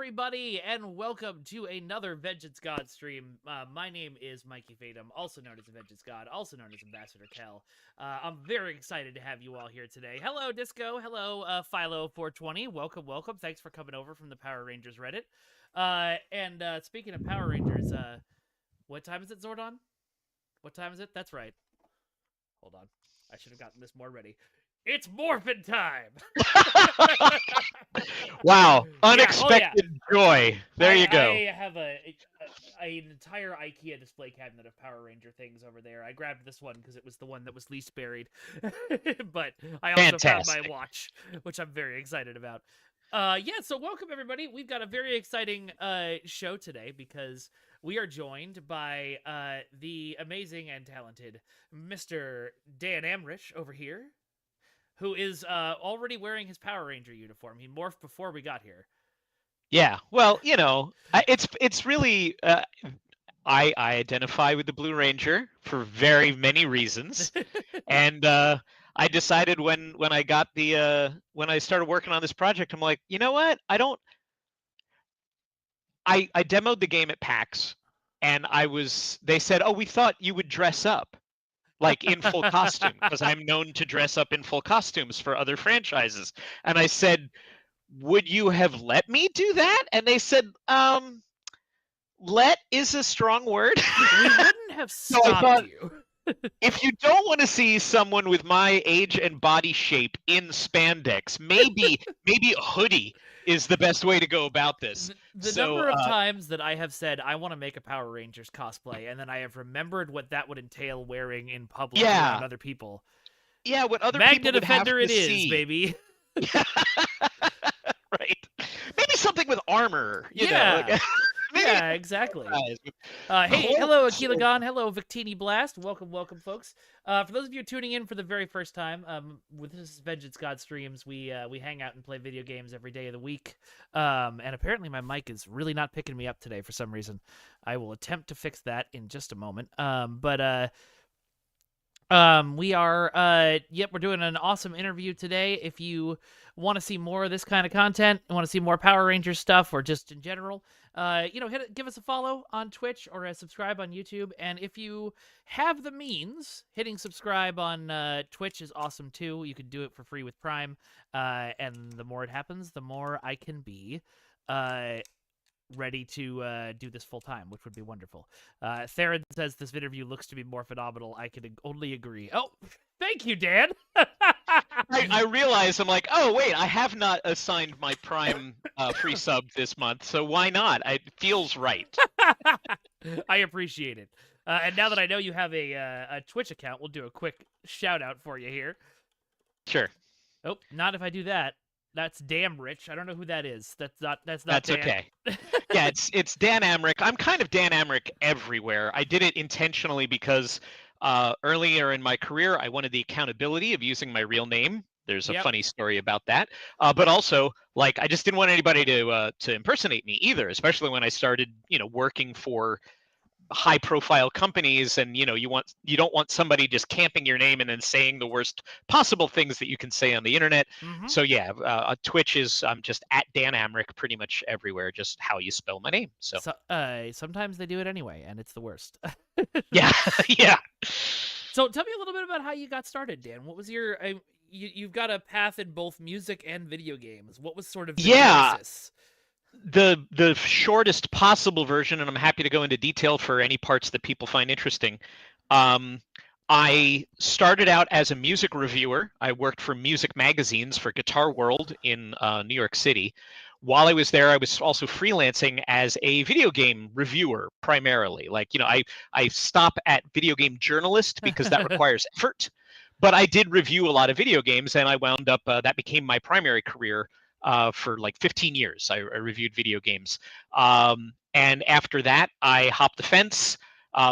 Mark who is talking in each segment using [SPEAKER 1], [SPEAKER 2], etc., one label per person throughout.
[SPEAKER 1] everybody, and welcome to another Vengeance God stream. My name is Mikey Fatum, also known as the Vengeance God, also known as Ambassador Kel. I'm very excited to have you all here today. Hello, Disco. Hello, Philo420. Welcome. Thanks for coming over from the Power Rangers Reddit. And speaking of Power Rangers, what time is it, Zordon? What time is it? That's right. Hold on. I should have gotten this more ready. It's Morphin Time!
[SPEAKER 2] Wow, unexpected joy. There you go.
[SPEAKER 1] I have an entire IKEA display cabinet of Power Ranger things over there. I grabbed this one because it was the one that was least buried. But I also found my watch, which I'm very excited about. So welcome everybody. We've got a very exciting show today because we are joined by the amazing and talented Mr. Dan Amrich over here, who is already wearing his Power Ranger uniform. He morphed before we got here.
[SPEAKER 2] Yeah, well, you know, it's really I identify with the Blue Ranger for very many reasons, and I decided when I got when I started working on this project, I'm like, you know what? I demoed the game at PAX, and they said, oh, we thought you would dress up. Like in full costume, because I'm known to dress up in full costumes for other franchises. And I said, would you have let me do that? And they said, let is a strong word.
[SPEAKER 1] We wouldn't have stopped you.
[SPEAKER 2] If you don't want to see someone with my age and body shape in spandex, maybe a hoodie is the best way to go about this.
[SPEAKER 1] The number of times that I have said I want to make a Power Rangers cosplay, and then I have remembered what that would entail wearing in public around other people.
[SPEAKER 2] Yeah, what other
[SPEAKER 1] Magnet
[SPEAKER 2] people would
[SPEAKER 1] Defender
[SPEAKER 2] have to
[SPEAKER 1] it
[SPEAKER 2] see.
[SPEAKER 1] is, baby.
[SPEAKER 2] Right. Maybe something with armor. You know, like,
[SPEAKER 1] yeah, exactly. Hey, hello, Akila Gon. Hello, Victini Blast. Welcome, folks. For those of you tuning in for the very first time, with this Vengeance God streams, we hang out and play video games every day of the week. And apparently my mic is really not picking me up today for some reason. I will attempt to fix that in just a moment. We are, we're doing an awesome interview today. If you want to see more of this kind of content, want to see more Power Rangers stuff, or just in general, give us a follow on Twitch or subscribe on YouTube. And if you have the means, hitting subscribe on Twitch is awesome too. You can do it for free with Prime. And the more it happens, the more I can be, ready to do this full time, which would be wonderful. Theron says this interview looks to be more phenomenal. I can only agree. Oh, thank you, Dan.
[SPEAKER 2] I realize I'm like, oh wait, I have not assigned my Prime free sub this month, so why not? It feels right.
[SPEAKER 1] I appreciate it. And now that I know you have a Twitch account, we'll do a quick shout out for you here.
[SPEAKER 2] Sure.
[SPEAKER 1] Oh, not if I do that. That's damn rich. I don't know who that is. That's not
[SPEAKER 2] That's
[SPEAKER 1] Dan.
[SPEAKER 2] Okay. Yeah, it's Dan Amrich. I'm kind of Dan Amrich everywhere. I did it intentionally because earlier in my career, I wanted the accountability of using my real name. There's a funny story about that. But also, like, I just didn't want anybody to impersonate me either, especially when I started, working for high-profile companies, and you don't want somebody just camping your name and then saying the worst possible things that you can say on the internet.
[SPEAKER 1] Mm-hmm.
[SPEAKER 2] So yeah, Twitch is just at Dan Amrich pretty much everywhere, just how you spell my name. So
[SPEAKER 1] sometimes they do it anyway, and it's the worst.
[SPEAKER 2] Yeah.
[SPEAKER 1] So tell me a little bit about how you got started, Dan. What was your you've got a path in both music and video games. What was sort of the basis?
[SPEAKER 2] The shortest possible version, and I'm happy to go into detail for any parts that people find interesting. I started out as a music reviewer. I worked for music magazines for Guitar World in New York City. While I was there, I was also freelancing as a video game reviewer primarily. Like, I stop at video game journalist because that requires effort. But I did review a lot of video games, and I wound up, that became my primary career for like 15 years. I reviewed video games. And after that, I hopped the fence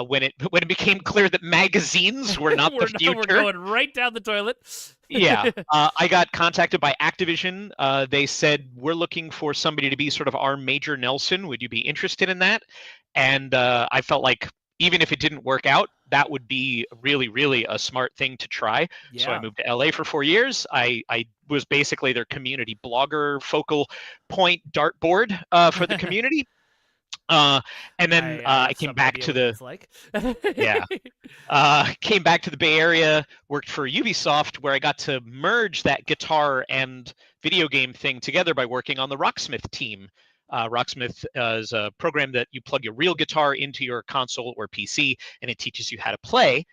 [SPEAKER 2] when it became clear that magazines were not the future.
[SPEAKER 1] We're going right down the toilet.
[SPEAKER 2] Yeah. I got contacted by Activision. They said, we're looking for somebody to be sort of our Major Nelson. Would you be interested in that? And I felt like, even if it didn't work out, that would be really, really a smart thing to try. So I
[SPEAKER 1] Yeah.
[SPEAKER 2] moved to LA for 4 years. I was basically their community blogger, focal point, dartboard for the community. And then
[SPEAKER 1] I
[SPEAKER 2] I
[SPEAKER 1] have
[SPEAKER 2] came
[SPEAKER 1] some
[SPEAKER 2] back
[SPEAKER 1] idea
[SPEAKER 2] to
[SPEAKER 1] what
[SPEAKER 2] the
[SPEAKER 1] that's like.
[SPEAKER 2] yeah. Came back to the Bay Area, worked for Ubisoft, where I got to merge that guitar and video game thing together by working on the Rocksmith team. Rocksmith is a program that you plug your real guitar into your console or PC, and it teaches you how to play.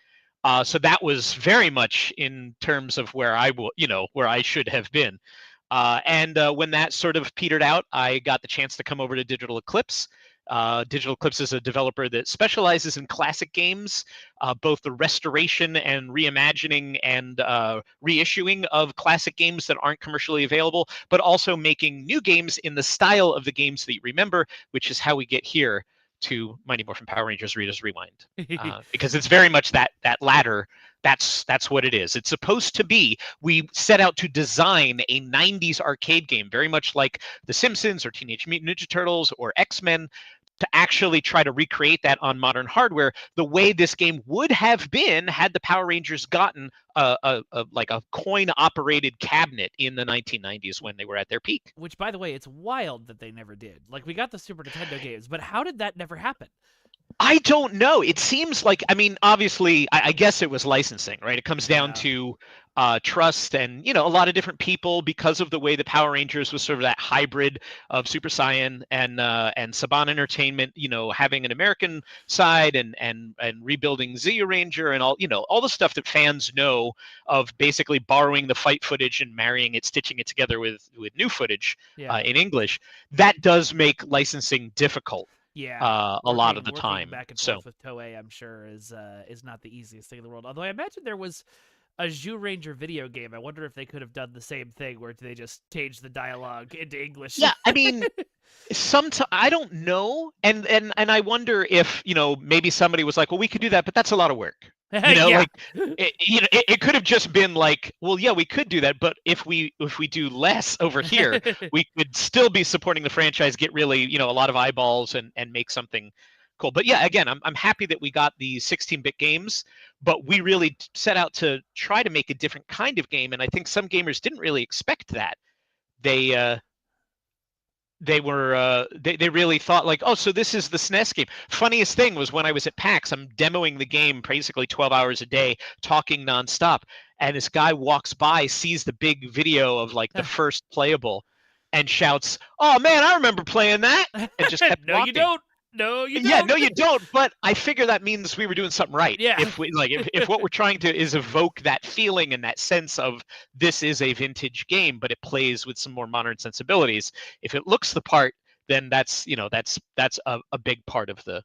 [SPEAKER 2] So that was very much in terms of where where I should have been. And when that sort of petered out, I got the chance to come over to Digital Eclipse. Digital Eclipse is a developer that specializes in classic games, both the restoration and reimagining and reissuing of classic games that aren't commercially available, but also making new games in the style of the games that you remember, which is how we get here to Mighty Morphin Power Rangers Rita's Rewind, because it's very much that latter. That's what it is. It's supposed to be. We set out to design a 90s arcade game, very much like The Simpsons or Teenage Mutant Ninja Turtles or X-Men, to actually try to recreate that on modern hardware the way this game would have been had the Power Rangers gotten like a coin operated cabinet in the 1990s when they were at their peak.
[SPEAKER 1] Which, by the way, it's wild that they never did. Like, we got the Super Nintendo games, but how did that never happen?
[SPEAKER 2] I don't know. It seems like, I mean, obviously, I guess it was licensing, right? It comes down
[SPEAKER 1] Yeah.
[SPEAKER 2] to trust and, a lot of different people, because of the way the Power Rangers was sort of that hybrid of Super Saiyan and Saban Entertainment, having an American side and rebuilding Zeo Ranger and all the stuff that fans know of, basically borrowing the fight footage and marrying it, stitching it together with new footage
[SPEAKER 1] Yeah.
[SPEAKER 2] in English. That does make licensing difficult.
[SPEAKER 1] Yeah.
[SPEAKER 2] A lot of the
[SPEAKER 1] Working
[SPEAKER 2] time.
[SPEAKER 1] back and
[SPEAKER 2] So
[SPEAKER 1] forth with Toei, I'm sure, is not the easiest thing in the world. Although I imagine there was a Zhu Ranger video game. I wonder if they could have done the same thing, where they just changed the dialogue into English.
[SPEAKER 2] yeah, I mean, I don't know, and I wonder if maybe somebody was like, well, we could do that, but that's a lot of work.
[SPEAKER 1] Yeah.
[SPEAKER 2] Like it could have just been like, well, yeah, we could do that, but if we do less over here, we could still be supporting the franchise, get really a lot of eyeballs and make something cool. But yeah, again, I'm happy that we got the 16-bit games, but we really set out to try to make a different kind of game, and I think some gamers didn't really expect that. They really thought like, oh, so this is the SNES game. Funniest thing was when I was at PAX, I'm demoing the game basically 12 hours a day, talking nonstop, and this guy walks by, sees the big video of like the first playable, and shouts, "Oh man, I remember playing that," and just kept
[SPEAKER 1] No, you
[SPEAKER 2] walking.
[SPEAKER 1] don't. No, you
[SPEAKER 2] Yeah,
[SPEAKER 1] don't.
[SPEAKER 2] no, you don't. But I figure that means we were doing something right.
[SPEAKER 1] Yeah.
[SPEAKER 2] If what we're trying to is evoke that feeling and that sense of this is a vintage game, but it plays with some more modern sensibilities. If it looks the part, then that's a big part of the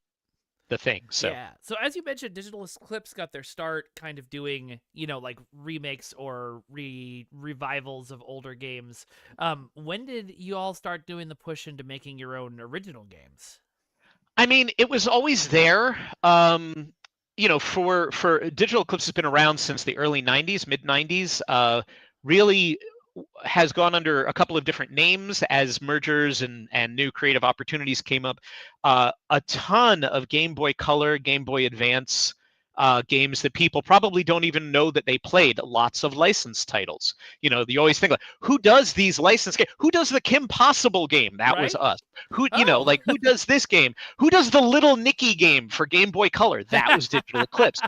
[SPEAKER 2] thing. So
[SPEAKER 1] Yeah. So as you mentioned, Digital Eclipse got their start kind of doing, like remakes or revivals of older games. When did you all start doing the push into making your own original games?
[SPEAKER 2] I mean, it was always there. For Digital Eclipse has been around since the early '90s, mid '90s. Really has gone under a couple of different names as mergers and new creative opportunities came up. A ton of Game Boy Color, Game Boy Advance games that people probably don't even know that they played. Lots of licensed titles. You always think like, who does these licensed games? Who does the Kim Possible game? That was
[SPEAKER 1] Right?
[SPEAKER 2] us. Who
[SPEAKER 1] Oh.
[SPEAKER 2] like who does this game? Who does the Little Nicky game for Game Boy Color? That was Digital Eclipse.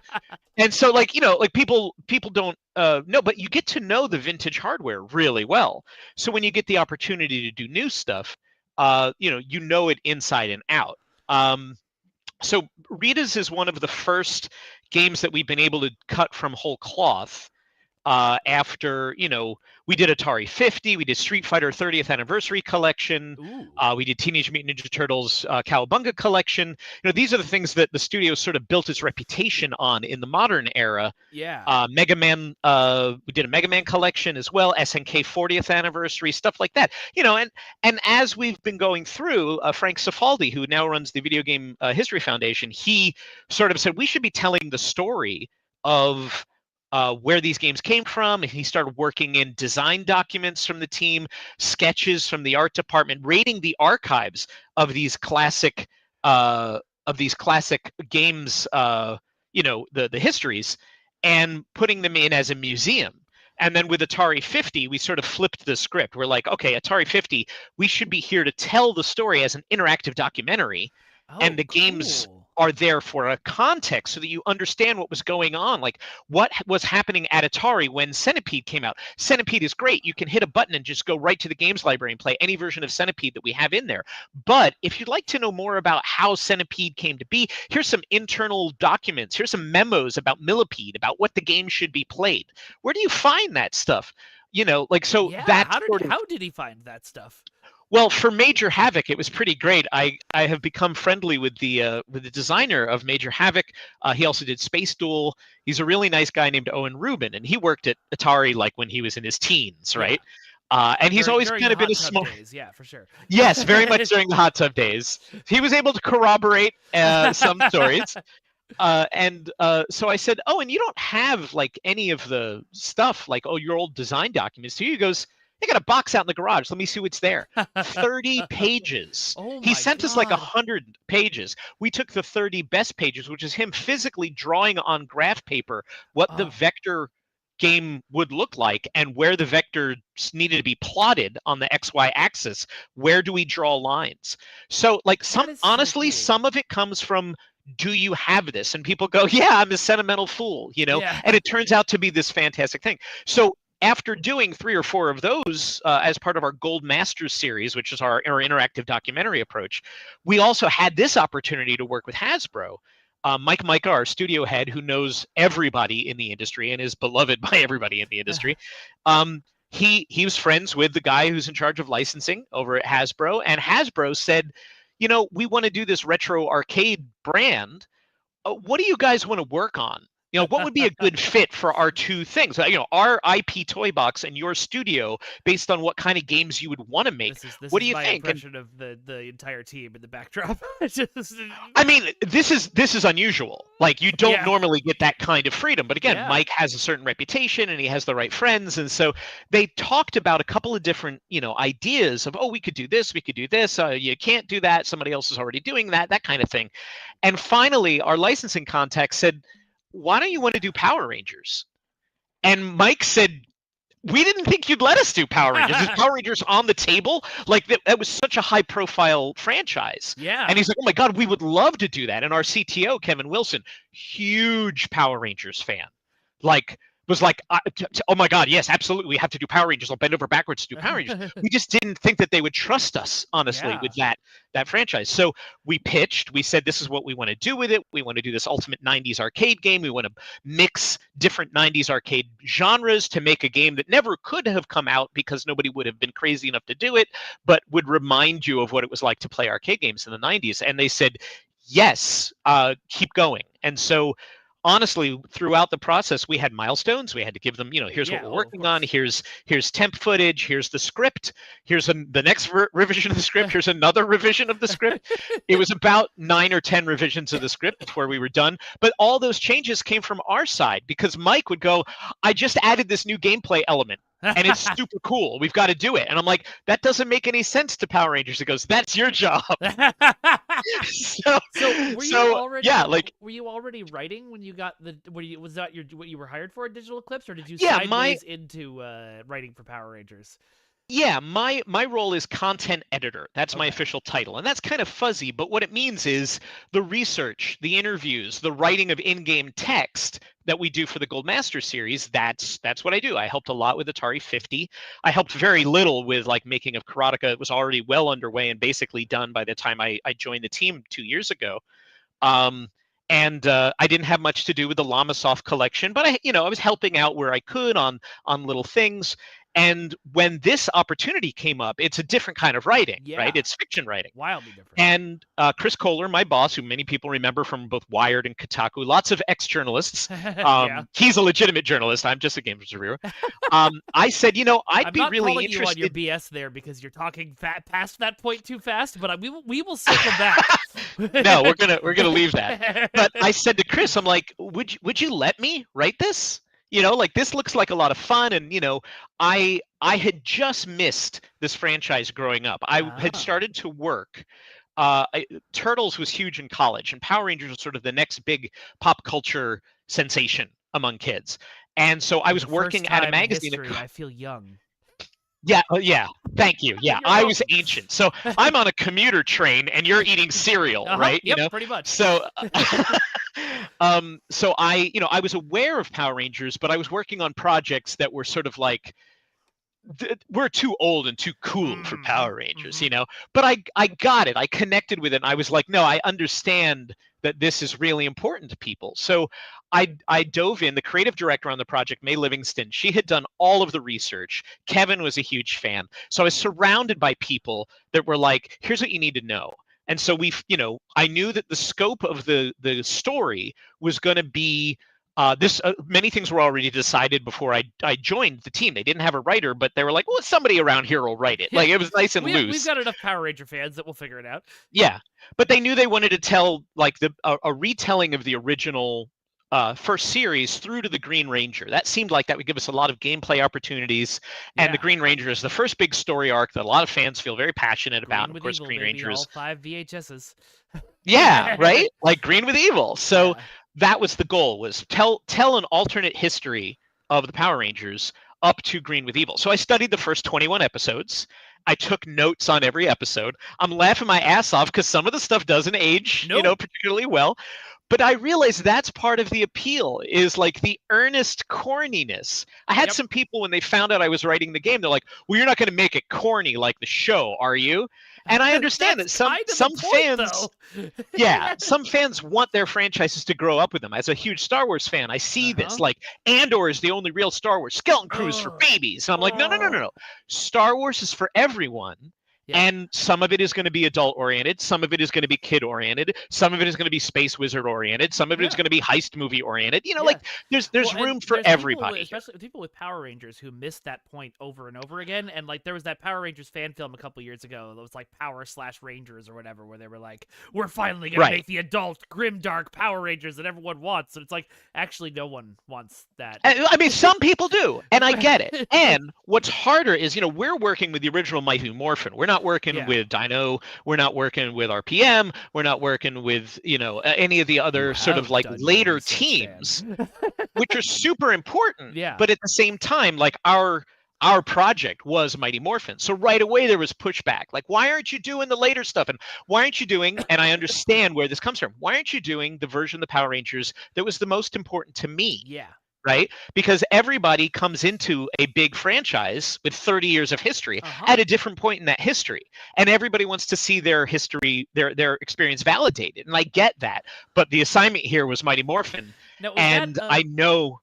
[SPEAKER 2] And so like people don't know, but you get to know the vintage hardware really well. So when you get the opportunity to do new stuff, you know it inside and out. So Rita's is one of the first games that we've been able to cut from whole cloth. After we did Atari 50, we did Street Fighter 30th Anniversary Collection,
[SPEAKER 1] Ooh.
[SPEAKER 2] we did Teenage Mutant Ninja Turtles Cowabunga Collection. These are the things that the studio sort of built its reputation on in the modern era.
[SPEAKER 1] Yeah.
[SPEAKER 2] Mega Man, we did a Mega Man collection as well, SNK 40th Anniversary, stuff like that. And as we've been going through, Frank Cifaldi, who now runs the Video Game History Foundation, he sort of said we should be telling the story of where these games came from. And he started working in design documents from the team, sketches from the art department, raiding the archives of these classic of these classic games, the histories, and putting them in as a museum. And then with Atari 50, we sort of flipped the script. We're like, okay, Atari 50, we should be here to tell the story as an interactive documentary, and
[SPEAKER 1] Oh,
[SPEAKER 2] the games
[SPEAKER 1] cool.
[SPEAKER 2] are there for a context so that you understand what was going on, like what was happening at Atari when Centipede came out. Centipede is great. You can hit a button and just go right to the games library and play any version of Centipede that we have in there. But if you'd like to know more about how Centipede came to be, here's some internal documents. Here's some memos about Millipede, about what the game should be played. Where do you find that stuff? So
[SPEAKER 1] Yeah,
[SPEAKER 2] that's sort of,
[SPEAKER 1] how did he find that stuff?
[SPEAKER 2] well, for Major Havoc, it was pretty great. I have become friendly with the designer of Major Havoc. He also did Space Duel. He's a really nice guy named Owen Rubin, and he worked at Atari like when he was in his teens,
[SPEAKER 1] Yeah.
[SPEAKER 2] right? And he's always
[SPEAKER 1] during
[SPEAKER 2] kind
[SPEAKER 1] the
[SPEAKER 2] of been
[SPEAKER 1] hot
[SPEAKER 2] a
[SPEAKER 1] tub
[SPEAKER 2] smart.
[SPEAKER 1] days, yeah, for sure.
[SPEAKER 2] Yes, very much during the hot tub days. He was able to corroborate some stories. So I said, oh, and you don't have like any of the stuff, like, oh, your old design documents. So he goes, I got a box out in the garage. Let me see what's there. 30 pages.
[SPEAKER 1] Oh
[SPEAKER 2] He
[SPEAKER 1] my
[SPEAKER 2] sent us like
[SPEAKER 1] god.
[SPEAKER 2] 100 pages. We took the 30 best pages, which is him physically drawing on graph paper what the
[SPEAKER 1] Oh,
[SPEAKER 2] vector game would look like and where the vector needed to be plotted on the XY axis. Where do we draw lines? So like
[SPEAKER 1] that is so
[SPEAKER 2] honestly,
[SPEAKER 1] cool.
[SPEAKER 2] some of it comes from, do you have this? And people go, yeah, I'm a sentimental fool,
[SPEAKER 1] Yeah.
[SPEAKER 2] and it turns out to be this fantastic thing. So after doing 3 or 4 of those as part of our Gold Masters series, which is our interactive documentary approach, we also had this opportunity to work with Hasbro. Mike Micah, our studio head, who knows everybody in the industry and is beloved by everybody in the industry, he was friends with the guy who's in charge of licensing over at Hasbro, and Hasbro said, we want to do this retro arcade brand. What do you guys want to work on? What would be a good fit for our two things? Our IP toy box and your studio, based on what kind of games you would want to make.
[SPEAKER 1] This
[SPEAKER 2] What do
[SPEAKER 1] is
[SPEAKER 2] you
[SPEAKER 1] my
[SPEAKER 2] think? And
[SPEAKER 1] impression of the entire team in the backdrop. Just,
[SPEAKER 2] I mean, this is unusual. Like, you don't
[SPEAKER 1] yeah.
[SPEAKER 2] normally get that kind of freedom. But again,
[SPEAKER 1] Yeah.
[SPEAKER 2] Mike has a certain reputation and he has the right friends, and so they talked about a couple of different ideas of, oh, we could do this, we could do this. You can't do that. Somebody else is already doing that kind of thing. And finally, our licensing contact said, why don't you want to do Power Rangers? And Mike said, we didn't think you'd let us do Power Rangers. Is Power Rangers on the table? Like, that was such a high profile franchise.
[SPEAKER 1] Yeah.
[SPEAKER 2] And he's like, oh my God, we would love to do that. And our CTO, Kevin Wilson, huge Power Rangers fan. Like, was like, oh my God, yes, absolutely. We have to do Power Rangers. I'll bend over backwards to do Power Rangers. We just didn't think that they would trust us, honestly,
[SPEAKER 1] Yeah.
[SPEAKER 2] with that franchise. So we pitched, we said, this is what we want to do with it. We want to do this ultimate 90s arcade game. We want to mix different 90s arcade genres to make a game that never could have come out because nobody would have been crazy enough to do it, but would remind you of what it was like to play arcade games in the 90s. And they said, yes, keep going. And so honestly, throughout the process, we had milestones. We had to give them, here's what we're working on. Here's temp footage. Here's the script. Here's the next revision of the script. Here's another revision of the script. It was about 9 or 10 revisions of the script before we were done. But all those changes came from our side because Mike would go, I just added this new gameplay element. And it's super cool. We've got to do it. And I'm like, that doesn't make any sense to Power Rangers. It goes, that's your job.
[SPEAKER 1] So were you already writing when you got was that what you were hired for at Digital Eclipse, or did you sideways into writing for Power Rangers?
[SPEAKER 2] Yeah, my role is content editor. That's my official title. And that's kind of fuzzy, but what it means is the research, the interviews, the writing of in-game text that we do for the Gold Master series, that's what I do. I helped a lot with Atari 50. I helped very little with like making of Karateka. It was already well underway and basically done by the time I joined the team 2 years ago. And I didn't have much to do with the Lamasoft collection, but I was helping out where I could on little things. And when this opportunity came up, it's a different kind of writing, right? It's fiction writing.
[SPEAKER 1] Wildly different.
[SPEAKER 2] And Chris Kohler, my boss, who many people remember from both Wired and Kotaku, lots of ex-journalists. He's a legitimate journalist. I'm just a games reviewer. I said, I'd be really interested.
[SPEAKER 1] I'm not calling you on your BS there because you're talking past that point too fast, but we will circle back.
[SPEAKER 2] No, we're gonna leave that. But I said to Chris, I'm like, would you let me write this? Like, this looks like a lot of fun. And, I had just missed this franchise growing up. I had started to work Turtles was huge in college, and Power Rangers was sort of the next big pop culture sensation among kids. And so I
[SPEAKER 1] For
[SPEAKER 2] was
[SPEAKER 1] the first
[SPEAKER 2] working at a
[SPEAKER 1] time in
[SPEAKER 2] magazine.
[SPEAKER 1] history, I feel young.
[SPEAKER 2] Yeah, yeah. Thank you. Yeah,
[SPEAKER 1] You're
[SPEAKER 2] I was
[SPEAKER 1] welcome.
[SPEAKER 2] ancient. So I'm on a commuter train, and you're eating cereal, right?
[SPEAKER 1] Yep, pretty much.
[SPEAKER 2] So, so I was aware of Power Rangers, but I was working on projects that were sort of like we're too old and too cool for Power Rangers, But I got it. I connected with it. And I was like, no, I understand that this is really important to people. So I dove in. The creative director on the project, May Livingston, she had done all of the research. Kevin was a huge fan. So I was surrounded by people that were like, here's what you need to know. And so I knew that the scope of the story was going to be many things were already decided before I joined the team. They didn't have a writer, but they were like, well, somebody around here will write it. Like, it was nice and loose.
[SPEAKER 1] We've got enough Power Ranger fans that we'll figure it out.
[SPEAKER 2] Yeah, but they knew they wanted to tell like a retelling of the original first series through to the Green Ranger. That seemed like that would give us a lot of gameplay opportunities. And the Green Ranger is the first big story arc that a lot of fans feel very passionate about. And of course, Green Ranger is
[SPEAKER 1] all 5 VHSs.
[SPEAKER 2] Yeah, right? Like Green with Evil. So that was the goal, was tell an alternate history of the Power Rangers up to Green with Evil. So I studied the first 21 episodes. I took notes on every episode. I'm laughing my ass off because some of the stuff doesn't age, particularly well. But I realized that's part of the appeal, is like the earnest corniness. I had some people, when they found out I was writing the game, they're like, well, you're not going to make it corny like the show, are you? And I understand that some fans, some fans want their franchises to grow up with them. As a huge Star Wars fan, I see this, like, Andor is the only real Star Wars. Skeleton Crew is for babies. And I'm like, no. Star Wars is for everyone. Yeah. And some of it is going to be adult oriented, some of it is going to be kid oriented, some of it is going to be space wizard oriented, some of it is going to be heist movie oriented. Like there's room for everybody.
[SPEAKER 1] Especially people with Power Rangers who missed that point over and over again. And like there was that Power Rangers fan film a couple years ago that was like Power/Rangers or whatever, where they were like, we're finally going to make the adult grimdark Power Rangers that everyone wants. And it's like, actually no one wants that.
[SPEAKER 2] I mean, some people do, and I get it. And what's harder is, we're working with the original Mighty Morphin. We're not working with Dino. We're not working with RPM. We're not working with, any of the other sort of like later teams, which are super important. Yeah. But at the same time, like our project was Mighty Morphin. So right away there was pushback. Like, why aren't you doing the later stuff? And why aren't you doing, and I understand where this comes from, why aren't you doing the version of the Power Rangers that was the most important to me?
[SPEAKER 1] Yeah.
[SPEAKER 2] Right? Because everybody comes into a big franchise with 30 years of history at a different point in that history. And everybody wants to see their history, their experience validated. And I get that. But the assignment here was Mighty Morphin. Now, I know,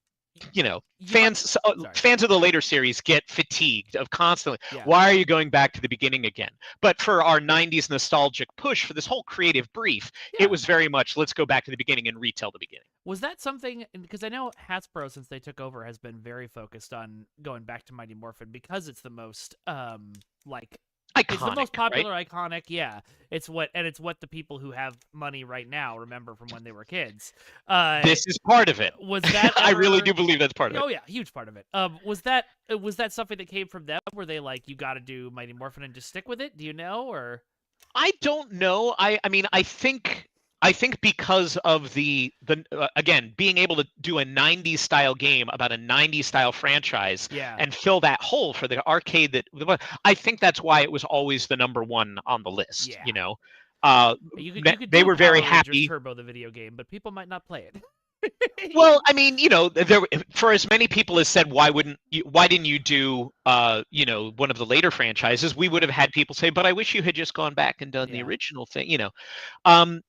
[SPEAKER 2] fans of the later series get fatigued of constantly, why are you going back to the beginning again? But for our 90s nostalgic push for this whole creative brief, it was very much, let's go back to the beginning and retell the beginning.
[SPEAKER 1] Was that something, because I know Hasbro, since they took over, has been very focused on going back to Mighty Morphin because it's the most, iconic, it's the most popular,
[SPEAKER 2] right?
[SPEAKER 1] Iconic, yeah. It's what the people who have money right now remember from when they were kids.
[SPEAKER 2] This is part of it.
[SPEAKER 1] Was that
[SPEAKER 2] I really do believe that's part of it.
[SPEAKER 1] Oh yeah, huge part of it. Was that something that came from them? Were they like, you got to do Mighty Morphin and just stick with it? Do you know, or?
[SPEAKER 2] I don't know. I mean, I think because of the again, being able to do a 90s style game about a 90s style franchise and fill that hole for the arcade, I think that's why it was always the number one on the list. They were very happy.
[SPEAKER 1] Turbo, the video game, but people might not play it.
[SPEAKER 2] Well, I mean, for as many people as said, why didn't you do, one of the later franchises? We would have had people say, but I wish you had just gone back and done the original thing,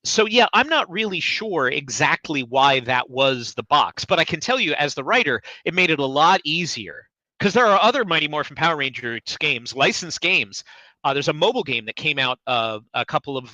[SPEAKER 2] So yeah, I'm not really sure exactly why that was the box, but I can tell you, as the writer, it made it a lot easier because there are other Mighty Morphin Power Rangers games, licensed games. There's a mobile game that came out a couple of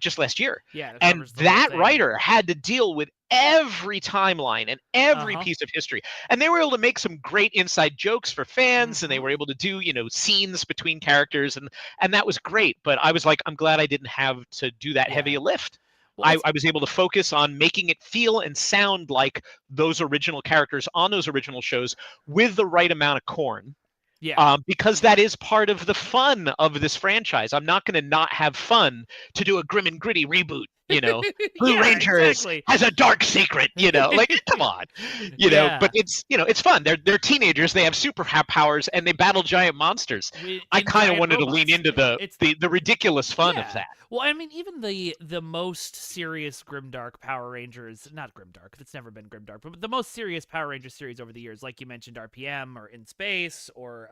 [SPEAKER 2] just last year, and that writer had to deal with every timeline and every piece of history, and they were able to make some great inside jokes for fans, and they were able to do scenes between characters, and that was great. But I was like, I'm glad I didn't have to do that heavy a lift. Well, I was able to focus on making it feel and sound like those original characters on those original shows with the right amount of corn.
[SPEAKER 1] Yeah.
[SPEAKER 2] Because that is part of the fun of this franchise. I'm not going to not have fun to do a grim and gritty reboot. Blue
[SPEAKER 1] Yeah,
[SPEAKER 2] Ranger
[SPEAKER 1] exactly.
[SPEAKER 2] has a dark secret. Like come on, But
[SPEAKER 1] Yeah.
[SPEAKER 2] it's fun. They're teenagers. They have superpowers and they battle giant monsters. I
[SPEAKER 1] In
[SPEAKER 2] kind of
[SPEAKER 1] giant
[SPEAKER 2] wanted to lean
[SPEAKER 1] robots.
[SPEAKER 2] into
[SPEAKER 1] It's
[SPEAKER 2] the ridiculous fun of
[SPEAKER 1] Yeah.
[SPEAKER 2] that.
[SPEAKER 1] Well, I mean, even the most serious Grimdark Power Rangers, not Grimdark, it's never been Grimdark, but the most serious Power Ranger series over the years, like you mentioned, RPM or In Space, or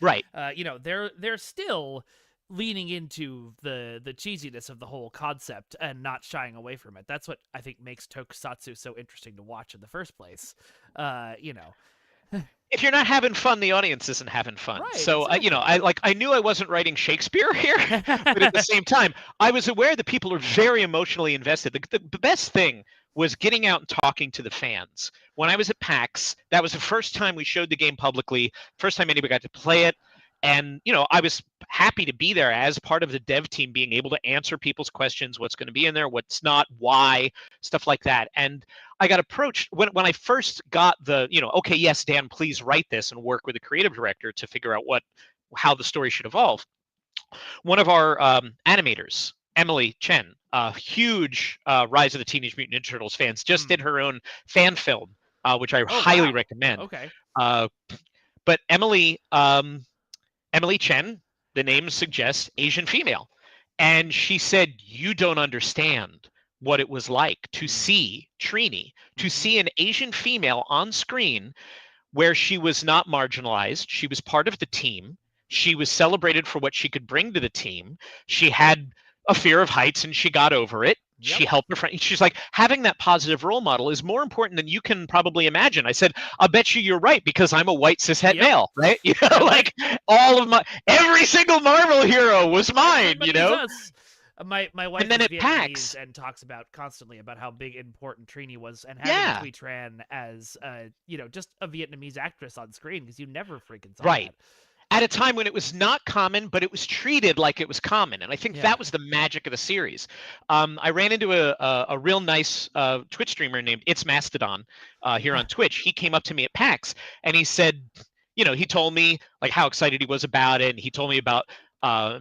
[SPEAKER 2] Right.
[SPEAKER 1] they're still leaning into the cheesiness of the whole concept and not shying away from it. That's what I think makes Tokusatsu so interesting to watch in the first place. You know.
[SPEAKER 2] If you're not having fun, the audience isn't having fun.
[SPEAKER 1] Right,
[SPEAKER 2] So
[SPEAKER 1] exactly.
[SPEAKER 2] I knew I wasn't writing Shakespeare here, but at the same time, I was aware that people are very emotionally invested. The best thing was getting out and talking to the fans. When I was at PAX, that was the first time we showed the game publicly, first time anybody got to play it. And I was happy to be there as part of the dev team, being able to answer people's questions, what's going to be in there, what's not, why, stuff like that. And I got approached when I first got okay, yes, Dan, please write this and work with the creative director to figure out how the story should evolve. One of our animators, Emily Chen, a huge Rise of the Teenage Mutant Ninja Turtles fans, just did her own fan film, which I
[SPEAKER 1] Oh
[SPEAKER 2] highly
[SPEAKER 1] wow.
[SPEAKER 2] recommend.
[SPEAKER 1] Okay.
[SPEAKER 2] But Emily Chen, the name suggests Asian female. And she said, you don't understand what it was like to see Trini, to see an Asian female on screen where she was not marginalized. She was part of the team. She was celebrated for what she could bring to the team. She had a fear of heights and she got over it.
[SPEAKER 1] Yep.
[SPEAKER 2] She helped her friend. She's like, having that positive role model is more important than you can probably imagine. I said, I'll bet you're right, because I'm a white cishet male, right? Like every single Marvel hero was mine,
[SPEAKER 1] Everybody's us. My wife
[SPEAKER 2] And then
[SPEAKER 1] is
[SPEAKER 2] at
[SPEAKER 1] Vietnamese
[SPEAKER 2] PAX,
[SPEAKER 1] and talks constantly about how big important Trini was, and having
[SPEAKER 2] yeah,
[SPEAKER 1] Thuy Tran as just a Vietnamese actress on screen, because you never freaking saw
[SPEAKER 2] right.
[SPEAKER 1] that.
[SPEAKER 2] At a time when it was not common, but it was treated like it was common. And I think
[SPEAKER 1] Yeah.
[SPEAKER 2] that was the magic of the series. I ran into a real nice Twitch streamer named It's Mastodon here on Twitch. He came up to me at PAX and he said, he told me like how excited he was about it. And he told me about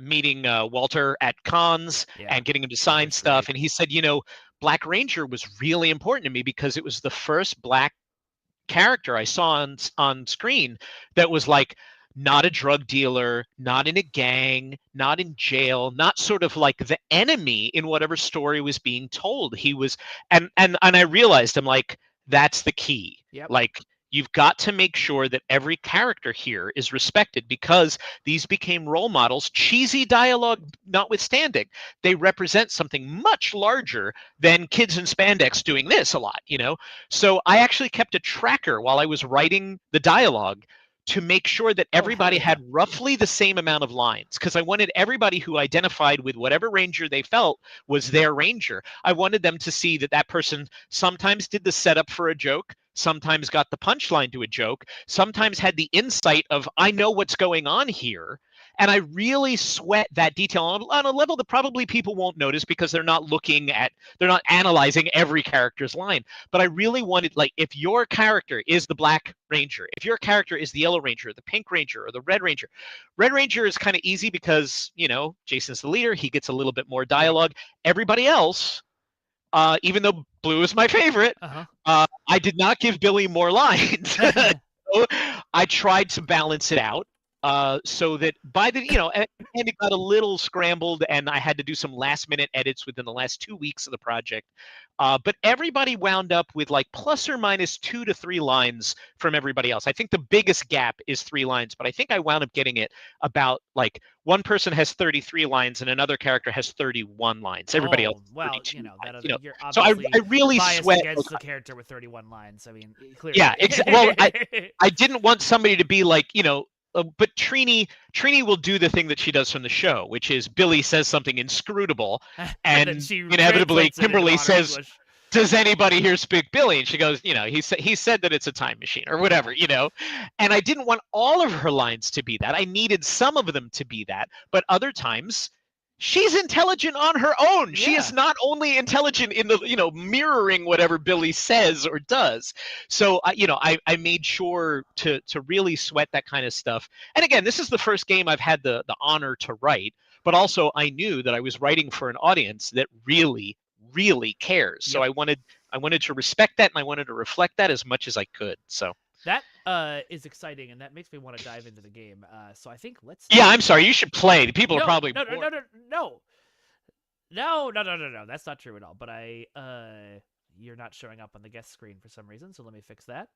[SPEAKER 2] meeting Walter at cons and getting him to sign stuff.
[SPEAKER 1] Great.
[SPEAKER 2] And he said, Black Ranger was really important to me because it was the first Black character I saw on screen that was like not a drug dealer, not in a gang, not in jail, not sort of like the enemy in whatever story was being told. He was, and I realized, I'm like, that's the key.
[SPEAKER 1] Yep.
[SPEAKER 2] Like, you've got to make sure that every character here is respected, because these became role models, cheesy dialogue notwithstanding. They represent something much larger than kids in spandex doing this a lot, So I actually kept a tracker while I was writing the dialogue to make sure that everybody had roughly the same amount of lines, because I wanted everybody who identified with whatever ranger they felt was their ranger. I wanted them to see that that person sometimes did the setup for a joke, sometimes got the punchline to a joke, sometimes had the insight of, I know what's going on here. And I really sweat that detail on a level that probably people won't notice because they're not analyzing every character's line. But I really wanted, like, if your character is the Black Ranger, if your character is the Yellow Ranger, the Pink Ranger, or the Red Ranger. Red Ranger is kind of easy because, Jason's the leader. He gets a little bit more dialogue. Everybody else, even though Blue is my favorite, I did not give Billy more lines. So I tried to balance it out. So that by the, and it got a little scrambled and I had to do some last minute edits within the last 2 weeks of the project. But everybody wound up with like plus or minus 2 to 3 lines from everybody else. I think the biggest gap is 3 lines, but I think I wound up getting it about like one person has 33 lines and another character has 31 lines. Everybody else,
[SPEAKER 1] well,
[SPEAKER 2] you're so I really sweat
[SPEAKER 1] against the character with 31 lines. I mean, clearly.
[SPEAKER 2] Yeah, exactly. Well, I didn't want somebody to be like, but Trini will do the thing that she does from the show, which is Billy says something inscrutable, and inevitably Kimberly says, English. Does anybody here speak Billy? And she goes, he said that it's a time machine or whatever, And I didn't want all of her lines to be that. I needed some of them to be that, but other times, she's intelligent on her own.
[SPEAKER 1] Yeah.
[SPEAKER 2] She is not only intelligent in the, mirroring whatever Billy says or does. So, I made sure to really sweat that kind of stuff. And again, this is the first game I've had the honor to write, but also I knew that I was writing for an audience that really, really cares. So I wanted to respect that, and I wanted to reflect that as much as I could. So
[SPEAKER 1] that is exciting, and that makes me want to dive into the game. So I think let's.
[SPEAKER 2] Yeah, I'm sorry. You should play. The people are probably
[SPEAKER 1] no. That's not true at all. But you're not showing up on the guest screen for some reason. So let me fix that.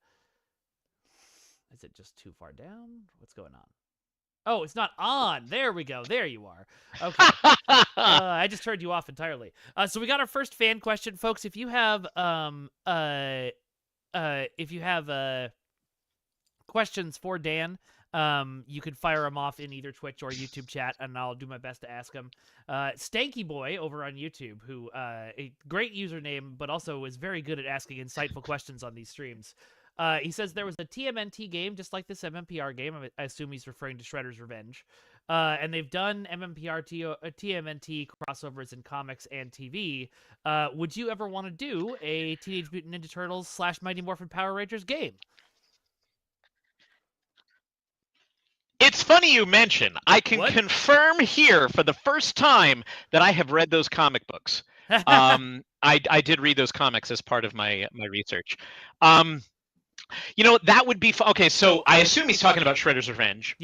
[SPEAKER 1] Is it just too far down? What's going on? Oh, it's not on. There we go. There you are. Okay. I just turned you off entirely. So we got our first fan question, folks. If you have questions for Dan, you can fire them off in either Twitch or YouTube chat, and I'll do my best to ask them. Stanky Boy over on YouTube, who a great username, but also is very good at asking insightful questions on these streams. He says there was a TMNT game just like this MMPR game. I assume he's referring to Shredder's Revenge. And they've done MMPR TMNT crossovers in comics and TV. Would you ever want to do a Teenage Mutant Ninja Turtles / Mighty Morphin Power Rangers game?
[SPEAKER 2] It's funny you mention. I can confirm here for the first time that I have read those comic books. I did read those comics as part of my research. That would be okay. So I assume he's talking about Shredder's Revenge,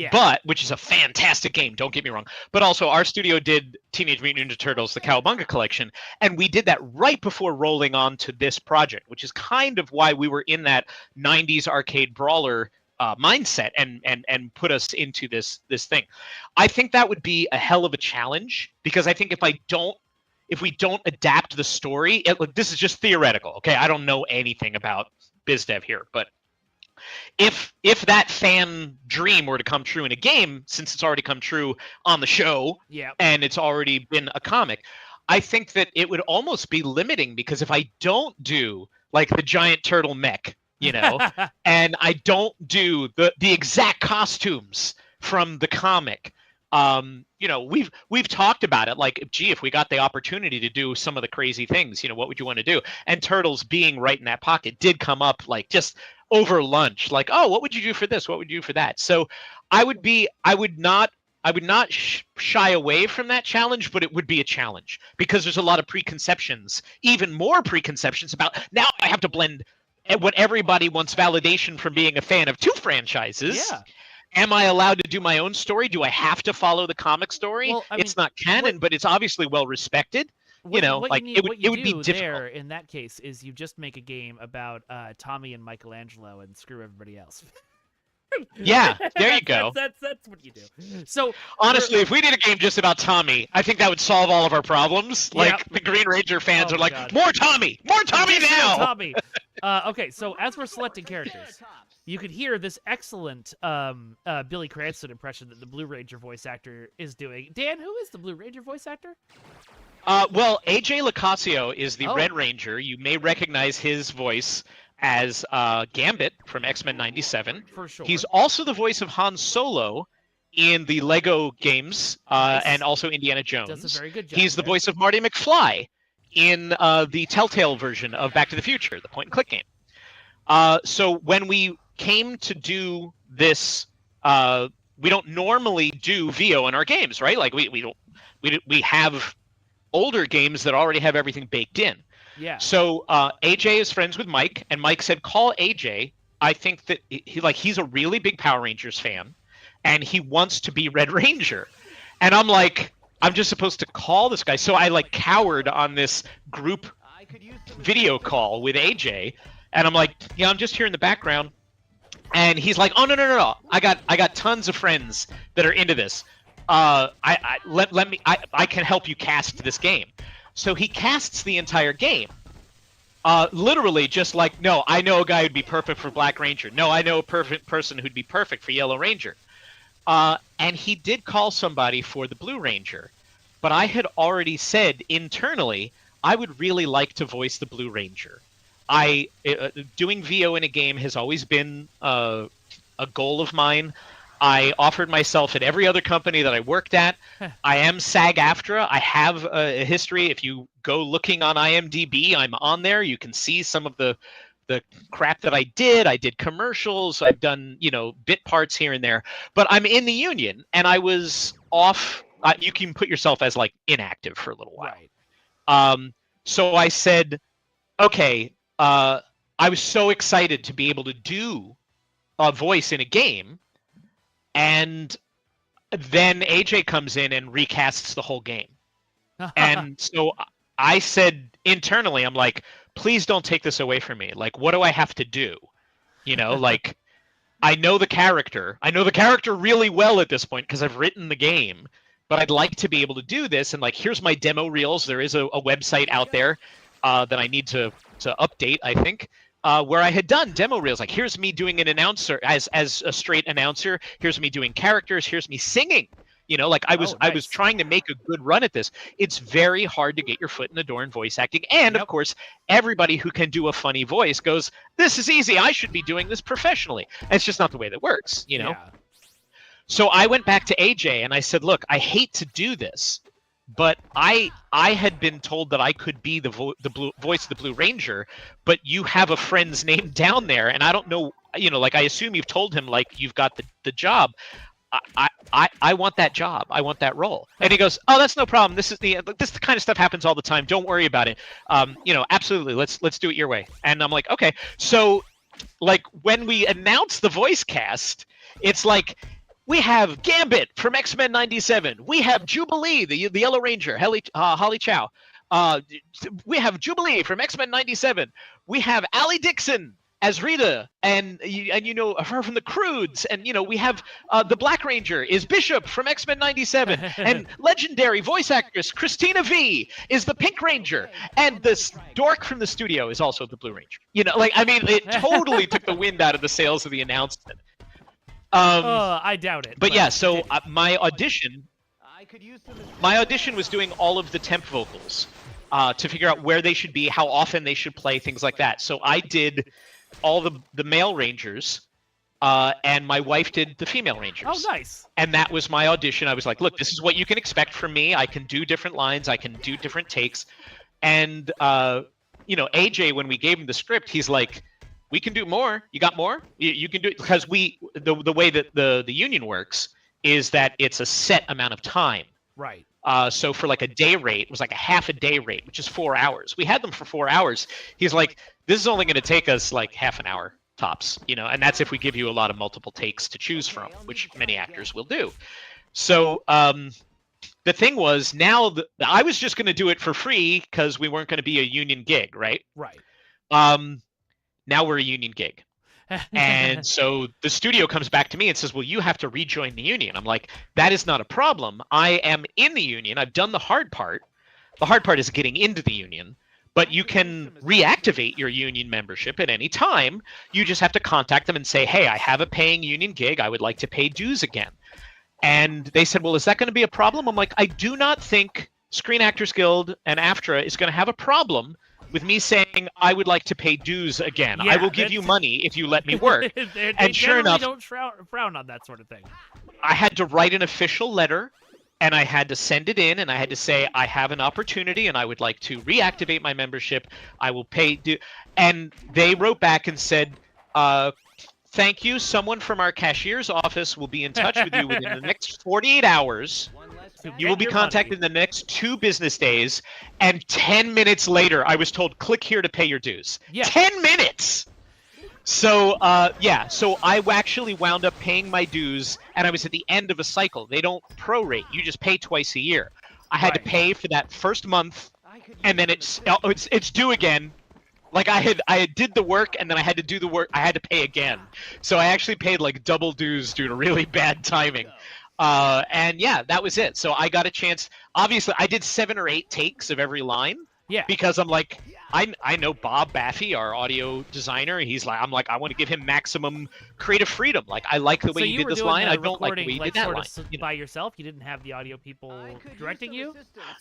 [SPEAKER 2] which is a fantastic game. Don't get me wrong. But also, our studio did Teenage Mutant Ninja Turtles: The Cowabunga Collection, and we did that right before rolling on to this project, which is kind of why we were in that '90s arcade brawler mindset and put us into this thing. I think that would be a hell of a challenge, because I think if we don't adapt the story, this is just theoretical. Okay, I don't know anything about BizDev here, but if that fan dream were to come true in a game, since it's already come true on the show, and it's already been a comic, I think that it would almost be limiting, because if I don't do like the giant turtle mech, and I don't do the exact costumes from the comic, we've talked about it, like, gee, if we got the opportunity to do some of the crazy things, what would you want to do? And Turtles being right in that pocket did come up, like, just over lunch, like, oh, what would you do for this? What would you do for that? So I would not shy away from that challenge, but it would be a challenge, because there's a lot of preconceptions, even more preconceptions about, now I have to blend what everybody wants validation from being a fan of two franchises.
[SPEAKER 1] Yeah.
[SPEAKER 2] Am I allowed to do my own story? Do I have to follow the comic story? Well, it's not canon, but it's obviously well respected. It would be difficult.
[SPEAKER 1] There, in that case, is you just make a game about Tommy and Michelangelo and screw everybody else.
[SPEAKER 2] Yeah, there you go.
[SPEAKER 1] That's what you do. So
[SPEAKER 2] honestly, if we did a game just about Tommy, I think that would solve all of our problems. Like, the Green Ranger fans are like, God. More Tommy now.
[SPEAKER 1] Tommy. Okay, so as we're selecting characters, you could hear this excellent Billy Cranston impression that the Blue Ranger voice actor is doing. Dan, who is the Blue Ranger voice actor?
[SPEAKER 2] Well, AJ Locascio is the Red Ranger. You may recognize his voice as Gambit from X-Men '97.
[SPEAKER 1] For sure.
[SPEAKER 2] He's also the voice of Han Solo in the Lego games, and also Indiana Jones.
[SPEAKER 1] Does a very good job.
[SPEAKER 2] He's the voice of Marty McFly in the Telltale version of Back to the Future, the point-and-click game. So when we came to do this, we don't normally do VO in our games, right? Like, we have older games that already have everything baked in.
[SPEAKER 1] Yeah.
[SPEAKER 2] So AJ is friends with Mike, and Mike said, call AJ. I think that he's a really big Power Rangers fan, and he wants to be Red Ranger. And I'm like, I'm just supposed to call this guy. So I cowered on this group video call with AJ, and I'm like, yeah, I'm just here in the background. And he's like, oh, no. I got tons of friends that are into this. I can help you cast this game. So he casts the entire game. Literally just like, no, I know a guy who'd be perfect for Black Ranger. No, I know a perfect person who'd be perfect for Yellow Ranger. And he did call somebody for the Blue Ranger. But I had already said internally, I would really like to voice the Blue Ranger. Doing VO in a game has always been a goal of mine. I offered myself at every other company that I worked at. I am SAG-AFTRA. I have a history. If you go looking on IMDb, I'm on there. You can see some of the crap that I did. I did commercials. I've done, bit parts here and there. But I'm in the union, and I was off. You can put yourself as like inactive for a little while.
[SPEAKER 1] Right.
[SPEAKER 2] So I said, okay. I was so excited to be able to do a voice in a game. And then AJ comes in and recasts the whole game. And so I said internally, I'm like, please don't take this away from me. Like, what do I have to do? Like, I know the character. I know the character really well at this point because I've written the game. But I'd like to be able to do this. And like, here's my demo reels. There is a website out there that I need to update, I think. Where I had done demo reels, like here's me doing an announcer as a straight announcer. Here's me doing characters. Here's me singing. Like I was trying to make a good run at this. It's very hard to get your foot in the door in voice acting, and of course, everybody who can do a funny voice goes, "This is easy. I should be doing this professionally." And it's just not the way that works,
[SPEAKER 1] Yeah.
[SPEAKER 2] So I went back to AJ and I said, "Look, I hate to do this, but I had been told that I could be the voice of the Blue Ranger, but you have a friend's name down there, and I don't know, like I assume you've told him like you've got the job. I want that job. I want that role." And he goes, "Oh, that's no problem. This kind of stuff happens all the time. Don't worry about it. Absolutely. Let's do it your way." And I'm like, okay. So, like when we announce the voice cast, it's like, we have Gambit from X-Men '97. We have Jubilee, the Yellow Ranger, Holly Chow. We have Jubilee from X-Men '97. We have Allie Dixon as Rita, and her from the Croods. And we have the Black Ranger is Bishop from X-Men '97, and legendary voice actress Christina V is the Pink Ranger, and this dork from the studio is also the Blue Ranger. It totally took the wind out of the sails of the announcement.
[SPEAKER 1] I doubt it.
[SPEAKER 2] But yeah, so my audition was doing all of the temp vocals to figure out where they should be, how often they should play, things like that. So I did all the male Rangers, and my wife did the female Rangers.
[SPEAKER 1] Oh, nice.
[SPEAKER 2] And that was my audition. I was like, look, this is what you can expect from me. I can do different lines. I can do different takes. And, AJ, when we gave him the script, he's like, we can do more. You got more? You can do it, because the way that the union works is that it's a set amount of time.
[SPEAKER 1] Right.
[SPEAKER 2] So for like a day rate, it was like a half a day rate, which is 4 hours. We had them for 4 hours. He's like, this is only going to take us like half an hour tops, and that's if we give you a lot of multiple takes to choose from, which many actors will do. So the thing was, now I was just going to do it for free because we weren't going to be a union gig, right?
[SPEAKER 1] Right.
[SPEAKER 2] Now we're a union gig. And so the studio comes back to me and says, well, you have to rejoin the union. I'm like, that is not a problem. I am in the union. I've done the hard part. The hard part is getting into the union. But you can reactivate your union membership at any time. You just have to contact them and say, hey, I have a paying union gig. I would like to pay dues again. And they said, well, is that going to be a problem? I'm like, I do not think Screen Actors Guild and AFTRA is going to have a problem with me saying I would like to pay dues again.
[SPEAKER 1] Yeah,
[SPEAKER 2] I will give you money if you let me work.
[SPEAKER 1] they
[SPEAKER 2] sure enough,
[SPEAKER 1] don't frown on that sort of thing.
[SPEAKER 2] I had to write an official letter, and I had to send it in, and I had to say I have an opportunity, and I would like to reactivate my membership. I will pay due. And they wrote back and said, thank you. Someone from our cashier's office will be in touch with you within the next 48 hours. You will be contacted in the next 2 business days, and 10 minutes later, I was told, click here to pay your dues.
[SPEAKER 1] Yeah.
[SPEAKER 2] 10 minutes! So, so I actually wound up paying my dues, and I was at the end of a cycle. They don't prorate. You just pay twice a year. I had to pay for that first month, and then it's due again. Like I did the work, and then I had to do the work. I had to pay again. So I actually paid like double dues due to really bad timing. And yeah, that was it. So I got a chance. Obviously, I did 7 or 8 takes of every line.
[SPEAKER 1] Yeah.
[SPEAKER 2] Because I'm like, I know Bob Baffy, our audio designer. I'm like, I want to give him maximum creative freedom. Like, I like the way
[SPEAKER 1] So
[SPEAKER 2] you
[SPEAKER 1] you
[SPEAKER 2] did
[SPEAKER 1] were
[SPEAKER 2] this
[SPEAKER 1] doing
[SPEAKER 2] line. I
[SPEAKER 1] the
[SPEAKER 2] don't like the way
[SPEAKER 1] recording
[SPEAKER 2] you did
[SPEAKER 1] like
[SPEAKER 2] that
[SPEAKER 1] sort
[SPEAKER 2] line.
[SPEAKER 1] of by yourself. You didn't have the audio people directing you.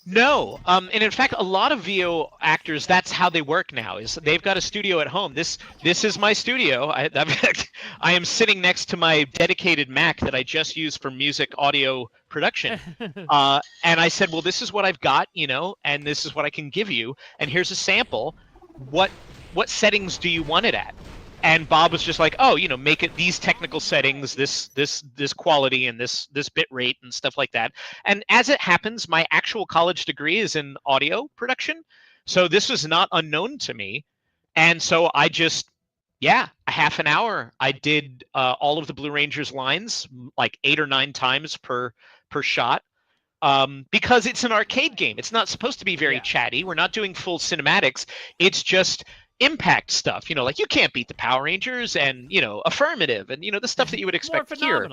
[SPEAKER 2] No, and in fact, a lot of VO actors, that's how they work now. Is they've got a studio at home. This is my studio. I am sitting next to my dedicated Mac that I just use for music audio production. And I said, well, this is what I've got, and this is what I can give you. And here's a sample. What settings do you want it at? And Bob was just like, oh, make it these technical settings, this quality, and this bit rate and stuff like that. And as it happens, my actual college degree is in audio production, so this was not unknown to me. And so I just, a half an hour, I did all of the Blue Rangers lines like 8 or 9 times per shot. Because it's an arcade game. It's not supposed to be very chatty. We're not doing full cinematics. It's just impact stuff. Like you can't beat the Power Rangers and, affirmative and, the stuff that you would expect here.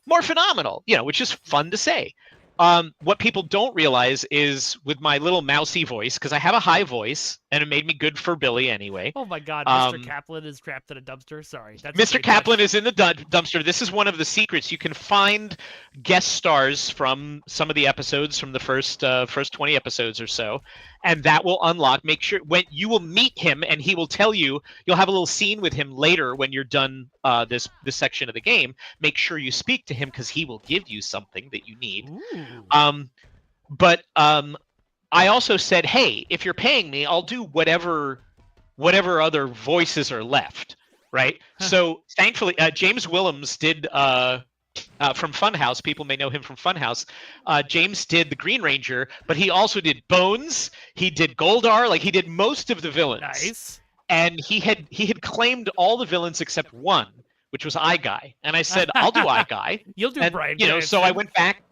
[SPEAKER 2] More phenomenal, which is fun to say. What people don't realize is with my little mousy voice, because I have a high voice, and it made me good for Billy anyway.
[SPEAKER 1] Oh my God, Mr. Kaplan is trapped in a dumpster. Sorry, that's
[SPEAKER 2] Mr. Kaplan is in the dumpster. This is one of the secrets. You can find guest stars from some of the episodes, from the first 20 episodes or so, and that will unlock. Make sure when you will meet him, and he will tell you. You'll have a little scene with him later when you're done this section of the game. Make sure you speak to him because he will give you something that you need. But I also said, hey, if you're paying me, I'll do whatever other voices are left, right? So thankfully, James Willems did from Funhouse. People may know him from Funhouse. James did the Green Ranger, but he also did Bones. He did Goldar. Like he did most of the villains.
[SPEAKER 1] Nice.
[SPEAKER 2] And he had claimed all the villains except one, which was Eye Guy. And I said, I'll do Eye Guy.
[SPEAKER 1] You'll do Brian.
[SPEAKER 2] So I went back.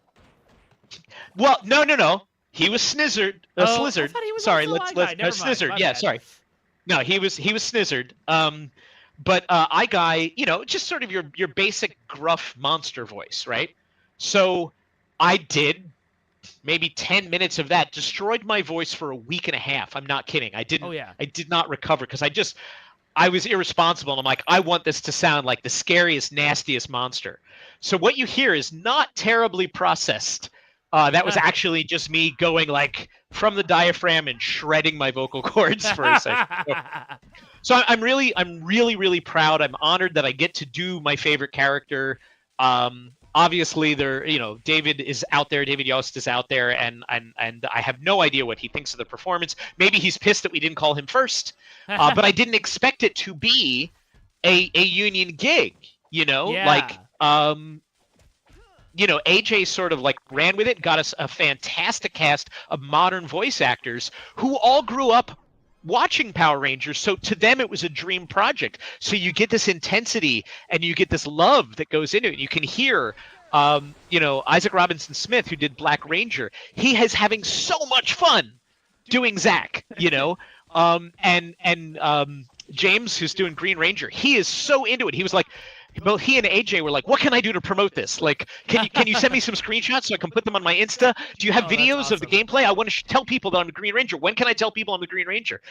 [SPEAKER 2] Well, no. He was Snizzard. Slizzard. Sorry, let's Snizzard. Yeah, sorry. No, he was Snizzard. But Eye Guy, just sort of your basic gruff monster voice, right? So I did maybe 10 minutes of that, destroyed my voice for a week and a half. I'm not kidding. I did not recover because I was irresponsible. And I'm like, I want this to sound like the scariest, nastiest monster. So what you hear is not terribly processed. That was actually just me going like from the diaphragm and shredding my vocal cords for a second. So I'm really, really proud. I'm honored that I get to do my favorite character. Obviously, David is out there. David Yost is out there, and I have no idea what he thinks of the performance. Maybe he's pissed that we didn't call him first, but I didn't expect it to be a union gig. AJ sort of like ran with it, got us a fantastic cast of modern voice actors who all grew up watching Power Rangers. So to them, it was a dream project. So you get this intensity and you get this love that goes into it. You can hear, Isaac Robinson Smith, who did Black Ranger, he is having so much fun doing Zach, and James, who's doing Green Ranger, he is so into it. He was like, well, he and AJ were like, what can I do to promote this? Like, can you send me some screenshots so I can put them on my Insta? Do you have videos of the gameplay? I want to tell people that I'm the Green Ranger. When can I tell people I'm the Green Ranger?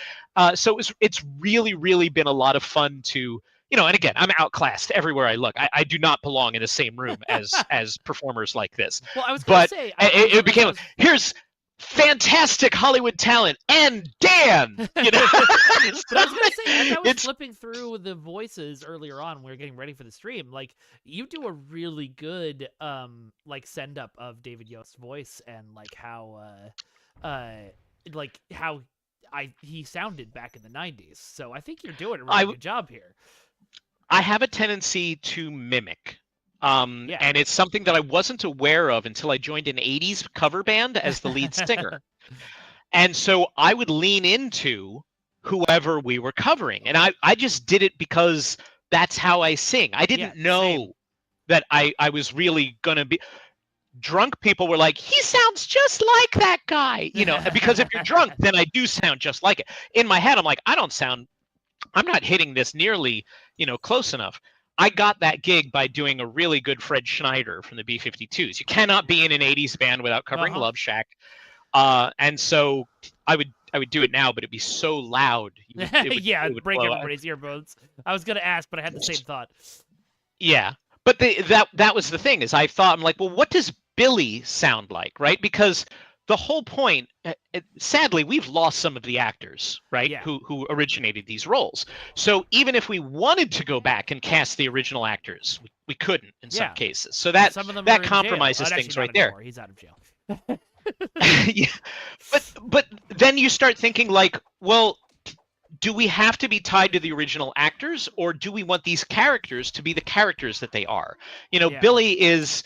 [SPEAKER 2] So it's really, really been a lot of fun to, and again, I'm outclassed everywhere I look. I do not belong in the same room as performers like this.
[SPEAKER 1] Well, I was going to say,
[SPEAKER 2] it became, here's fantastic Hollywood talent and Dan.
[SPEAKER 1] But I was gonna say, as I was flipping through the voices earlier on, we were getting ready for the stream. Like, you do a really good send up of David Yost's voice and how he sounded back in the 90s. So I think you're doing a really good job here.
[SPEAKER 2] I have a tendency to mimic. And it's something that I wasn't aware of until I joined an 80s cover band as the lead singer. And so I would lean into whoever we were covering. And I just did it because that's how I sing. I didn't know that I was really going to be... Drunk people were like, he sounds just like that guy. Because if you're drunk, then I do sound just like it. In my head, I'm like, I'm not hitting this nearly, close enough. I got that gig by doing a really good Fred Schneider from the B-52s. You cannot be in an 80s band without covering Love Shack. And so I would do it now, but it'd be so loud.
[SPEAKER 1] Yeah,
[SPEAKER 2] it would
[SPEAKER 1] break
[SPEAKER 2] blow out.
[SPEAKER 1] everybody's earbuds. I was gonna ask, but I had the same thought.
[SPEAKER 2] Yeah, but that was the thing is I thought I'm like, well, what does Billy sound like, right? Because the whole point, sadly, we've lost some of the actors, right,
[SPEAKER 1] Yeah.
[SPEAKER 2] who originated these roles. So even if we wanted to go back and cast the original actors, we couldn't in some cases. So
[SPEAKER 1] some of them
[SPEAKER 2] that
[SPEAKER 1] are in
[SPEAKER 2] compromises
[SPEAKER 1] jail.
[SPEAKER 2] things right there.
[SPEAKER 1] Anymore. He's out of jail.
[SPEAKER 2] Yeah, but then you start thinking like, well, do we have to be tied to the original actors, or do we want these characters to be the characters that they are? Billy is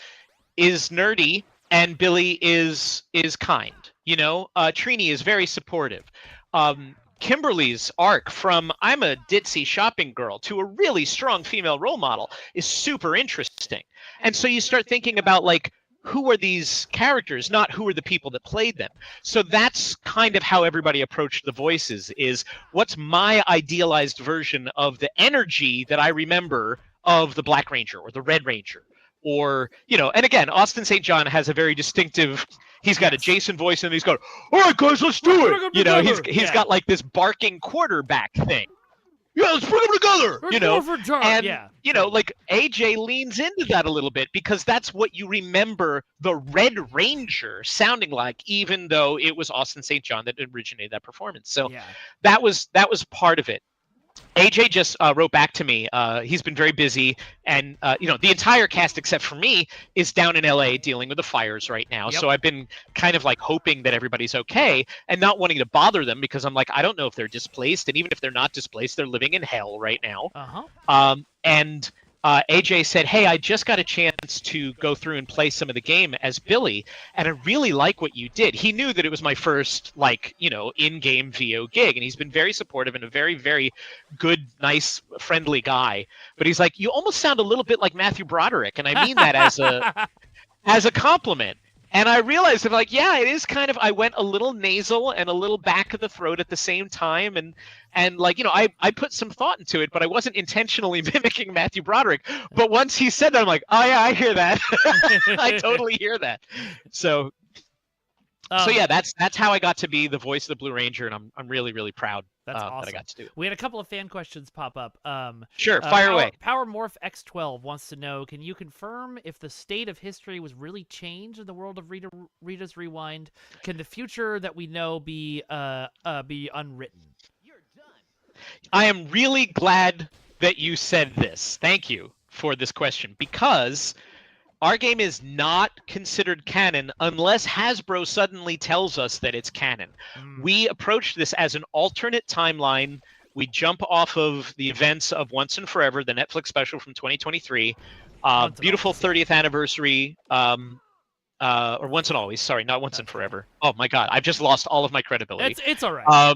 [SPEAKER 2] nerdy, and Billy is kind. Trini is very supportive. Kimberly's arc from I'm a ditzy shopping girl to a really strong female role model is super interesting. And so you start thinking about like, who are these characters, not who are the people that played them. So that's kind of how everybody approached the voices, is what's my idealized version of the energy that I remember of the Black Ranger or the Red Ranger. Or, and again, Austin St. John has a very distinctive, he's got a Jason voice, and he's going, all right, guys, let's do it. He's got like this barking quarterback thing. Yeah, let's bring them together. Like AJ leans into that a little bit because that's what you remember the Red Ranger sounding like, even though it was Austin St. John that originated that performance. So that was part of it. AJ just wrote back to me. He's been very busy, and the entire cast except for me is down in LA dealing with the fires right now. So I've been kind of like hoping that everybody's okay and not wanting to bother them, because I'm like, I don't know if they're displaced, and even if they're not displaced, they're living in hell right now. And AJ said, hey, I just got a chance to go through and play some of the game as Billy, and I really like what you did. He knew that it was my first, in-game VO gig, and he's been very supportive and a very, very good, nice, friendly guy. But he's like, you almost sound a little bit like Matthew Broderick, and I mean that as a compliment. And I realized that, like, yeah, it is kind of, I went a little nasal and a little back of the throat at the same time. And like, I put some thought into it, but I wasn't intentionally mimicking Matthew Broderick. But once he said that, I'm like, oh yeah, I hear that. I totally hear that. So yeah, that's how I got to be the voice of the Blue Ranger, and I'm really, really proud
[SPEAKER 1] awesome.
[SPEAKER 2] that I got to do it.
[SPEAKER 1] We had a couple of fan questions pop up.
[SPEAKER 2] Sure, fire away.
[SPEAKER 1] Power Morph X12 wants to know, can you confirm if the state of history was really changed in the world of Rita's Rewind? Can the future that we know be unwritten?
[SPEAKER 2] I am really glad that you said this. Thank you for this question, because our game is not considered canon unless Hasbro suddenly tells us that it's canon. We approach this as an alternate timeline. We jump off of the events of Once and Forever, the Netflix special from 2023. Beautiful 30th anniversary, or Once and Always. Sorry, not Once and Forever. Oh my God, I've just lost all of my credibility.
[SPEAKER 1] It's all right.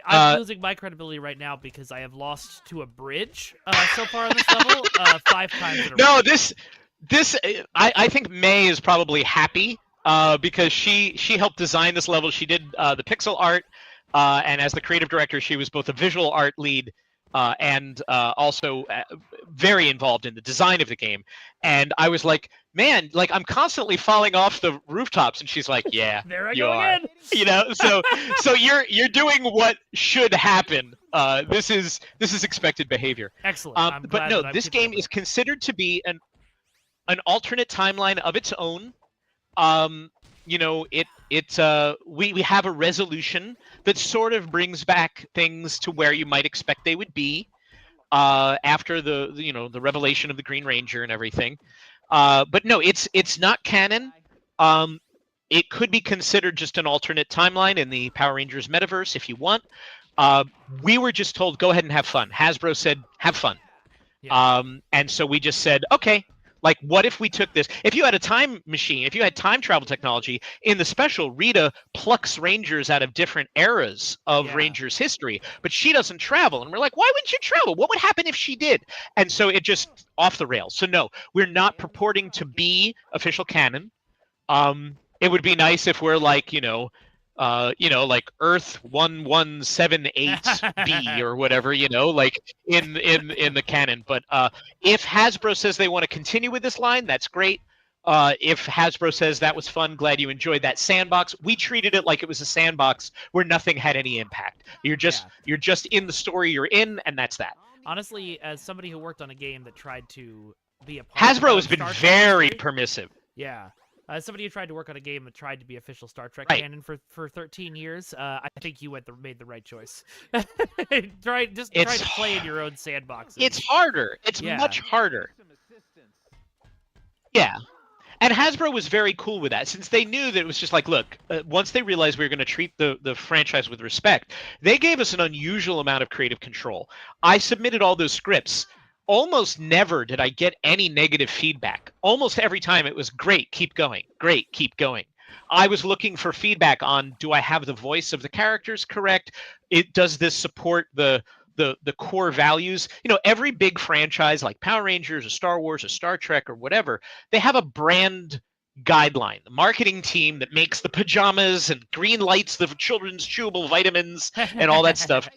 [SPEAKER 1] I'm losing my credibility right now because I have lost to a bridge so far on this level 5 times in a row.
[SPEAKER 2] No, I think May is probably happy because she helped design this level. She did the pixel art, and as the creative director, she was both a visual art lead and also very involved in the design of the game. And I was like, man, like I'm constantly falling off the rooftops, and she's like, yeah,
[SPEAKER 1] there I go again.
[SPEAKER 2] So you're doing what should happen. This is expected behavior.
[SPEAKER 1] Excellent.
[SPEAKER 2] But no, this game is considered to be an alternate timeline of its own. We have a resolution that sort of brings back things to where you might expect they would be after the revelation of the Green Ranger and everything. But no, it's not canon. It could be considered just an alternate timeline in the Power Rangers metaverse if you want. We were just told, go ahead and have fun. Hasbro said, have fun. Yeah. And so we just said, okay. Like, what if we took this? If you had a time machine, if you had time travel technology, in the special, Rita plucks Rangers out of different eras of Rangers history, but she doesn't travel. And we're like, why wouldn't you travel? What would happen if she did? And so it just off the rails. So no, we're not purporting to be official canon. It would be nice if we're like, like Earth 1178B or whatever, like in the canon. But if Hasbro says they want to continue with this line, that's great. If Hasbro says that was fun, glad you enjoyed that sandbox, we treated it like it was a sandbox where nothing had any impact. You're just in the story you're in, and that's that.
[SPEAKER 1] Honestly, as somebody who worked on a game that tried to be a part
[SPEAKER 2] Hasbro
[SPEAKER 1] of
[SPEAKER 2] has been
[SPEAKER 1] Star Trek
[SPEAKER 2] very
[SPEAKER 1] history,
[SPEAKER 2] permissive.
[SPEAKER 1] Yeah. As somebody who tried to work on a game that tried to be official Star Trek
[SPEAKER 2] Right.
[SPEAKER 1] canon for 13 years, I think you made the right choice. try to play in your own sandboxes.
[SPEAKER 2] It's harder. It's much harder. Yeah. And Hasbro was very cool with that, since they knew that it was just like, look, once they realized we were going to treat the franchise with respect, they gave us an unusual amount of creative control. I submitted all those scripts. Almost never did I get any negative feedback. Almost every time it was great, keep going. Great, keep going. I was looking for feedback on, do I have the voice of the characters correct? Does this support the core values? You know, every big franchise like Power Rangers or Star Wars or Star Trek or whatever, they have a brand guideline, the marketing team that makes the pajamas and green lights the children's chewable vitamins and all that stuff.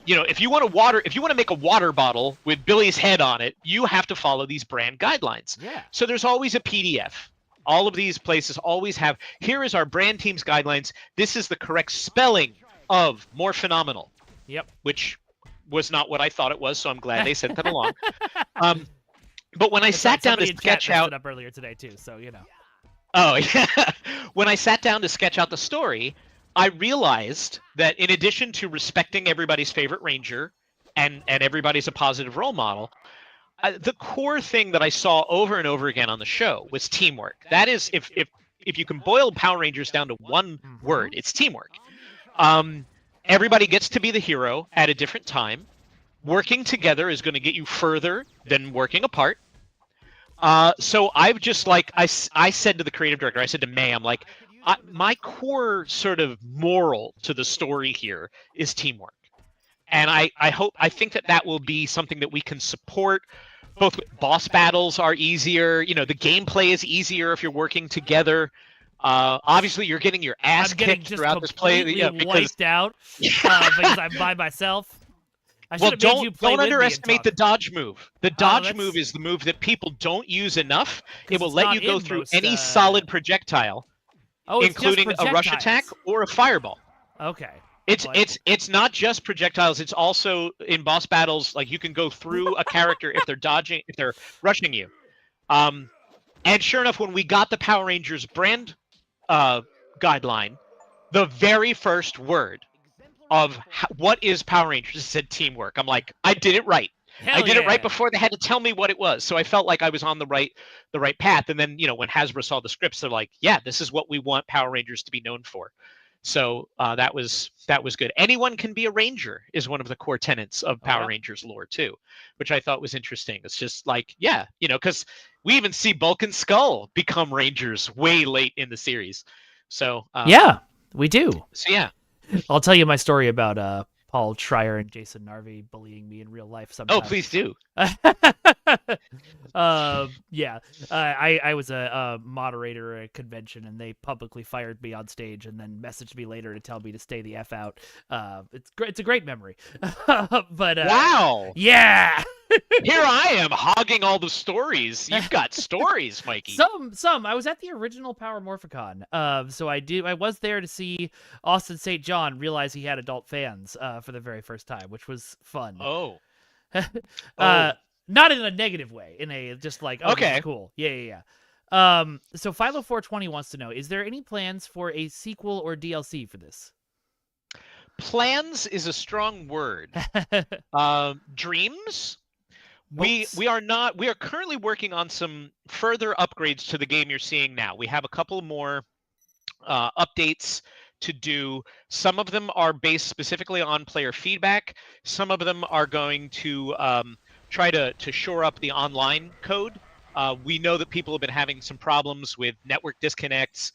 [SPEAKER 2] You know, if you want to make a water bottle with Billy's head on it, you have to follow these brand guidelines.
[SPEAKER 1] Yeah.
[SPEAKER 2] So there's always a PDF. All of these places always have, here is our brand team's guidelines. This is the correct spelling of more phenomenal.
[SPEAKER 1] Yep.
[SPEAKER 2] Which was not what I thought it was, so I'm glad they sent that along. But when I sat down to sketch out,
[SPEAKER 1] it up earlier today too, so you know.
[SPEAKER 2] Oh yeah, when I sat down to sketch out the story, I realized that in addition to respecting everybody's favorite ranger, and everybody's a positive role model, the core thing that I saw over and over again on the show was teamwork. That is, if you can boil Power Rangers down to one word, it's teamwork. Everybody gets to be the hero at a different time. Working together is going to get you further than working apart. So I've just I said to the creative director, I said to May, I'm like, my core sort of moral to the story here is teamwork. And I think that will be something that we can support. Both boss battles are easier. You know, the gameplay is easier if you're working together. Obviously, you're getting your ass kicked throughout this play.
[SPEAKER 1] Yeah, wiped out because I'm by myself.
[SPEAKER 2] Don't underestimate the dodge move. The dodge move is the move that people don't use enough. It will let you go through any solid projectile, including a rush attack or a fireball.
[SPEAKER 1] Okay.
[SPEAKER 2] It's not just projectiles. It's also in boss battles. Like, you can go through a character if they're rushing you. And sure enough, when we got the Power Rangers brand guideline, the very first word of what is Power Rangers said teamwork. I'm like, I did it right. I did it right before they had to tell me what it was. So I felt like I was on the right path. And then, you know, when Hasbro saw the scripts, they're like, yeah, this is what we want Power Rangers to be known for. So that was good. Anyone can be a ranger is one of the core tenets of Power Rangers lore too, which I thought was interesting. It's just like, yeah, you know, because we even see Bulk and Skull become rangers way late in the series. So
[SPEAKER 1] yeah, we do.
[SPEAKER 2] So yeah,
[SPEAKER 1] I'll tell you my story about Paul Schreier and Jason Narvi bullying me in real life sometime.
[SPEAKER 2] Oh, please do.
[SPEAKER 1] Yeah. I was a moderator at a convention, and they publicly fired me on stage and then messaged me later to tell me to stay the F out. It's a great memory. But
[SPEAKER 2] wow.
[SPEAKER 1] Yeah.
[SPEAKER 2] Here I am hogging all the stories. You've got stories, Mikey.
[SPEAKER 1] Some. I was at the original Power Morphicon. So I was there to see Austin St. John realize he had adult fans for the very first time, which was fun.
[SPEAKER 2] Oh.
[SPEAKER 1] Not in a negative way, in a just like, oh, okay, cool. Yeah. So Philo420 wants to know, is there any plans for a sequel or DLC for this?
[SPEAKER 2] Plans is a strong word. Dreams? We are currently working on some further upgrades to the game you're seeing now. We have a couple more updates to do. Some of them are based specifically on player feedback. Some of them are going to try to shore up the online code. We know that people have been having some problems with network disconnects.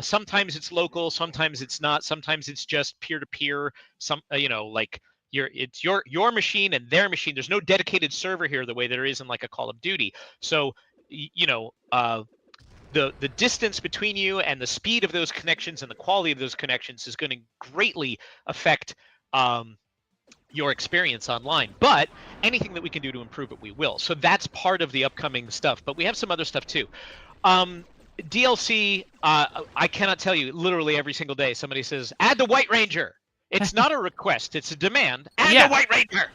[SPEAKER 2] Sometimes it's local, sometimes it's not. Sometimes it's just peer-to-peer. It's your machine and their machine. There's no dedicated server here the way there is in like a Call of Duty. So, the distance between you and the speed of those connections and the quality of those connections is going to greatly affect your experience online. But anything that we can do to improve it, we will. So that's part of the upcoming stuff. But we have some other stuff too. DLC, I cannot tell you, literally every single day somebody says, add the White Ranger. It's not a request, it's a demand. Add the White Ranger.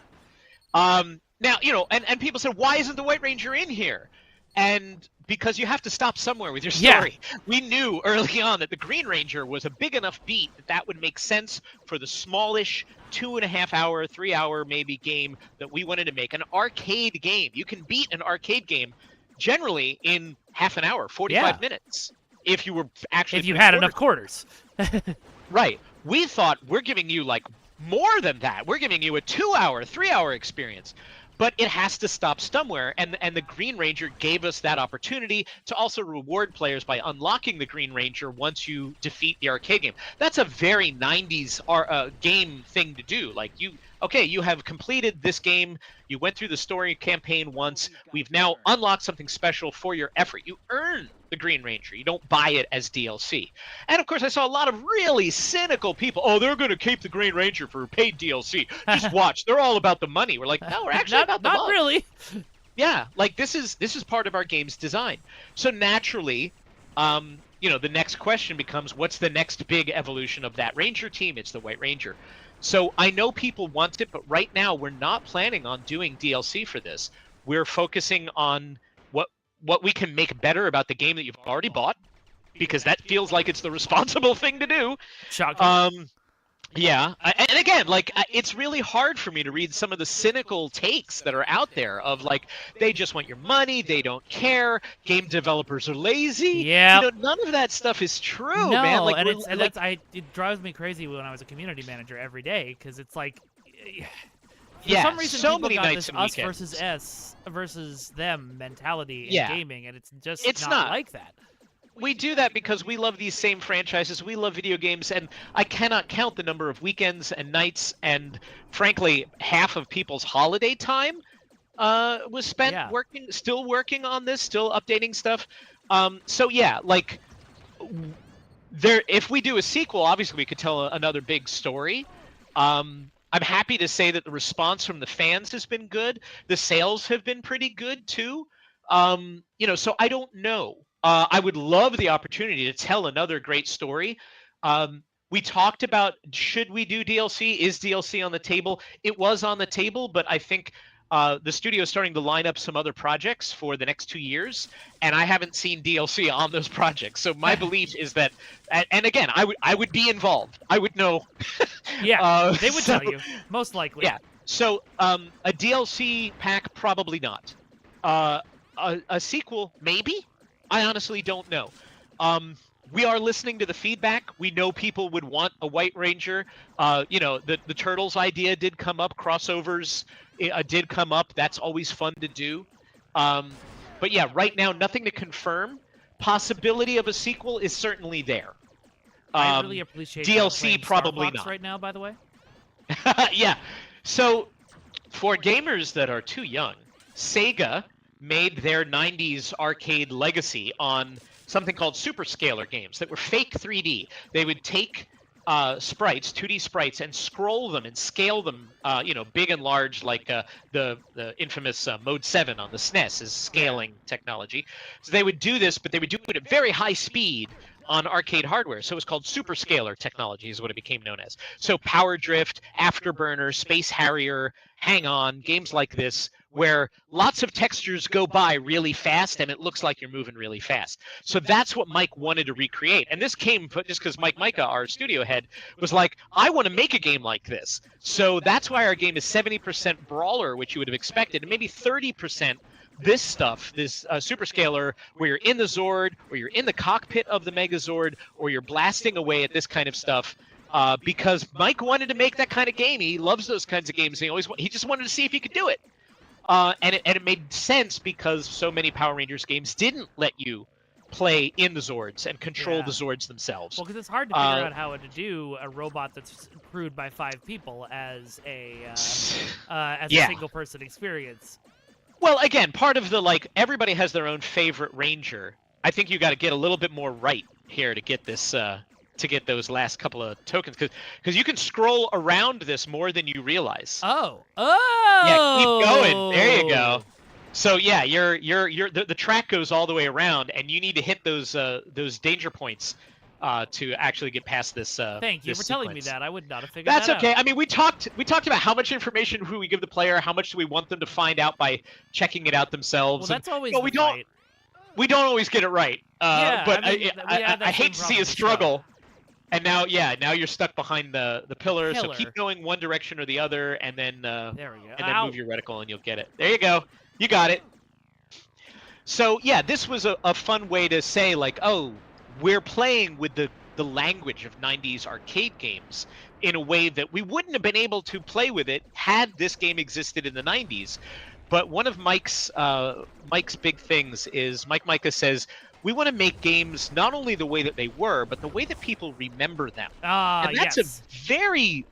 [SPEAKER 2] Now, and people said, why isn't the White Ranger in here? And because you have to stop somewhere with your story. Yeah. We knew early on that the Green Ranger was a big enough beat that would make sense for the smallish 2.5 hour, 3 hour maybe game that we wanted to make. An arcade game. You can beat an arcade game generally in half an hour, 45 minutes. If you were actually...
[SPEAKER 1] If you had enough quarters.
[SPEAKER 2] Right. We thought we're giving you like more than that. We're giving you a 2 hour, 3 hour experience. But it has to stop somewhere, and the Green Ranger gave us that opportunity to also reward players by unlocking the Green Ranger once you defeat the arcade game. That's a very 90s game thing to do. Like, you have completed this game, you went through the story campaign once, we've now unlocked something special for your effort. You earn the Green Ranger. You don't buy it as DLC. And of course, I saw a lot of really cynical people. Oh, they're going to keep the Green Ranger for paid DLC. Just watch. They're all about the money. We're like, no, we're actually about the love.
[SPEAKER 1] Not really.
[SPEAKER 2] Yeah, like this is part of our game's design. So naturally, the next question becomes, what's the next big evolution of that Ranger team? It's the White Ranger. So I know people want it, but right now we're not planning on doing DLC for this. We're focusing on what we can make better about the game that you've already bought, because that feels like it's the responsible thing to do.
[SPEAKER 1] Shocking.
[SPEAKER 2] Yeah, and again, like, it's really hard for me to read some of the cynical takes that are out there of, like, they just want your money, they don't care, game developers are lazy.
[SPEAKER 1] Yeah.
[SPEAKER 2] None of that stuff is true,
[SPEAKER 1] no,
[SPEAKER 2] man. Like,
[SPEAKER 1] it drives me crazy when I was a community manager every day, because it's like, for some reason,
[SPEAKER 2] so
[SPEAKER 1] people
[SPEAKER 2] many
[SPEAKER 1] got
[SPEAKER 2] nights
[SPEAKER 1] this
[SPEAKER 2] and
[SPEAKER 1] us
[SPEAKER 2] weekends
[SPEAKER 1] versus them mentality in gaming, and it's
[SPEAKER 2] not
[SPEAKER 1] like that.
[SPEAKER 2] We do that because we love these same franchises. We love video games, and I cannot count the number of weekends and nights, and frankly, half of people's holiday time was spent still working on this, still updating stuff. If we do a sequel, obviously we could tell another big story. I'm happy to say that the response from the fans has been good. The sales have been pretty good too. So I don't know. I would love the opportunity to tell another great story. We talked about, should we do DLC? Is DLC on the table? It was on the table, but I think the studio is starting to line up some other projects for the next 2 years, and I haven't seen DLC on those projects. So my belief is that, and again, I would be involved. I would know.
[SPEAKER 1] Yeah, they would tell you, most likely.
[SPEAKER 2] Yeah. So a DLC pack, probably not. A sequel, maybe. I honestly don't know. We are listening to the feedback. We know people would want a White Ranger. The Turtles idea did come up. Crossovers did come up. That's always fun to do. But yeah, right now, nothing to confirm. Possibility of a sequel is certainly there.
[SPEAKER 1] I really appreciate
[SPEAKER 2] DLC, probably not.
[SPEAKER 1] Right now, by the way.
[SPEAKER 2] Yeah. So for gamers that are too young, Sega made their 90s arcade legacy on something called superscaler games that were fake 3D. They would take sprites, 2D sprites, and scroll them and scale them, big and large, like the infamous Mode 7 on the SNES is scaling technology. So they would do this, but they would do it at very high speed on arcade hardware. So it was called superscaler technology is what it became known as. So Power Drift, Afterburner, Space Harrier, Hang On, games like this, where lots of textures go by really fast and it looks like you're moving really fast. So that's what Mike wanted to recreate. And this came just because Mike Micah, our studio head, was like, I want to make a game like this. So that's why our game is 70% brawler, which you would have expected, and maybe 30% this stuff, this superscaler, where you're in the Zord, or you're in the cockpit of the Megazord, or you're blasting away at this kind of stuff. Because Mike wanted to make that kind of game. He loves those kinds of games. He just wanted to see if he could do it. And it made sense because so many Power Rangers games didn't let you play in the Zords and control the Zords themselves.
[SPEAKER 1] Well, because it's hard to figure out how to do a robot that's crewed by 5 people as a single-person experience.
[SPEAKER 2] Well, again, part of the, everybody has their own favorite Ranger. I think you got to get a little bit more right here to get this to get those last couple of tokens, because you can scroll around this more than you realize.
[SPEAKER 1] Oh.
[SPEAKER 2] Yeah, keep going. There you go. So yeah, the track goes all the way around, and you need to hit those danger points to actually get past this.
[SPEAKER 1] Thank you
[SPEAKER 2] this
[SPEAKER 1] for
[SPEAKER 2] sequence.
[SPEAKER 1] telling me that. I would not have figured
[SPEAKER 2] That's
[SPEAKER 1] that
[SPEAKER 2] okay.
[SPEAKER 1] out.
[SPEAKER 2] I mean, we talked about how much information we give the player, how much do we want them to find out by checking it out themselves.
[SPEAKER 1] Well, that's always
[SPEAKER 2] we don't always get it right.
[SPEAKER 1] Yeah,
[SPEAKER 2] but
[SPEAKER 1] I mean,
[SPEAKER 2] I hate to see a struggle. And now you're stuck behind the pillar. So keep going one direction or the other, and then
[SPEAKER 1] there we go.
[SPEAKER 2] And then move your reticle, and you'll get it. There you go. You got it. So yeah, this was a fun way to say, like, oh, we're playing with the language of 90s arcade games in a way that we wouldn't have been able to play with it had this game existed in the 90s. But one of Mike's big things is Mike Micah says, we want to make games not only the way that they were, but the way that people remember them. And that's a very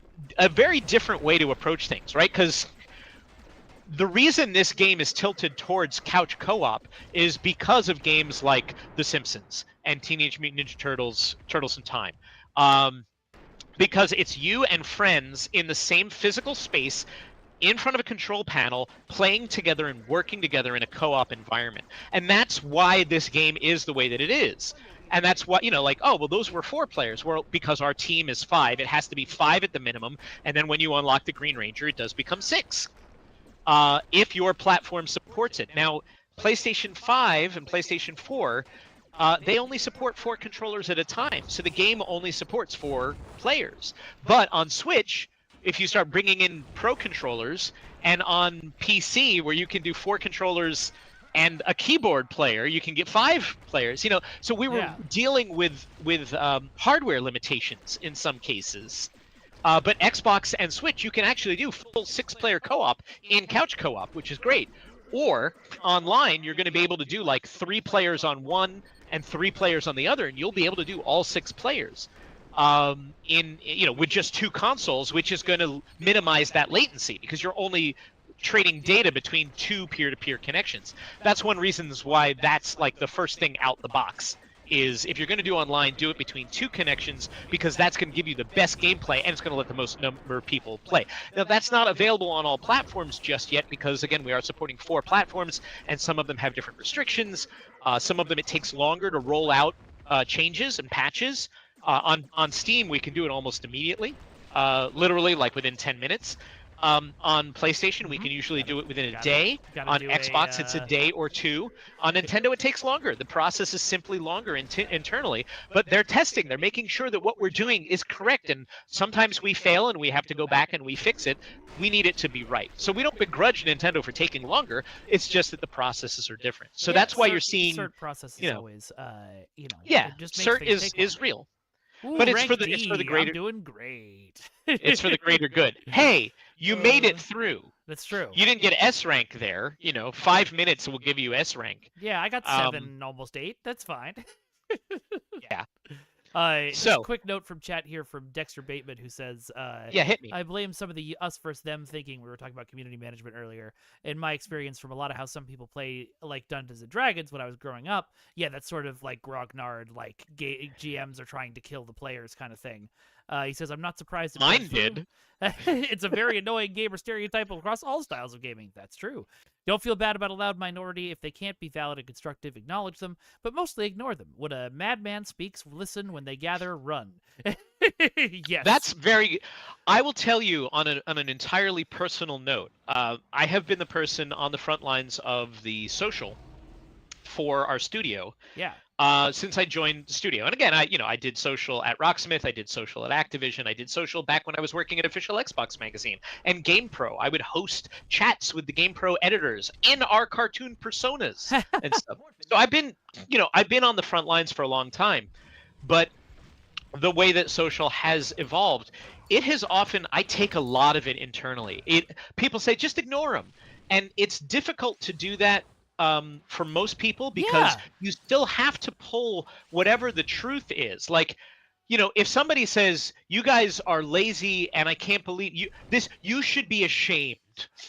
[SPEAKER 2] different way to approach things, right? Because the reason this game is tilted towards couch co-op is because of games like The Simpsons and Teenage Mutant Ninja Turtles, Turtles in Time. Because it's you and friends in the same physical space in front of a control panel, playing together and working together in a co-op environment. And that's why this game is the way that it is. And that's what, like, oh, well, those were 4 players. Well, because our team is 5, it has to be 5 at the minimum. And then when you unlock the Green Ranger, it does become 6. If your platform supports it. Now, PlayStation 5 and PlayStation 4, they only support 4 controllers at a time. So the game only supports 4 players. But on Switch, if you start bringing in Pro controllers, and on PC, where you can do 4 controllers and a keyboard player, you can get 5 players. So we were dealing with hardware limitations in some cases. But Xbox and Switch, you can actually do full 6-player co-op in couch co-op, which is great. Or online, you're going to be able to do like 3 players on one and 3 players on the other, and you'll be able to do all 6 players with just 2 consoles, which is going to minimize that latency because you're only trading data between 2 peer-to-peer connections. That's one reason why that's like the first thing out the box. Is if you're going to do online, do it between 2 connections, because that's going to give you the best gameplay and it's going to let the most number of people play. Now, that's not available on all platforms just yet because, again, we are supporting 4 platforms and some of them have different restrictions. Some of them it takes longer to roll out changes and patches. On Steam, we can do it almost immediately, literally like within 10 minutes. On PlayStation, we can usually do it within a day. On Xbox, it's a day or 2. On Nintendo, it takes longer. The process is simply longer internally. But they're testing. They're making sure that what we're doing is correct. And sometimes we fail and we have to go back and we fix it. We need it to be right. So we don't begrudge Nintendo for taking longer. It's just that the processes are different. So that's why you're seeing...
[SPEAKER 1] Cert process is always,
[SPEAKER 2] Yeah,
[SPEAKER 1] just
[SPEAKER 2] cert is real.
[SPEAKER 1] Ooh,
[SPEAKER 2] but it's for the greater.
[SPEAKER 1] I'm doing great.
[SPEAKER 2] It's for the greater good. Hey, you made it through.
[SPEAKER 1] That's true.
[SPEAKER 2] You didn't get S rank there. 5 minutes will give you S rank.
[SPEAKER 1] Yeah, I got 7, almost 8. That's fine.
[SPEAKER 2] Yeah.
[SPEAKER 1] Just a quick note from chat here from Dexter Bateman, who says,
[SPEAKER 2] hit me.
[SPEAKER 1] I blame some of the us versus them thinking. We were talking about community management earlier. In my experience from a lot of how some people play like Dungeons and Dragons when I was growing up, that's sort of like grognard, like GMs are trying to kill the players kind of thing. He says, I'm not surprised.
[SPEAKER 2] Mine did.
[SPEAKER 1] It's a very annoying gamer stereotype across all styles of gaming. That's true. Don't feel bad about a loud minority. If they can't be valid and constructive, acknowledge them, but mostly ignore them. When a madman speaks, listen. When they gather, run. Yes.
[SPEAKER 2] That's very... I will tell you on an entirely personal note, I have been the person on the front lines of the social for our studio.
[SPEAKER 1] Yeah.
[SPEAKER 2] Since I joined the studio. And again, I did social at Rocksmith, I did social at Activision, I did social back when I was working at Official Xbox Magazine and GamePro. I would host chats with the GamePro editors in our cartoon personas and stuff. So I've been on the front lines for a long time. But the way that social has evolved, it has often, I take a lot of it internally. People say, just ignore them. And it's difficult to do that for most people because you still have to pull whatever the truth is. Like, if somebody says, you guys are lazy and I can't believe you should be ashamed.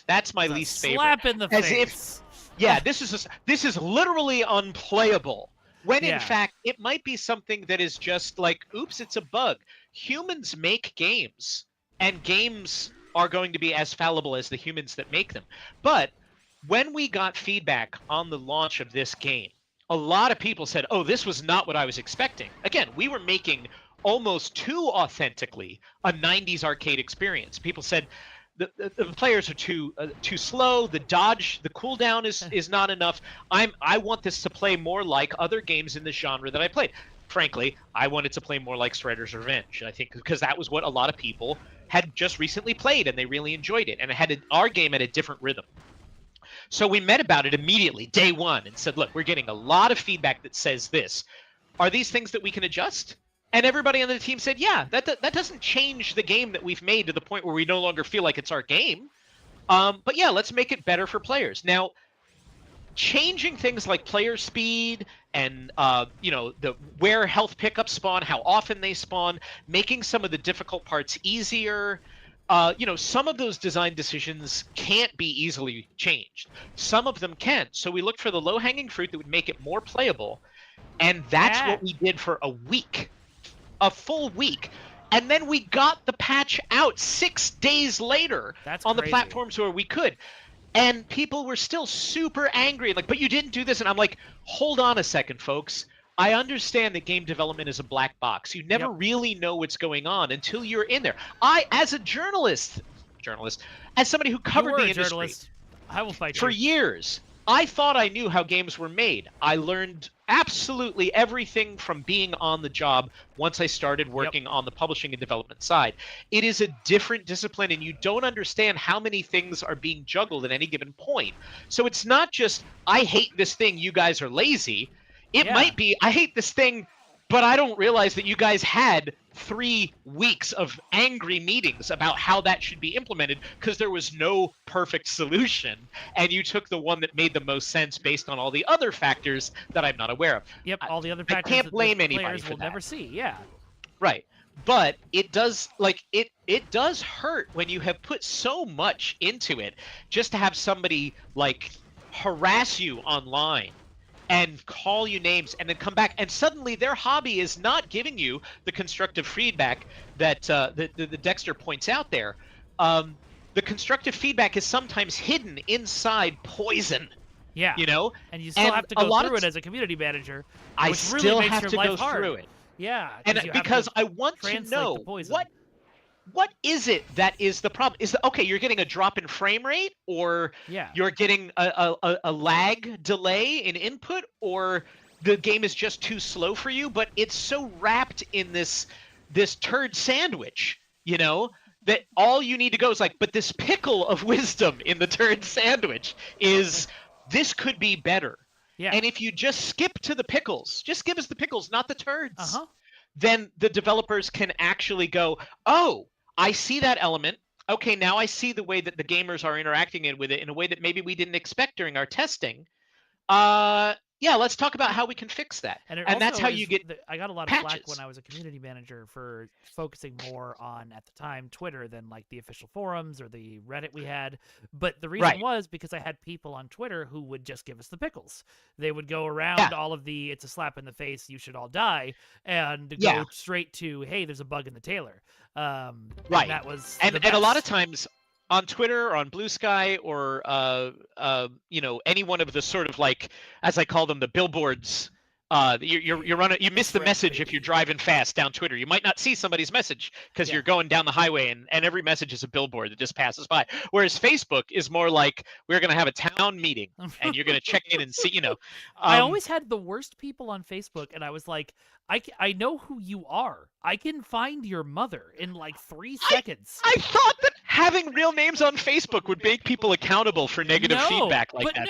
[SPEAKER 2] That's my least favorite.
[SPEAKER 1] Slap in the face.
[SPEAKER 2] This is literally unplayable. When in
[SPEAKER 1] Yeah.
[SPEAKER 2] fact, it might be something that is just like, oops, it's a bug. Humans make games, and games are going to be as fallible as the humans that make them. But when we got feedback on the launch of this game, a lot of people said, oh, this was not what I was expecting. Again, we were making almost too authentically a 90s arcade experience. People said, the players are too slow. The cooldown is not enough. I want this to play more like other games in the genre that I played. Frankly, I wanted to play more like Strider's Revenge. I think because that was what a lot of people had just recently played and they really enjoyed it, and it had our game had a different rhythm. So we met about it immediately, day one, and said, look, we're getting a lot of feedback that says this. Are these things that we can adjust? And everybody on the team said, yeah, that doesn't change the game that we've made to the point where we no longer feel like it's our game. But yeah, let's make it better for players. Now, changing things like player speed and where health pickups spawn, how often they spawn, making some of the difficult parts easier. Some of those design decisions can't be easily changed. Some of them can. So we looked for the low-hanging fruit that would make it more playable, and that's what we did for a full week. And then we got the patch out 6 days later on the platforms where we could. And people were still super angry, like, but you didn't do this. And I'm like, hold on a second, folks. I understand that game development is a black box. You never really know what's going on until you're in there. I, as a journalist, as somebody who covered the industry
[SPEAKER 1] I will fight
[SPEAKER 2] for years, I thought I knew how games were made. I learned absolutely everything from being on the job once I started working on the publishing and development side. It is a different discipline, and you don't understand how many things are being juggled at any given point. So it's not just, I hate this thing, you guys are lazy. It might be, I hate this thing, but I don't realize that you guys had 3 weeks of angry meetings about how that should be implemented because there was no perfect solution, and you took the one that made the most sense based on all the other factors that I'm not aware of.
[SPEAKER 1] Yep, all the other factors
[SPEAKER 2] I can't blame anybody
[SPEAKER 1] players
[SPEAKER 2] for
[SPEAKER 1] will
[SPEAKER 2] that.
[SPEAKER 1] never see. Yeah.
[SPEAKER 2] Right. But it does, like, it does hurt when you have put so much into it just to have somebody like harass you online and call you names and then come back, and suddenly their hobby is not giving you the constructive feedback that the Dexter points out there. The constructive feedback is sometimes hidden inside poison.
[SPEAKER 1] Yeah. And you still have to go through it as a community manager.
[SPEAKER 2] I still have to go
[SPEAKER 1] hard.
[SPEAKER 2] through it.
[SPEAKER 1] Yeah.
[SPEAKER 2] And because I want to know what is it that is the problem? Is okay, you're getting a drop in frame rate, or you're getting a lag delay in input, or the game is just too slow for you, but it's so wrapped in this turd sandwich, that all you need to go is like, but this pickle of wisdom in the turd sandwich is this could be better. Yeah. And if you just skip to the pickles, just give us the pickles, not the turds, then the developers can actually go, oh, I see that element. Okay, now I see the way that the gamers are interacting with it in a way that maybe we didn't expect during our testing. Yeah, let's talk about how we can fix that. And that's how you get
[SPEAKER 1] I got a lot of flack when I was a community manager for focusing more on, at the time, Twitter than like the official forums or the Reddit we had. But the reason was because I had people on Twitter who would just give us the pickles. They would go around all of the, it's a slap in the face, you should all die, and go straight to, hey, there's a bug in the Taylor. And that was
[SPEAKER 2] and a lot of times on Twitter or on Blue Sky or any one of the sort of, like, as I call them, the billboards. You're running. You miss the message if you're driving fast down Twitter. You might not see somebody's message because you're going down the highway, and every message is a billboard that just passes by. Whereas Facebook is more like, we're going to have a town meeting, and you're going to check in and see.
[SPEAKER 1] I always had the worst people on Facebook, and I was like, I know who you are. I can find your mother in like 3 seconds.
[SPEAKER 2] I thought that having real names on Facebook would make people accountable for negative feedback like that.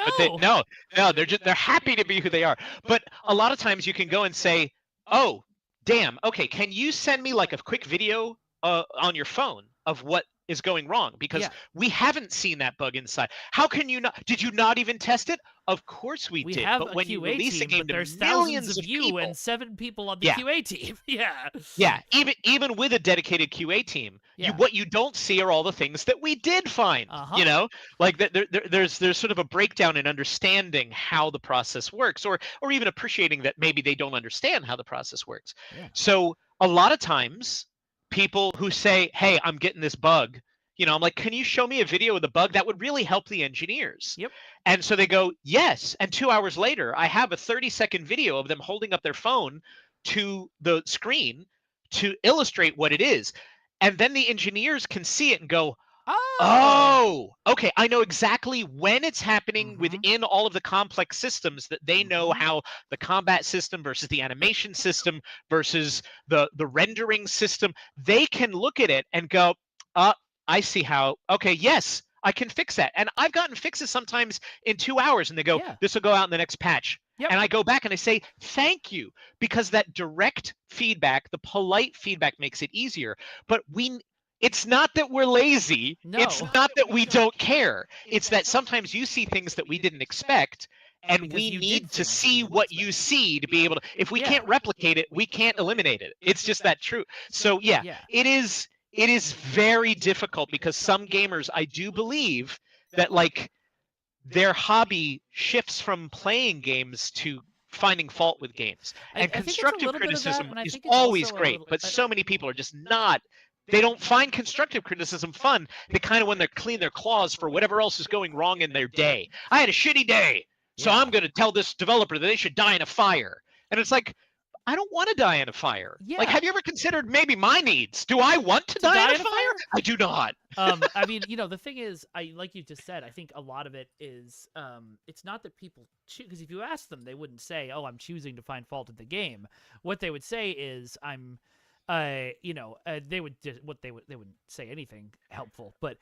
[SPEAKER 2] But they're happy to be who they are. But a lot of times you can go and say, oh, damn, okay, can you send me like a quick video on your phone of what is going wrong, because
[SPEAKER 1] Yeah.
[SPEAKER 2] we haven't seen that bug inside. How can you not? Did you not even test it? Of course we did.
[SPEAKER 1] have
[SPEAKER 2] But
[SPEAKER 1] a
[SPEAKER 2] when you
[SPEAKER 1] QA
[SPEAKER 2] release a
[SPEAKER 1] team,
[SPEAKER 2] game
[SPEAKER 1] but
[SPEAKER 2] to
[SPEAKER 1] there's thousands
[SPEAKER 2] millions
[SPEAKER 1] of
[SPEAKER 2] of
[SPEAKER 1] you
[SPEAKER 2] people,
[SPEAKER 1] and 7 people on the
[SPEAKER 2] yeah,
[SPEAKER 1] QA team. Yeah.
[SPEAKER 2] yeah, even with a dedicated QA team,
[SPEAKER 1] Yeah.
[SPEAKER 2] what you don't see are all the things that we did find.
[SPEAKER 1] Uh-huh.
[SPEAKER 2] Like there's sort of a breakdown in understanding how the process works, or even appreciating that maybe they don't understand how the process works.
[SPEAKER 1] Yeah.
[SPEAKER 2] So a lot of times, people who say, "Hey, I'm getting this bug," I'm like, "Can you show me a video of the bug? That would really help the engineers."
[SPEAKER 1] Yep.
[SPEAKER 2] And so they go, "Yes." And 2 hours later, I have a 30-second video of them holding up their phone to the screen to illustrate what it is. And then the engineers can see it and go,
[SPEAKER 1] Oh.
[SPEAKER 2] "Oh, okay, I know exactly when it's happening
[SPEAKER 1] Mm-hmm.
[SPEAKER 2] within all of the complex systems, that they know
[SPEAKER 1] Mm-hmm.
[SPEAKER 2] how the combat system versus the animation system versus the rendering system." They can look at it and go, I see how. Okay, yes, I can fix that." And I've gotten fixes sometimes in 2 hours, and they go,
[SPEAKER 1] Yeah.
[SPEAKER 2] "This will go out in the next patch."
[SPEAKER 1] Yep.
[SPEAKER 2] And I go back and I say, "Thank you," because that direct feedback, the polite feedback, makes it easier. But it's not that we're lazy.
[SPEAKER 1] No.
[SPEAKER 2] It's not that we don't care. It's that sometimes you see things that we didn't expect, and
[SPEAKER 1] Because
[SPEAKER 2] we
[SPEAKER 1] you did
[SPEAKER 2] need to
[SPEAKER 1] things we
[SPEAKER 2] see
[SPEAKER 1] didn't
[SPEAKER 2] what
[SPEAKER 1] expect.
[SPEAKER 2] you see to be able to. If we
[SPEAKER 1] Yeah.
[SPEAKER 2] can't replicate it, we can't eliminate it. It's just that true. So yeah,
[SPEAKER 1] Yeah.
[SPEAKER 2] it is very difficult, because some gamers, I do believe, that like their hobby shifts from playing games to finding fault with games.
[SPEAKER 1] I
[SPEAKER 2] And
[SPEAKER 1] think it's a
[SPEAKER 2] constructive
[SPEAKER 1] little bit of that,
[SPEAKER 2] criticism
[SPEAKER 1] and I
[SPEAKER 2] is
[SPEAKER 1] think it's
[SPEAKER 2] always
[SPEAKER 1] also a
[SPEAKER 2] great,
[SPEAKER 1] little.
[SPEAKER 2] but so many people are just not. They don't find constructive criticism fun. They kind of want to clean their claws for whatever else is going wrong in their day. I had a shitty day, so
[SPEAKER 1] Yeah.
[SPEAKER 2] I'm going to tell this developer that they should die in a fire. And it's like, I don't want to die in a fire. Like,
[SPEAKER 1] Yeah.
[SPEAKER 2] have you ever considered maybe my needs? Do I want to die in a fire? I do not.
[SPEAKER 1] I mean, the thing is, like you just said, I think a lot of it is, it's not that people choose, because if you ask them, they wouldn't say, "Oh, I'm choosing to find fault in the game." What they would say is, they would just, they wouldn't say anything helpful, but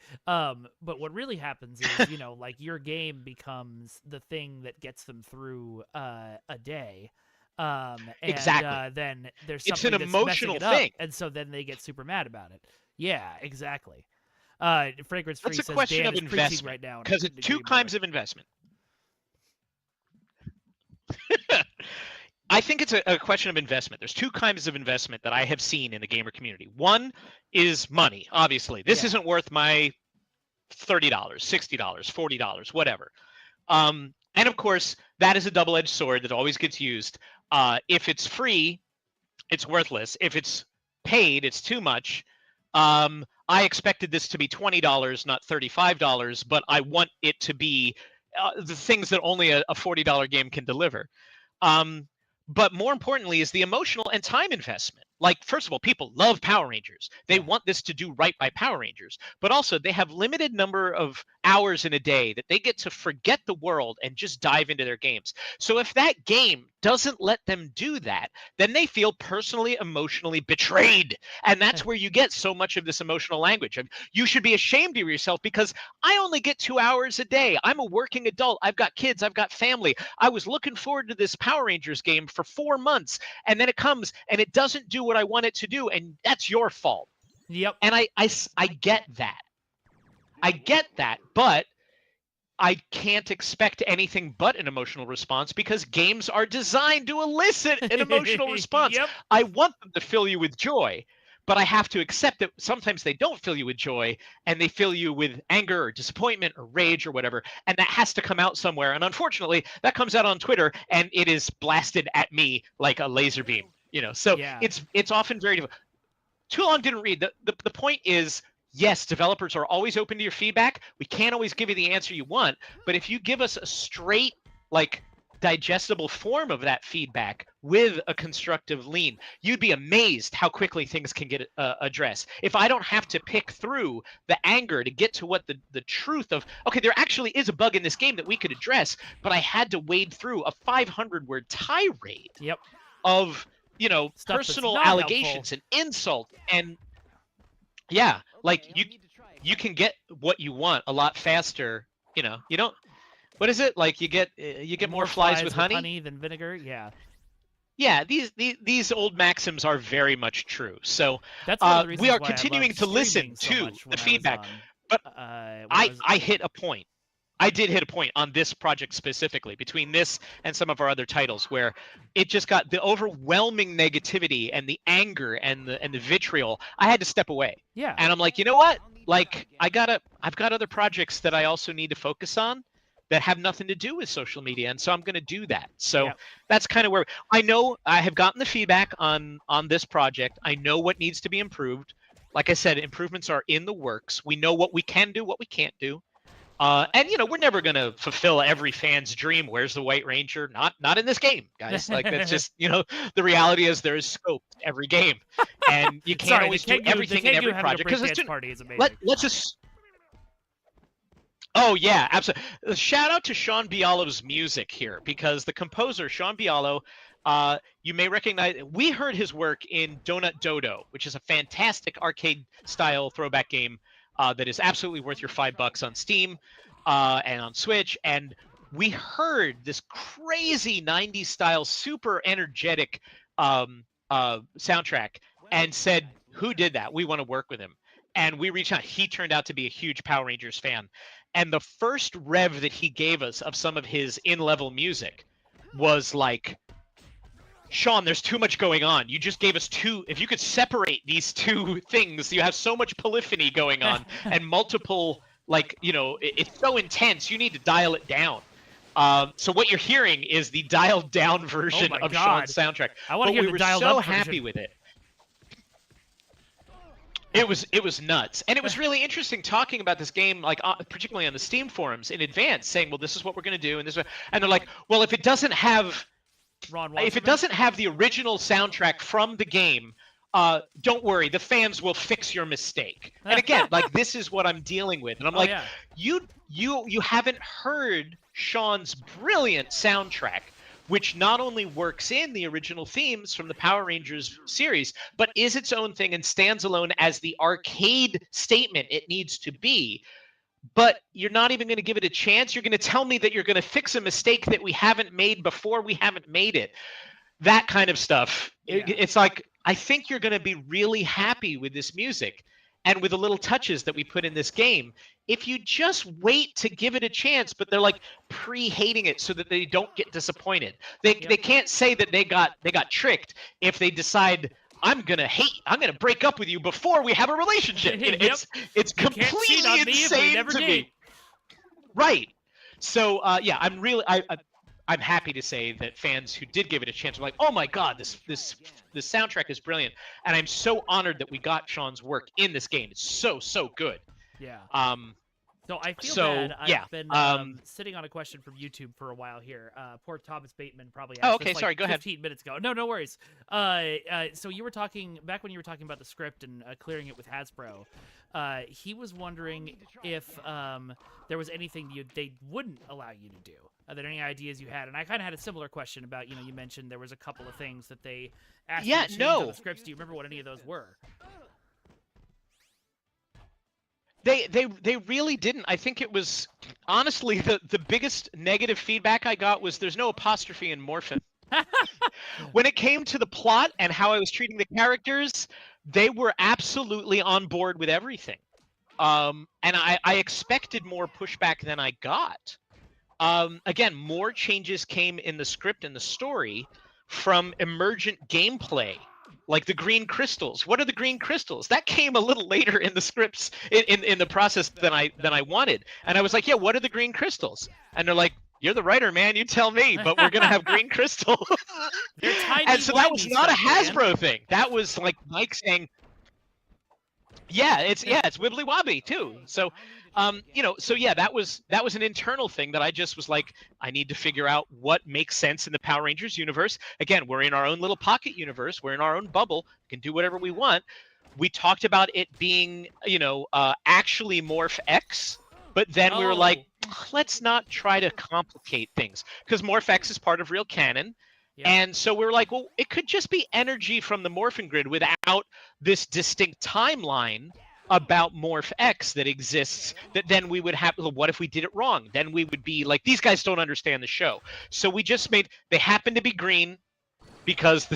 [SPEAKER 1] what really happens is, like your game becomes the thing that gets them through a day. And
[SPEAKER 2] Exactly.
[SPEAKER 1] then there's
[SPEAKER 2] It's
[SPEAKER 1] something
[SPEAKER 2] an
[SPEAKER 1] that's messing
[SPEAKER 2] emotional
[SPEAKER 1] it up,
[SPEAKER 2] thing.
[SPEAKER 1] and so then they get super mad about it. Yeah, exactly. Fragrance Free
[SPEAKER 2] That's a
[SPEAKER 1] says
[SPEAKER 2] question
[SPEAKER 1] Dan
[SPEAKER 2] of
[SPEAKER 1] is preaching
[SPEAKER 2] investment,
[SPEAKER 1] right now, and I
[SPEAKER 2] because
[SPEAKER 1] couldn't
[SPEAKER 2] it's two
[SPEAKER 1] agree
[SPEAKER 2] kinds
[SPEAKER 1] more.
[SPEAKER 2] of investment. I think it's a question of investment. There's two kinds of investment that I have seen in the gamer community. One is money, obviously. This isn't worth my $30, $60, $40, whatever. And of course, that is a double-edged sword that always gets used. If it's free, it's worthless. If it's paid, it's too much. I expected this to be $20, not $35, but I want it to be the things that only a $40 game can deliver. But more importantly is the emotional and time investment. Like, first of all, people love Power Rangers. They want this to do right by Power Rangers. But also, they have limited number of hours in a day that they get to forget the world and just dive into their games. So if that game doesn't let them do that, then they feel personally, emotionally betrayed. And that's where you get so much of this emotional language of, you should be ashamed of yourself because I only get 2 hours a day. I'm a working adult. I've got kids. I've got family. I was looking forward to this Power Rangers game for 4 months, and then it comes and it doesn't do what I want it to do, and that's your fault.
[SPEAKER 1] Yep.
[SPEAKER 2] And I get that. I get that, but I can't expect anything but an emotional response, because games are designed to elicit an emotional response.
[SPEAKER 1] Yep.
[SPEAKER 2] I want them to fill you with joy, but I have to accept that sometimes they don't fill you with joy, and they fill you with anger or disappointment or rage or whatever, and that has to come out somewhere. And unfortunately, that comes out on Twitter, and it is blasted at me like a laser beam. So it's often very difficult. Too Long Didn't Read. The point is, yes, developers are always open to your feedback. We can't always give you the answer you want, but if you give us a straight, like, digestible form of that feedback with a constructive lean, you'd be amazed how quickly things can get addressed. If I don't have to pick through the anger to get to what the truth of, okay, there actually is a bug in this game that we could address, but I had to wade through a 500-word tirade of personal allegations and insult, and like you can get what you want a lot faster. You don't. What is it like? You get more flies with honey
[SPEAKER 1] than vinegar. Yeah.
[SPEAKER 2] Yeah, these old maxims are very much true. So
[SPEAKER 1] that's one of the
[SPEAKER 2] we
[SPEAKER 1] reasons
[SPEAKER 2] are
[SPEAKER 1] why I
[SPEAKER 2] continuing
[SPEAKER 1] loved
[SPEAKER 2] to listen
[SPEAKER 1] streaming so
[SPEAKER 2] to
[SPEAKER 1] much
[SPEAKER 2] the
[SPEAKER 1] when I was
[SPEAKER 2] feedback.
[SPEAKER 1] on
[SPEAKER 2] But
[SPEAKER 1] when I was
[SPEAKER 2] I hit a point. I did hit a point on this project specifically between this and some of our other titles where it just got the overwhelming negativity and the anger and the vitriol. I had to step away.
[SPEAKER 1] Yeah.
[SPEAKER 2] And I'm like, you know what? Like I've got other projects that I also need to focus on that have nothing to do with social media, and so I'm going to do that. So that's kind of where I know I have gotten the feedback on this project. I know what needs to be improved. Like I said, improvements are in the works. We know what we can do, what we can't do. And we're never gonna fulfill every fan's dream. Where's the White Ranger? Not in this game, guys. Like that's just the reality is there is scope to every game, and you can't always do everything in every project because it's
[SPEAKER 1] party is amazing.
[SPEAKER 2] Let's just. Oh yeah, absolutely. Shout out to Sean Bialo's music here because the composer Sean Bialo, you may recognize. We heard his work in Donut Dodo, which is a fantastic arcade-style throwback game that is absolutely worth your $5 on Steam and on Switch. And we heard this crazy '90s style, super energetic soundtrack, and said, "Who did that? We want to work with him." And we reached out. He turned out to be a huge Power Rangers fan. And the first rev that he gave us of some of his in-level music was like, Sean, there's too much going on. You just gave us two. If you could separate these two things, you have so much polyphony going on and multiple, it's so intense. You need to dial it down. So what you're hearing is the dialed down version of Sean's soundtrack.
[SPEAKER 1] I want to hear the dialed up version.
[SPEAKER 2] We were so happy with it. It was nuts, and it was really interesting talking about this game, like particularly on the Steam forums in advance, saying, "Well, this is what we're going to do," and they're like, "Well, if it doesn't have the original soundtrack from the game, don't worry, the fans will fix your mistake." And again, like this is what I'm dealing with, and I'm like, you haven't heard Sean's brilliant soundtrack, which not only works in the original themes from the Power Rangers series, but is its own thing and stands alone as the arcade statement it needs to be. But you're not even going to give it a chance. You're going to tell me that you're going to fix a mistake that we haven't made before we haven't made it. That kind of stuff. Yeah. It's like, I think you're going to be really happy with this music and with the little touches that we put in this game. If you just wait to give it a chance, but they're like pre-hating it so that they don't get disappointed. They can't say that they got tricked if they decide I'm gonna break up with you before we have a relationship. It's completely insane to me. Right. So I'm happy to say that fans who did give it a chance are like, oh my God, this soundtrack is brilliant, and I'm so honored that we got Sean's work in this game. It's so good.
[SPEAKER 1] Yeah. So I feel bad. I've been sitting on a question from YouTube for a while here. Poor Thomas Bateman probably asked this,
[SPEAKER 2] sorry, go
[SPEAKER 1] 15 minutes ago. No worries. So you were talking back when you were talking about the script and clearing it with Hasbro. He was wondering if there was anything they wouldn't allow you to do. Are there any ideas you had? And I kind of had a similar question about, you mentioned there was a couple of things that they asked you to change on the scripts. Do you remember what any of those were?
[SPEAKER 2] They really didn't. I think it was honestly the biggest negative feedback I got was there's no apostrophe in Morphin. When it came to the plot and how I was treating the characters, they were absolutely on board with everything. And I expected more pushback than I got. Again, more changes came in the script and the story from emergent gameplay. Like the green crystals. What are the green crystals? That came a little later in the scripts in the process than I wanted. And I was like, yeah, what are the green crystals? And they're like, you're the writer, man. You tell me. But we're gonna have green crystal.
[SPEAKER 1] They're tiny.
[SPEAKER 2] And so that was not a Hasbro thing. That was like Mike saying, yeah, it's wibbly wobbly too. So, that was an internal thing that I just was like, I need to figure out what makes sense in the Power Rangers universe. Again, we're in our own little pocket universe. We're in our own bubble. We can do whatever we want. We talked about it being, actually Morph X, but then we were like, let's not try to complicate things because Morph X is part of real canon. Yeah. And so we were like, well, it could just be energy from the Morphin Grid without this distinct timeline about Morph X that exists, that then we would have, what if we did it wrong? Then we would be like, these guys don't understand the show. So we just they happen to be green because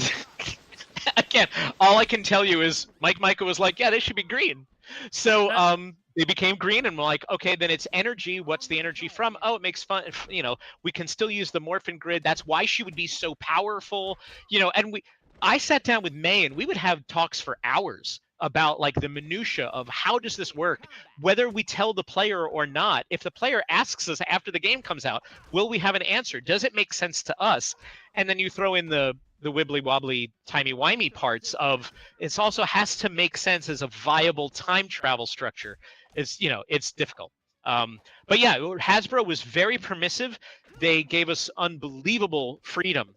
[SPEAKER 2] again, all I can tell you is Mike Micah was like, yeah, they should be green. So they became green, and we're like, okay, then it's energy. What's the energy from? Oh, it makes fun. We can still use the Morphin grid. That's why she would be so powerful. And I sat down with May, and we would have talks for hours about like the minutia of how does this work, whether we tell the player or not. If the player asks us after the game comes out, will we have an answer? Does it make sense to us? And then you throw in the wibbly wobbly timey wimey parts of it also has to make sense as a viable time travel structure. It's difficult. But yeah, Hasbro was very permissive. They gave us unbelievable freedom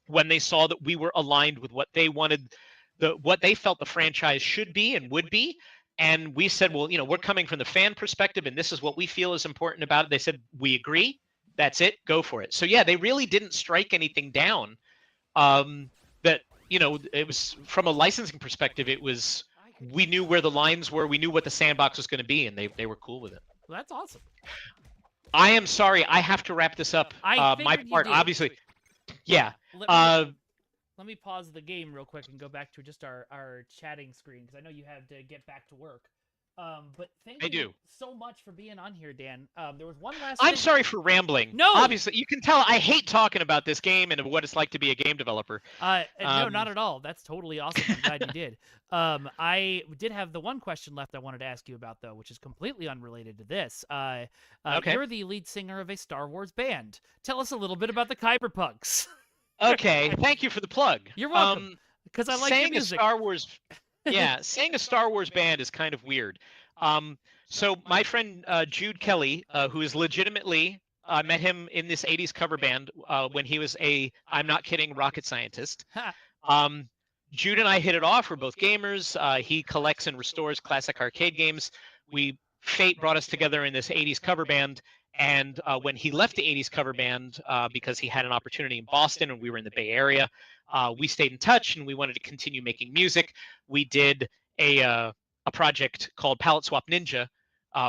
[SPEAKER 2] when they saw that we were aligned with what they wanted, what they felt the franchise should be and would be. And we said, well, we're coming from the fan perspective, and this is what we feel is important about it. They said, we agree. That's it. Go for it. So yeah, they really didn't strike anything down. That it was from a licensing perspective. It was we knew where the lines were. We knew what the sandbox was going to be, and they were cool with it.
[SPEAKER 1] Well, that's awesome.
[SPEAKER 2] I am sorry. I have to wrap this up. My part, obviously. Yeah.
[SPEAKER 1] Let me pause the game real quick and go back to just our chatting screen, because I know you have to get back to work. But thank you so much for being on here, Dan. There was one last
[SPEAKER 2] I'm sorry for rambling.
[SPEAKER 1] No!
[SPEAKER 2] Obviously, you can tell I hate talking about this game and what it's like to be a game developer.
[SPEAKER 1] No, not at all. That's totally awesome. I'm glad you did. I did have the one question left I wanted to ask you about, though, which is completely unrelated to this.
[SPEAKER 2] Okay.
[SPEAKER 1] You're the lead singer of a Star Wars band. Tell us a little bit about the Kyberpunks.
[SPEAKER 2] Okay, thank you for the plug.
[SPEAKER 1] You're welcome. Because I like your music.
[SPEAKER 2] Saying a Star Wars band is kind of weird. So my friend Jude Kelly, who is legitimately, I met him in this 80s cover band when he was I'm not kidding, rocket scientist. Jude and I hit it off. We're both gamers. He collects and restores classic arcade games. Fate brought us together in this 80s cover band. And when he left the 80s cover band, because he had an opportunity in Boston and we were in the Bay Area, we stayed in touch and we wanted to continue making music. We did a project called Palette Swap Ninja,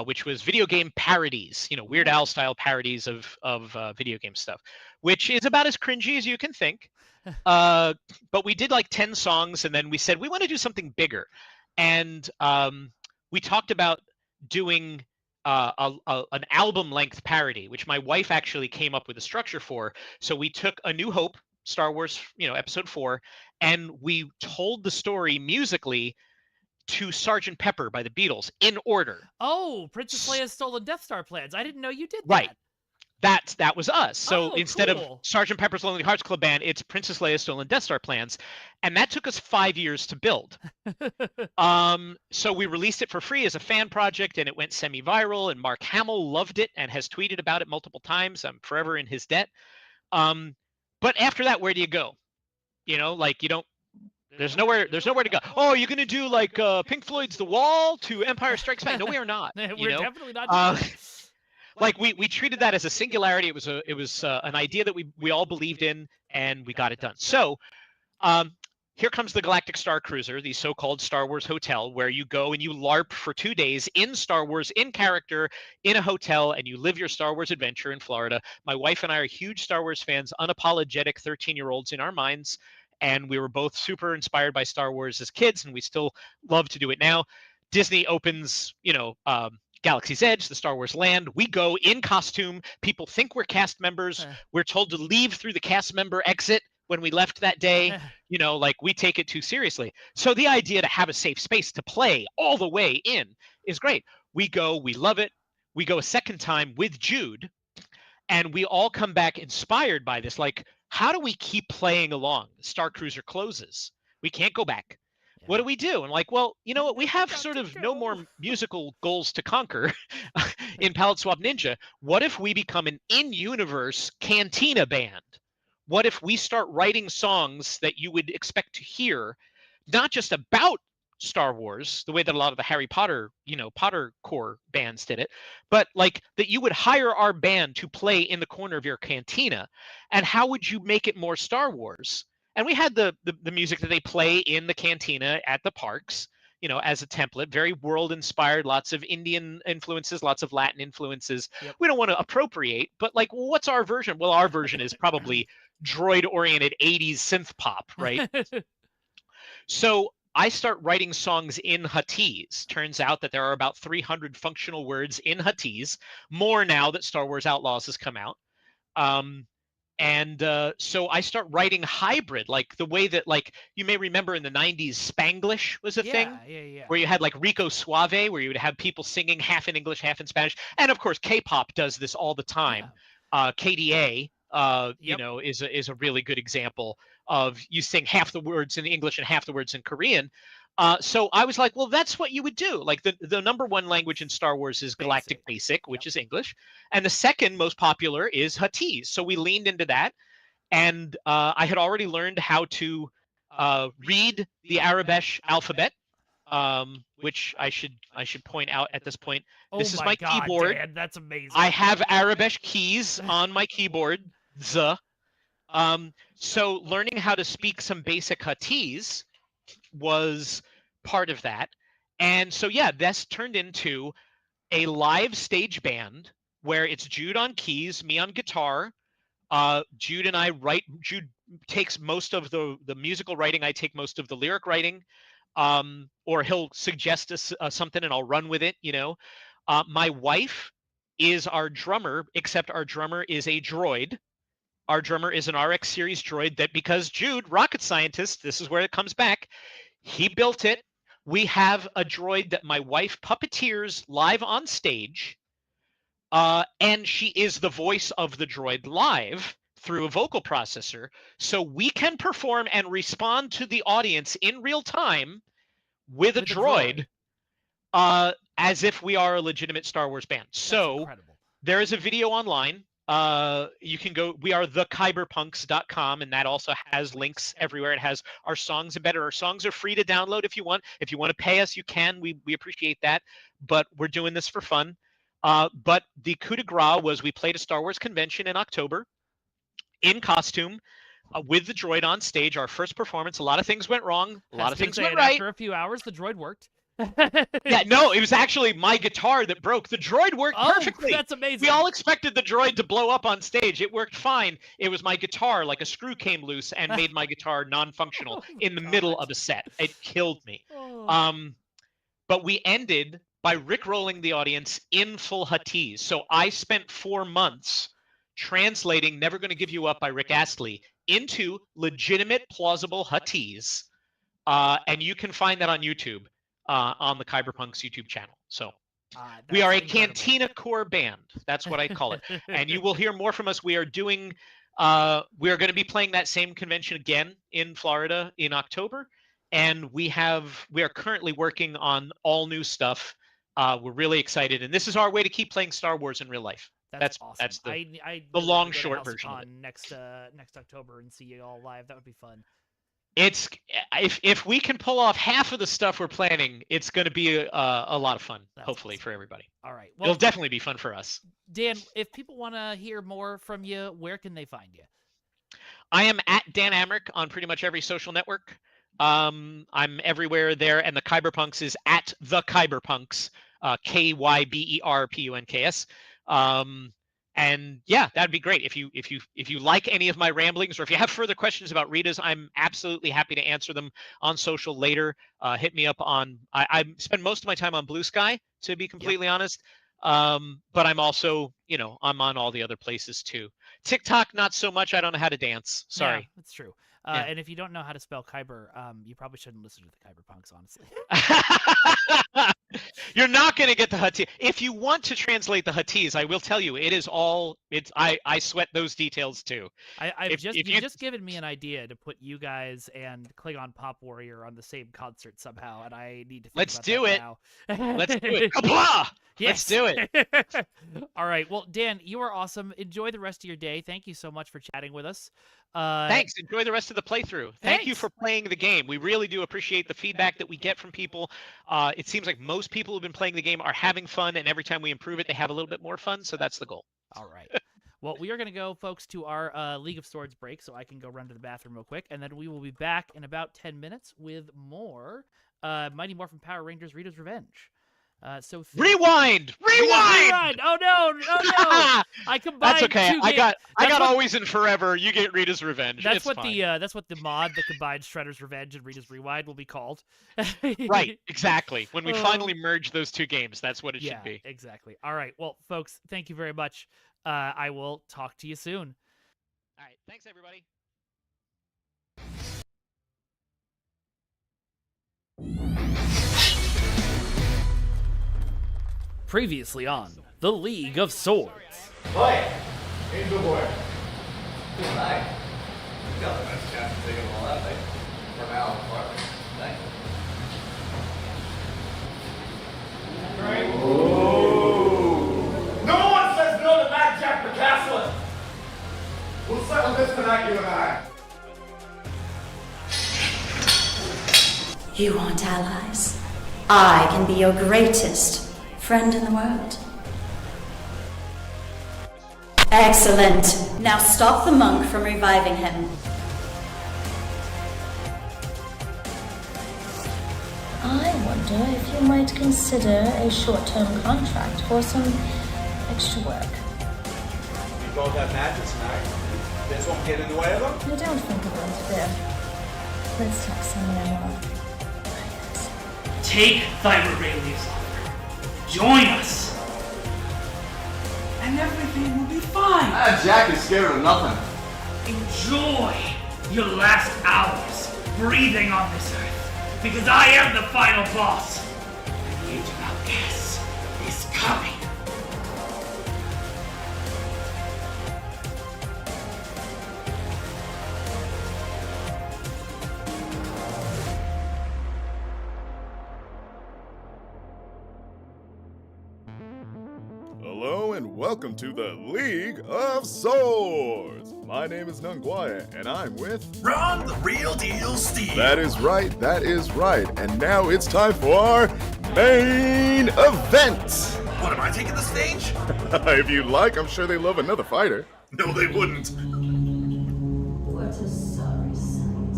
[SPEAKER 2] which was video game parodies, Weird Al style parodies of video game stuff, which is about as cringy as you can think. But we did like 10 songs, and then we said we want to do something bigger. And we talked about doing an album-length parody, which my wife actually came up with a structure for. So we took A New Hope, Star Wars, Episode 4, and we told the story musically to Sgt. Pepper by the Beatles in order.
[SPEAKER 1] Oh, Princess Leia's Stolen Death Star Plans. I didn't know you did that.
[SPEAKER 2] Right. That was us. So instead of Sgt. Pepper's Lonely Hearts Club Band, it's Princess Leia's Stolen Death Star Plans. And that took us 5 years to build. So we released it for free as a fan project, and it went semi-viral, and Mark Hamill loved it and has tweeted about it multiple times. I'm forever in his debt. But after that, where do you go? You don't, there's nowhere to go. Oh, you're going to do like Pink Floyd's The Wall to Empire Strikes Back? No, we are not.
[SPEAKER 1] We're definitely not doing that.
[SPEAKER 2] Like we treated that as a singularity. It was an idea that we all believed in, and we got it done. So here comes the Galactic Star Cruiser, the so-called Star Wars hotel, where you go and you LARP for 2 days in Star Wars, in character, in a hotel, and you live your Star Wars adventure in Florida. My wife and I are huge Star Wars fans, unapologetic 13-year-olds in our minds, and we were both super inspired by Star Wars as kids, and we still love to do it now. Disney opens, Galaxy's Edge, the Star Wars land. We go in costume. People think we're cast members. We're told to leave through the cast member exit when we left that day. We take it too seriously. So the idea to have a safe space to play all the way in is great. We go, we love it. We go a second time with Jude, and we all come back inspired by this. Like, how do we keep playing along? Star Cruiser closes. We can't go back. What do we do? And like, well, you know what? We have sort of no more musical goals to conquer in Palette Swap Ninja. What if we become an in-universe cantina band? What if we start writing songs that you would expect to hear, not just about Star Wars, the way that a lot of the Harry Potter, Potter core bands did it, but like that you would hire our band to play in the corner of your cantina. And how would you make it more Star Wars? And we had the music that they play in the cantina at the parks, as a template, very world inspired, lots of Indian influences, lots of Latin influences.
[SPEAKER 1] Yep.
[SPEAKER 2] We don't want to appropriate, but like, well, what's our version? Well, our version is probably droid oriented 80s synth pop, right? So I start writing songs in Huttese. Turns out that there are about 300 functional words in Huttese, more now that Star Wars Outlaws has come out. So I start writing hybrid, like the way that, like, you may remember in the 90s, Spanglish was a thing,
[SPEAKER 1] Yeah.
[SPEAKER 2] where you had like Rico Suave, where you would have people singing half in English, half in Spanish. And of course, K-pop does this all the time. KDA,
[SPEAKER 1] Yep.
[SPEAKER 2] is a really good example of you sing half the words in English and half the words in Korean. So I was like, well, that's what you would do. Like the number one language in Star Wars is Galactic Basic, which is English. And the second most popular is Huttese. So we leaned into that. And I had already learned how to read the Arabic alphabet, which I should point out at this point. This is my keyboard.
[SPEAKER 1] Dan, that's amazing.
[SPEAKER 2] I have Arabic keys on my keyboard. So learning how to speak some basic Huttese was part of that. And so, yeah, this turned into a live stage band where it's Jude on keys, me on guitar. Jude and I write. Jude takes most of the musical writing. I take most of the lyric writing. Or he'll suggest us something and I'll run with it, My wife is our drummer, except our drummer is a droid. Our drummer is an RX series droid that, because Jude, rocket scientist, this is where it comes back, he built it. We have a droid that my wife puppeteers live on stage. And she is the voice of the droid live through a vocal processor. So we can perform and respond to the audience in real time with a droid. As if we are a legitimate Star Wars band. So there is a video online. You can go, we are thekyberpunks.com, and that also has links everywhere. It has our songs embedded. Our songs are free to download if you want. If you want to pay us, you can. We appreciate that. But we're doing this for fun. But the coup de grace was we played a Star Wars convention in October in costume with the droid on stage. Our first performance. A lot of things went wrong. A lot of things went right.
[SPEAKER 1] After a few hours, the droid worked.
[SPEAKER 2] Yeah, no, it was actually my guitar that broke. The droid worked perfectly.
[SPEAKER 1] That's amazing.
[SPEAKER 2] We all expected the droid to blow up on stage. It worked fine. It was my guitar, like a screw came loose and made my guitar non-functional in the middle of a set. It killed me. But we ended by rickrolling the audience in full Huttese. So I spent 4 months translating Never Gonna Give You Up by Rick Astley into legitimate, plausible Huttese. And you can find that on YouTube. On the Kyberpunks YouTube channel. So we are a Cantina core band. That's what I call it. And you will hear more from us. We are doing, we are going to be playing that same convention again in Florida in October. And we are currently working on all new stuff. We're really excited. And this is our way to keep playing Star Wars in real life. That's awesome. That's the long short version of it.
[SPEAKER 1] Next October and see you all live. That would be fun.
[SPEAKER 2] It's if we can pull off half of the stuff we're planning, it's going to be a lot of fun, hopefully, for everybody.
[SPEAKER 1] All right. Well,
[SPEAKER 2] it'll definitely be fun for us.
[SPEAKER 1] Dan, if people want to hear more from you, where can they find you?
[SPEAKER 2] I am at Dan Amrich on pretty much every social network. I'm everywhere there, and the Kyberpunks is at the Kyberpunks, KYBERPUNKS. And yeah, that'd be great. If you like any of my ramblings, or if you have further questions about Rita's, I'm absolutely happy to answer them on social later. Hit me up on. I spend most of my time on Blue Sky, to be completely honest. But I'm also, I'm on all the other places too. TikTok, not so much. I don't know how to dance. Sorry.
[SPEAKER 1] Yeah, that's true. And if you don't know how to spell Kyber, you probably shouldn't listen to the Kyberpunks, honestly.
[SPEAKER 2] You're not going to get the Huttese. If you want to translate the Huttese, I will tell you, it is all. I sweat those details too.
[SPEAKER 1] You've just given me an idea to put you guys and Klingon Pop Warrior on the same concert somehow, and I need to.
[SPEAKER 2] Let's do it.
[SPEAKER 1] Now.
[SPEAKER 2] Let's do it. Kapla! Let's do it.
[SPEAKER 1] All right. Well, Dan, you are awesome. Enjoy the rest of your day. Thank you so much for chatting with us.
[SPEAKER 2] Thanks. Enjoy the rest of the playthrough. Thank you for playing the game. We really do appreciate the feedback that we get from people. It seems like most people who've been playing the game are having fun, and every time we improve it, they have a little bit more fun. So that's the goal.
[SPEAKER 1] All right. Well, we are going to go, folks, to our League of Swords break, so I can go run to the bathroom real quick, and then we will be back in about 10 minutes with more Mighty Morphin Power Rangers Rita's Revenge.
[SPEAKER 2] Rewind!
[SPEAKER 1] Oh no! I combined.
[SPEAKER 2] That's okay.
[SPEAKER 1] Two
[SPEAKER 2] I got Always and Forever. You get Rita's Revenge.
[SPEAKER 1] That's
[SPEAKER 2] it's
[SPEAKER 1] what
[SPEAKER 2] fine.
[SPEAKER 1] that's what the mod that combines Shredder's Revenge and Rita's Rewind will be called.
[SPEAKER 2] Right, exactly. When we finally merge those two games, that's what it should be.
[SPEAKER 1] Exactly. All right. Well, folks, thank you very much. I will talk to you soon.
[SPEAKER 2] All right. Thanks, everybody.
[SPEAKER 1] Previously on The League of Swords.
[SPEAKER 3] Boy! Angel boy. Good night. You got the best chance of taking all that, mate. For now, partly. Thank you. No one says no to Mad Jack McCaslin! We'll settle this tonight, you and I.
[SPEAKER 4] You want allies? I can be your greatest friend in the world. Excellent. Now stop the monk from reviving him.
[SPEAKER 5] I wonder if you might consider a short-term contract for some extra work.
[SPEAKER 3] You both have matches tonight. This won't get in the way of them?
[SPEAKER 5] I don't think of it there. Let's talk somewhere more.
[SPEAKER 6] Take Thyra Rayleigh's offer. Join us. And everything will be fine.
[SPEAKER 3] Jack is scared of nothing.
[SPEAKER 6] Enjoy your last hours breathing on this earth. Because I am the final boss. And the Age of Outcasts is coming.
[SPEAKER 7] Hello and welcome to the League of Swords! My name is Nungwaya and I'm with...
[SPEAKER 8] Ron the Real Deal Steve!
[SPEAKER 7] That is right. And now it's time for our main event!
[SPEAKER 8] What, am I taking the stage?
[SPEAKER 7] If you'd like, I'm sure they love another fighter.
[SPEAKER 8] No, they wouldn't.
[SPEAKER 4] What a sorry sight.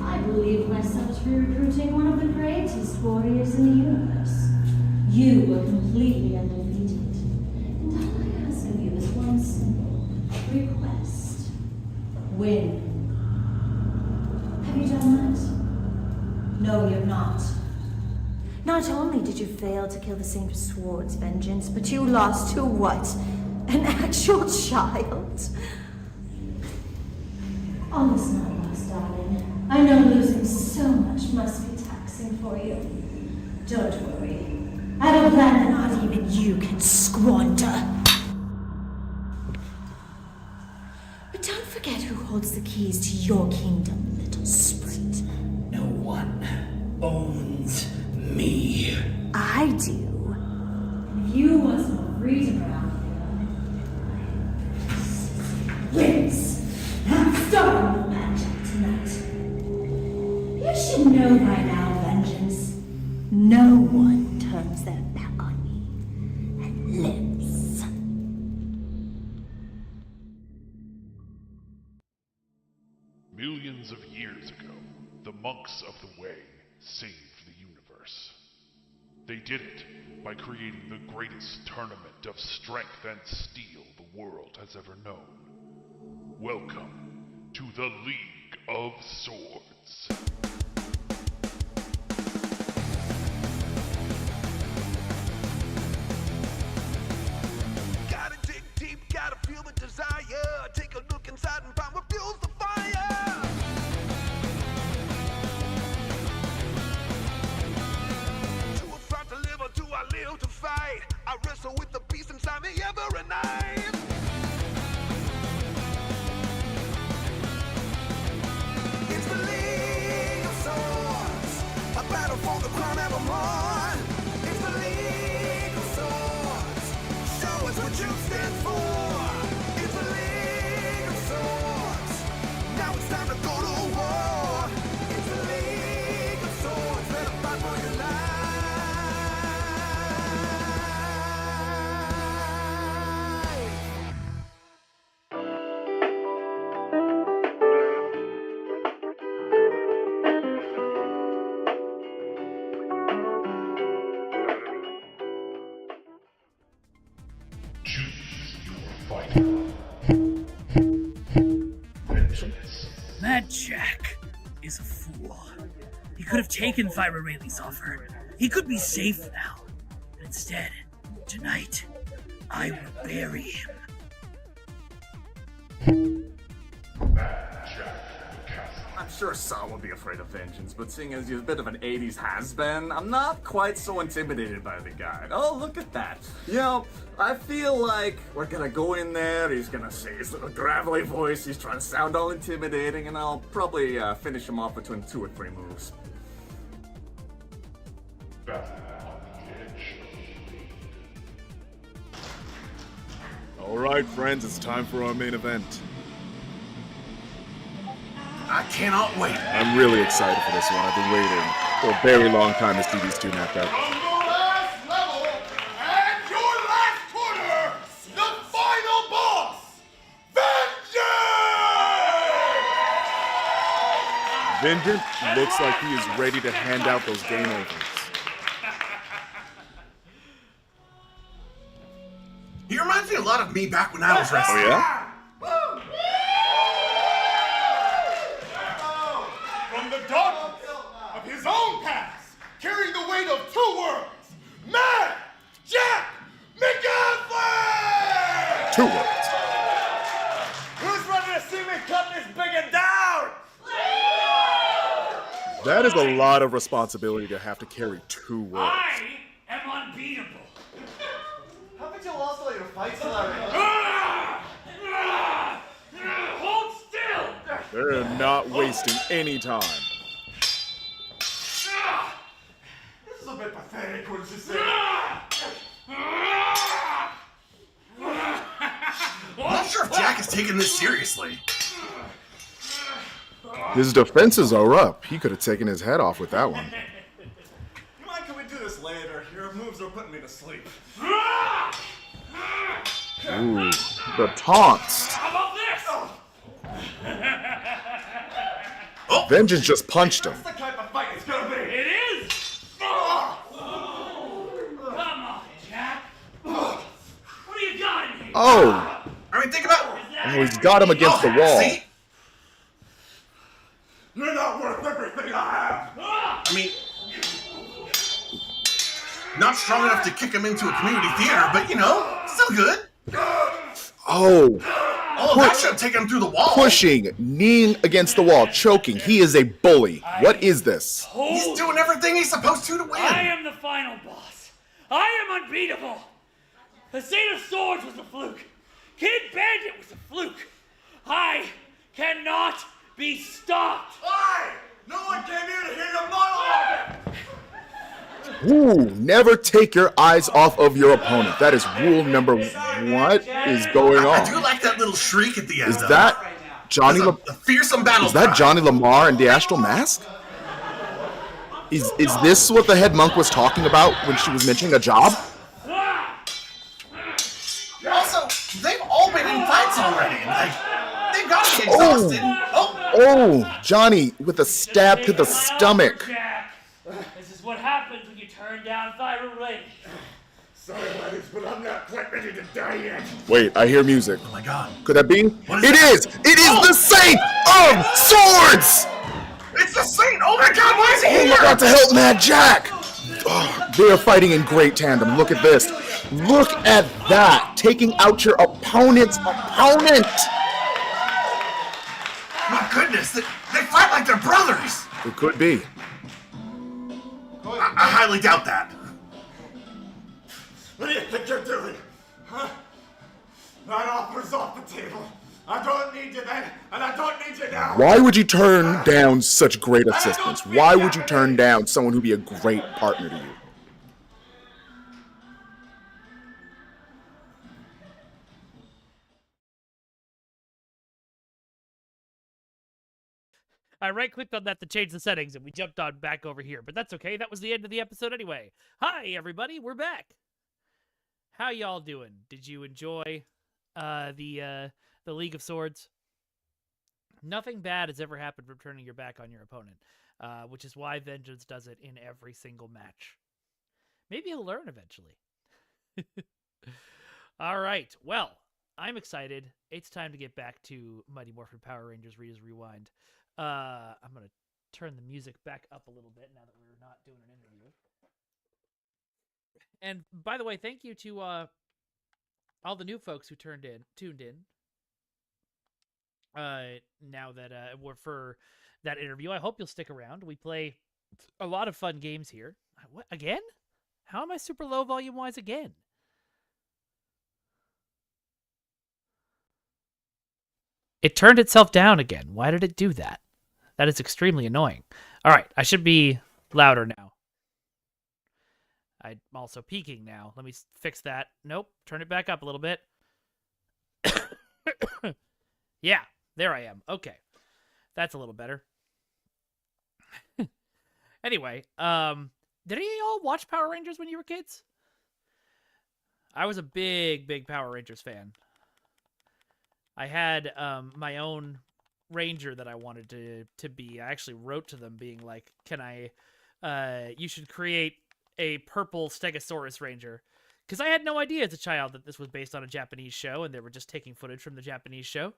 [SPEAKER 4] I believe myself to be recruiting one of the greatest warriors in the universe. You were completely undefeated. And all I ask of you is one simple request. Win. Have you done that? No, you've not. Not only did you fail to kill the Saint of Swords' vengeance, but you lost to what? An actual child? All is not lost, darling. I know losing so much must be taxing for you. Don't worry. I have a plan that not even you can squander. But don't forget who holds the keys to your kingdom, little sprite.
[SPEAKER 6] No one owns me.
[SPEAKER 4] I do. And if you want some freedom around here, wins. I'm starting the magic tonight. You should know by now, Vengeance. No one turns their back on me and lives.
[SPEAKER 9] Millions of years ago, the monks of the Way saved the universe. They did it by creating the greatest tournament of strength and steel the world has ever known. Welcome to the League of Swords.
[SPEAKER 8] Gotta dig deep, gotta feel the desire. Take a look inside and find what fuels the fire. To a front to live, or do I live to fight? I wrestle with the beast inside me every night. It's the League
[SPEAKER 6] Mad Jack is a fool. He could have taken Thyra Rayleigh's offer. He could be safe now. But instead, tonight, I will bury him.
[SPEAKER 3] I'm sure Saul would be afraid of vengeance, but seeing as he's a bit of an 80s has-been, I'm not quite so intimidated by the guy. Oh, look at that. You know, I feel like we're gonna go in there, he's gonna say his little gravelly voice, he's trying to sound all intimidating, and I'll probably finish him off between 2 or 3 moves.
[SPEAKER 7] Alright, friends, it's time for our main event.
[SPEAKER 8] I cannot wait.
[SPEAKER 7] I'm really excited for this one. I've been waiting for a very long time to see these two knocked out.
[SPEAKER 8] From your last level and your last corner, the final boss, Vengeance!
[SPEAKER 7] Vengeance looks like he is ready to hand out those game overs.
[SPEAKER 8] He reminds me a lot of me back when I was wrestling.
[SPEAKER 7] Oh, yeah?
[SPEAKER 8] From the darkness of his own past, carrying the weight of 2 worlds, Mad Jack McAfee!
[SPEAKER 7] 2 words.
[SPEAKER 3] Who's ready to see me cut this bigot down?
[SPEAKER 7] That is a lot of responsibility to have to carry 2 words.
[SPEAKER 6] I am unbeatable.
[SPEAKER 3] How about you lost all your fights already?
[SPEAKER 6] Hold still!
[SPEAKER 7] They're not wasting any time.
[SPEAKER 3] This is a bit pathetic, wouldn't you say?
[SPEAKER 8] I'm not sure if Jack is taking this seriously.
[SPEAKER 7] His defenses are up. He could have taken his head off with that one.
[SPEAKER 3] You mind, can we do this later? Your moves are putting me to sleep.
[SPEAKER 7] Ooh, the taunts.
[SPEAKER 6] How about this?
[SPEAKER 7] Vengeance just punched him.
[SPEAKER 3] That's the type of fight it's gonna be.
[SPEAKER 6] It is! Come on, Jack. What do you got in here?
[SPEAKER 7] Oh,
[SPEAKER 8] I mean, think about...
[SPEAKER 7] he's got him against the wall.
[SPEAKER 8] See?
[SPEAKER 3] You're not worth everything I have.
[SPEAKER 8] I mean... Not strong enough to kick him into a community theater, but, you know, still good.
[SPEAKER 7] Oh,
[SPEAKER 8] Oh, that should have taken him through the wall.
[SPEAKER 7] pushing, kneeing against the wall, choking. He is a bully. What is this?
[SPEAKER 8] He's doing everything he's supposed to win.
[SPEAKER 6] I am the final boss. I am unbeatable. The State of Swords was a fluke. Kid Bandit was a fluke. I cannot be stopped.
[SPEAKER 3] Why? No one came here to hear your monologue.
[SPEAKER 7] Ooh, never take your eyes off of your opponent. That is rule number 1. What is going
[SPEAKER 8] I do
[SPEAKER 7] on?
[SPEAKER 8] like that little shriek at the end.
[SPEAKER 7] Is that Johnny?
[SPEAKER 8] a fearsome battle?
[SPEAKER 7] Is that Johnny Lamar in the Astral Mask? Is this what the head monk was talking about when she was mentioning a job?
[SPEAKER 8] Also, they've all been in fights already. Like, they've got to be exhausted.
[SPEAKER 7] Oh, Johnny with a stab to the stomach.
[SPEAKER 6] Jack, this is what happens when you turn down Thyra Rayleigh.
[SPEAKER 8] Sorry, ladies, but I'm not quite ready to die yet.
[SPEAKER 7] Wait, I hear music.
[SPEAKER 8] Oh my god.
[SPEAKER 7] Could that be?
[SPEAKER 8] What
[SPEAKER 7] It is! It is the Saint of Swords!
[SPEAKER 8] It's the Saint! Oh my god, why is he
[SPEAKER 7] Oh,
[SPEAKER 8] here?
[SPEAKER 7] look out to help Mad Jack! Oh, they are fighting in great tandem. Look at this. Look at that. Taking out your opponent's opponent.
[SPEAKER 8] My goodness, they fight like they're brothers.
[SPEAKER 7] It could be.
[SPEAKER 8] I highly doubt that.
[SPEAKER 3] What do you think you're doing? Huh? That offer's off the table. I don't need you then, and I don't need you now.
[SPEAKER 7] Why would you turn down such great assistance? Why would you turn down someone who'd be a great partner to you?
[SPEAKER 1] I right-clicked on that to change the settings, and we jumped on back over here. But that's okay. That was the end of the episode anyway. Hi, everybody. We're back. How y'all doing? Did you enjoy the League of Swords? Nothing bad has ever happened from turning your back on your opponent, which is why Vengeance does it in every single match. Maybe he'll learn eventually. All right. Well, I'm excited. It's time to get back to Mighty Morphin Power Rangers Rita's Rewind. I'm going to turn the music back up a little bit now that we're not doing an interview. And by the way, thank you to all the new folks who tuned in. Now that we're for that interview, I hope you'll stick around. We play a lot of fun games here. What again? How am I super low volume wise again? It turned itself down again. Why did it do that? That is extremely annoying. All right, I should be louder now. I'm also peaking now. Let me fix that. Nope, turn it back up a little bit. Yeah, there I am. Okay, that's a little better. Anyway, did any of y'all watch Power Rangers when you were kids? I was a big Power Rangers fan. I had my own ranger that I wanted to be. I actually wrote to them being like, "Can I? You should create a purple Stegosaurus ranger," because I had no idea as a child that this was based on a Japanese show, and they were just taking footage from the Japanese show.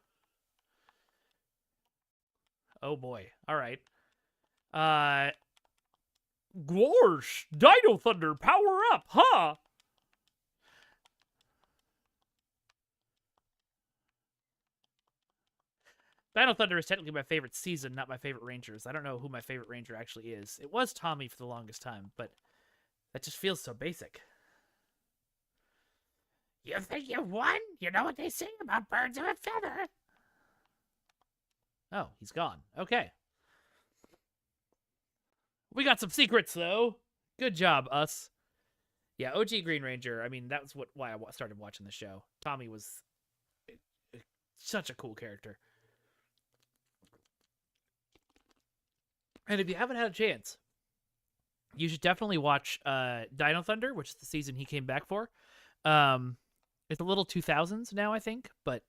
[SPEAKER 1] Oh boy! All right. Gorsh, Dino Thunder, power up, huh? Dino Thunder is technically my favorite season, not my favorite Rangers. I don't know who my favorite Ranger actually is. It was Tommy for the longest time, but that just feels so basic. You think you won? You know what they say about birds of a feather. Oh, he's gone. Okay. We got some secrets, though. Good job, us. Yeah, OG Green Ranger. I mean, that's why I started watching the show. Tommy was such a cool character. And if you haven't had a chance, you should definitely watch Dino Thunder, which is the season he came back for. It's a little 2000s now, I think, but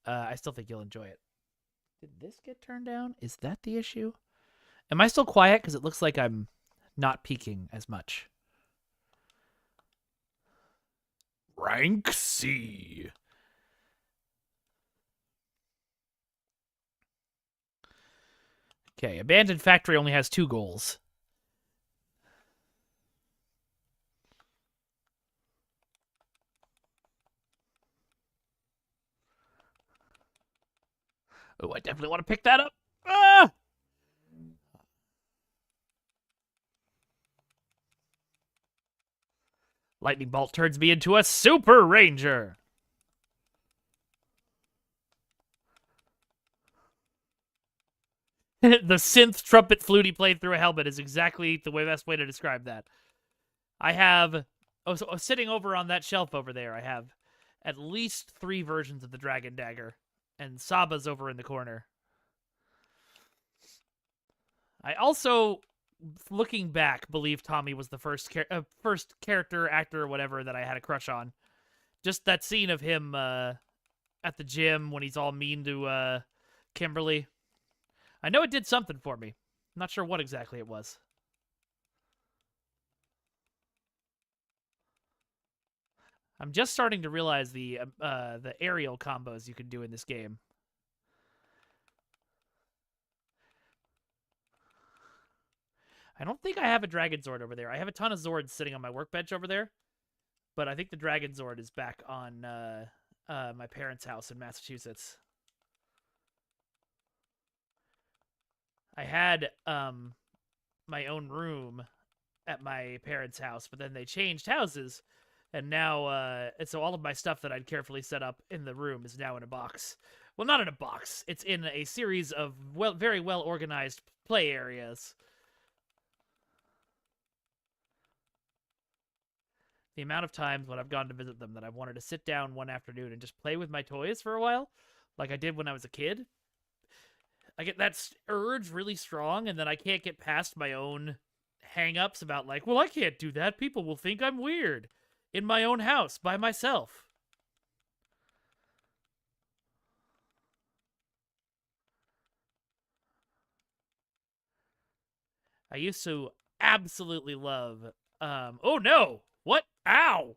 [SPEAKER 1] I still think you'll enjoy it. Did this get turned down? Is that the issue? Am I still quiet? Because it looks like I'm not peaking as much. Rank C. Okay, Abandoned Factory only has 2 goals. Oh, I definitely want to pick that up. Ah! Lightning Bolt turns me into a Super Ranger. The synth trumpet flute he played through a helmet is exactly the best way to describe that. I have... sitting over on that shelf over there, I have at least 3 versions of the Dragon Dagger. And Saba's over in the corner. I also, looking back, believe Tommy was the first character, actor, or whatever that I had a crush on. Just that scene of him at the gym when he's all mean to Kimberly. I know it did something for me. I'm not sure what exactly it was. I'm just starting to realize the aerial combos you can do in this game. I don't think I have a Dragon Zord over there. I have a ton of Zords sitting on my workbench over there, but I think the Dragon Zord is back on my parents' house in Massachusetts. I had my own room at my parents' house, but then they changed houses. And now, and so all of my stuff that I'd carefully set up in the room is now in a box. Well, not in a box. It's in a series of very well-organized play areas. The amount of times when I've gone to visit them that I've wanted to sit down one afternoon and just play with my toys for a while, like I did when I was a kid. I get that urge really strong, and then I can't get past my own hang-ups about like, well, I can't do that. People will think I'm weird. In my own house, by myself. I used to absolutely love, oh no! What? Ow!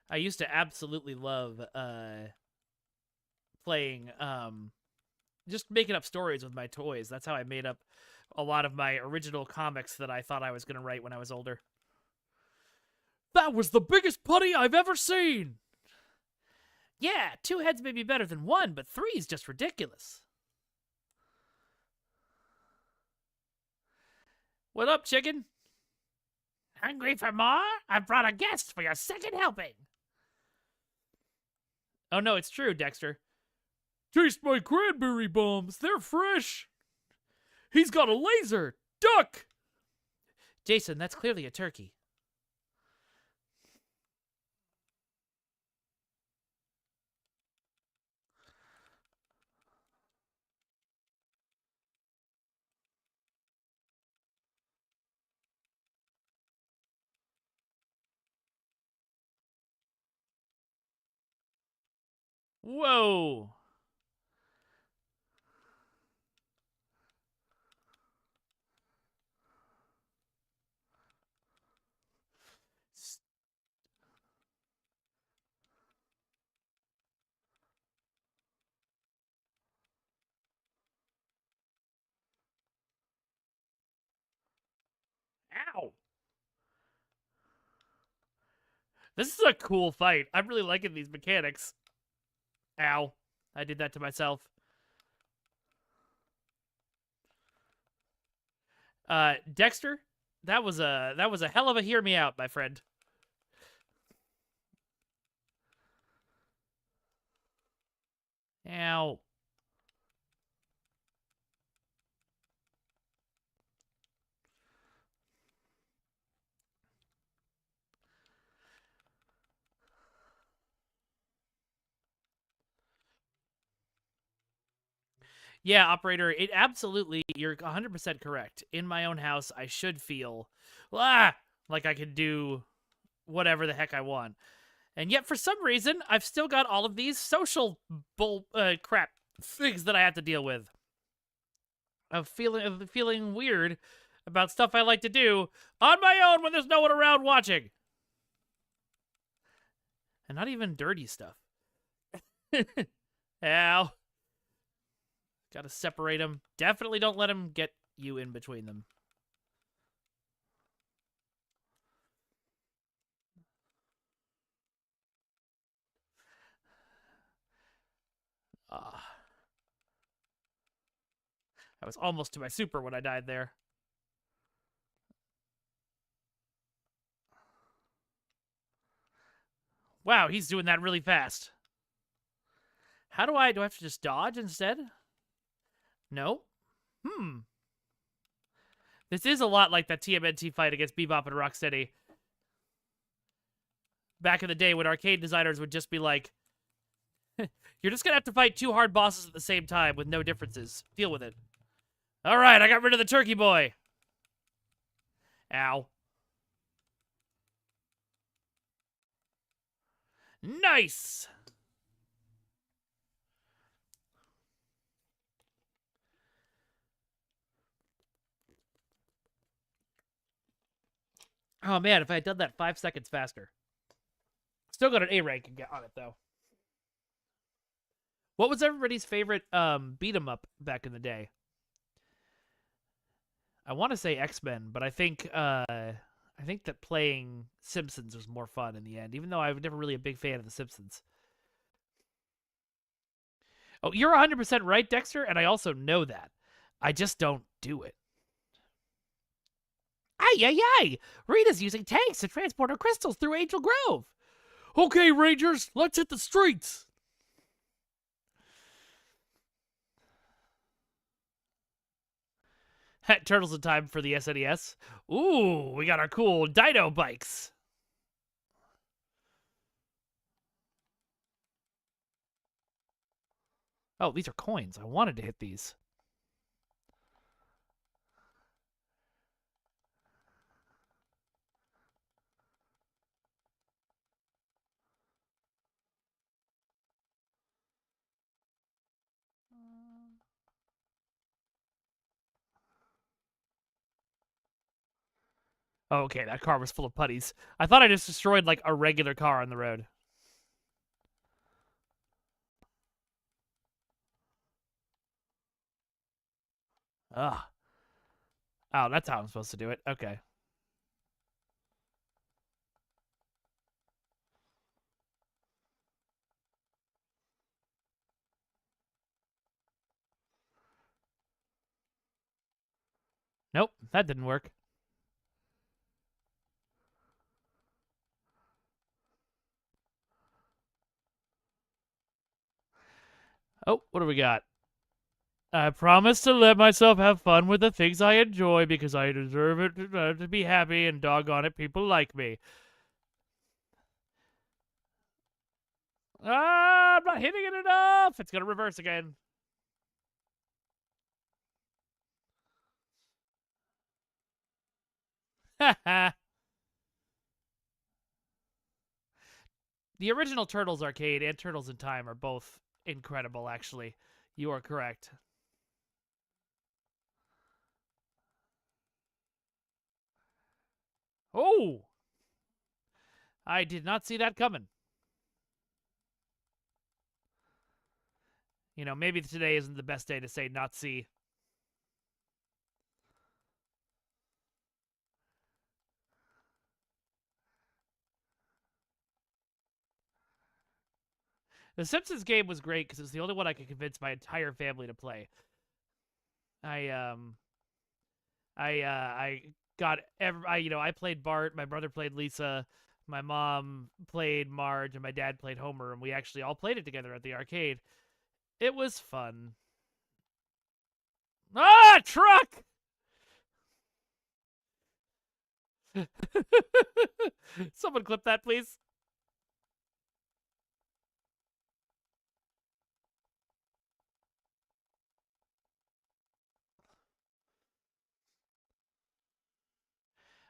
[SPEAKER 1] I used to absolutely love playing, just making up stories with my toys. That's how I made up a lot of my original comics that I thought I was going to write when I was older. That was the biggest putty I've ever seen! Yeah, 2 heads may be better than 1, but 3 is just ridiculous. What up, chicken? Hungry for more? I brought a guest for your second helping. Oh no, it's true, Dexter. Taste my cranberry bombs. They're fresh. He's got a laser. Duck! Jason, that's clearly a turkey. Whoa! Ow! This is a cool fight. I'm really liking these mechanics. Ow. I did that to myself. Dexter, that was a hell of a hear me out, my friend. Ow. Yeah, operator, it absolutely, you're 100% correct. In my own house, I should feel, like I can do whatever the heck I want. And yet, for some reason, I've still got all of these social crap things that I have to deal with. Of feeling weird about stuff I like to do on my own when there's no one around watching. And not even dirty stuff. Ow. Gotta separate them. Definitely don't let them get you in between them. I was almost to my super when I died there. Wow, he's doing that really fast. How do I have to just dodge instead? No? This is a lot like that TMNT fight against Bebop and Rocksteady. Back in the day when arcade designers would just be like, you're just gonna have to fight 2 hard bosses at the same time with no differences. Deal with it. Alright, I got rid of the turkey boy. Ow. Nice! Oh man, if I had done that 5 seconds faster. Still got an A rank on it, though. What was everybody's favorite beat 'em up back in the day? I want to say X-Men, but I think that playing Simpsons was more fun in the end, even though I was never really a big fan of the Simpsons. Oh, you're 100% right, Dexter, and I also know that. I just don't do it. Ay! Rita's using tanks to transport her crystals through Angel Grove. Okay, Rangers, let's hit the streets. Turtles in Time for the SNES. Ooh, we got our cool dino bikes. Oh, these are coins. I wanted to hit these. Oh, okay, that car was full of putties. I thought I just destroyed, like, a regular car on the road. Ugh. Oh, that's how I'm supposed to do it. Okay. Nope, that didn't work. Oh, what do we got? I promise to let myself have fun with the things I enjoy because I deserve it to be happy, and doggone it, people like me. Ah, I'm not hitting it enough. It's going to reverse again. Haha. The original Turtles arcade and Turtles in Time are both incredible, actually. You are correct. Oh! I did not see that coming. You know, maybe today isn't the best day to say not see. The Simpsons game was great because it was the only one I could convince my entire family to play. I got I played Bart, my brother played Lisa, my mom played Marge, and my dad played Homer, and we actually all played it together at the arcade. It was fun. Ah, truck! Someone clip that, please.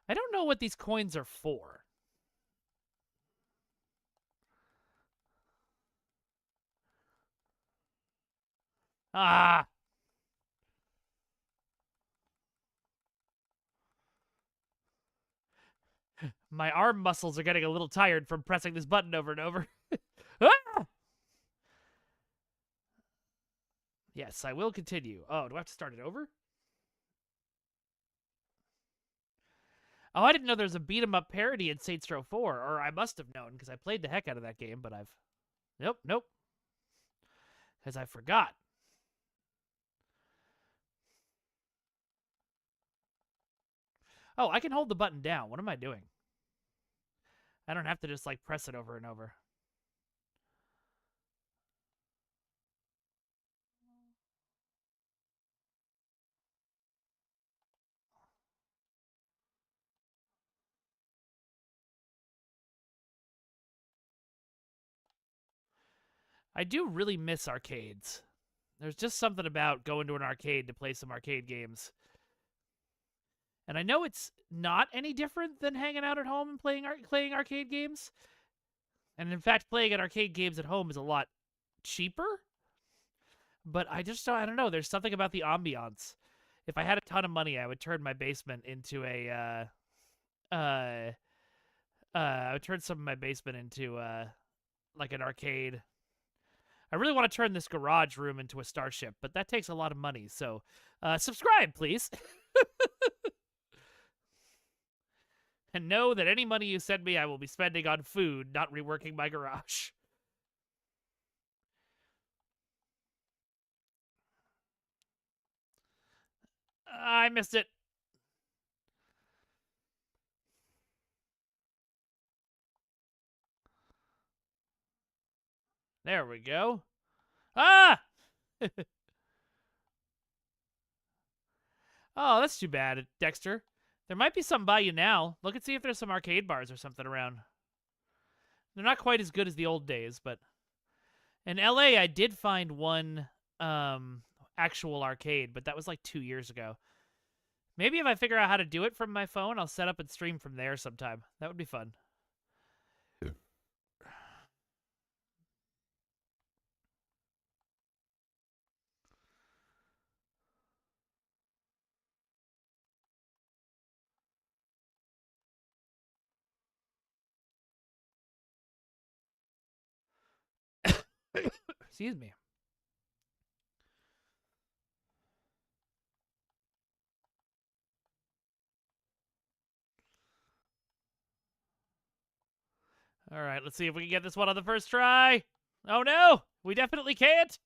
[SPEAKER 1] I don't know what these coins are for. Ah! My arm muscles are getting a little tired from pressing this button over and over. Ah! Yes, I will continue. Oh, do I have to start it over? Oh, I didn't know there was a beat 'em up parody in Saints Row 4, or I must have known because I played the heck out of that game, but I've... Nope. Because I forgot. Oh, I can hold the button down. What am I doing? I don't have to just, like, press it over and over. I do really miss arcades. There's just something about going to an arcade to play some arcade games. And I know it's not any different than hanging out at home and playing arcade games. And in fact, playing at arcade games at home is a lot cheaper. But I don't know. There's something about the ambiance. If I had a ton of money, I would turn my basement into I would turn some of my basement into like an arcade. I really want to turn this garage room into a starship, but that takes a lot of money. So, subscribe, please. And know that any money you send me, I will be spending on food, not reworking my garage. I missed it. There we go. Ah! Oh, that's too bad, Dexter. There might be some by you now. Look and see if there's some arcade bars or something around. They're not quite as good as the old days, but... In LA, I did find one actual arcade, but that was like 2 years ago. Maybe if I figure out how to do it from my phone, I'll set up and stream from there sometime. That would be fun. Excuse me. All right, let's see if we can get this one on the first try. Oh no, we definitely can't.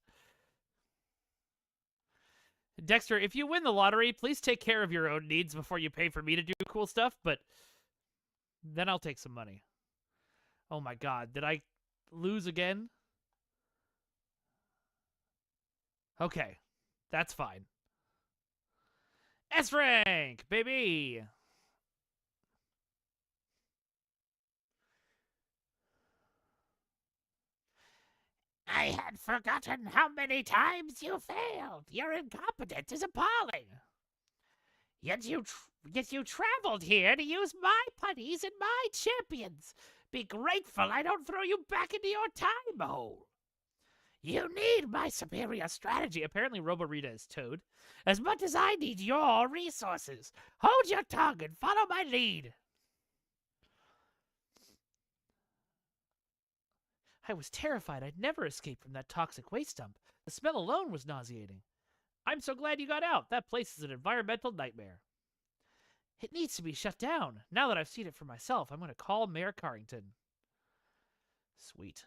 [SPEAKER 1] Dexter, if you win the lottery, please take care of your own needs before you pay for me to do cool stuff, but then I'll take some money. Oh my god, did I lose again? Okay, that's fine. S-Rank, baby!
[SPEAKER 6] I had forgotten how many times you failed. Your incompetence is appalling. Yet you traveled here to use my putties and my champions. Be grateful I don't throw you back into your time hole. You need my superior strategy.
[SPEAKER 1] Apparently, Rita is Toad.
[SPEAKER 6] as much as I need your resources. Hold your tongue and follow my lead.
[SPEAKER 1] I was terrified I'd never escape from that toxic waste dump. The smell alone was nauseating. I'm so glad you got out. That place is an environmental nightmare. It needs to be shut down. Now that I've seen it for myself, I'm going to call Mayor Carrington. Sweet.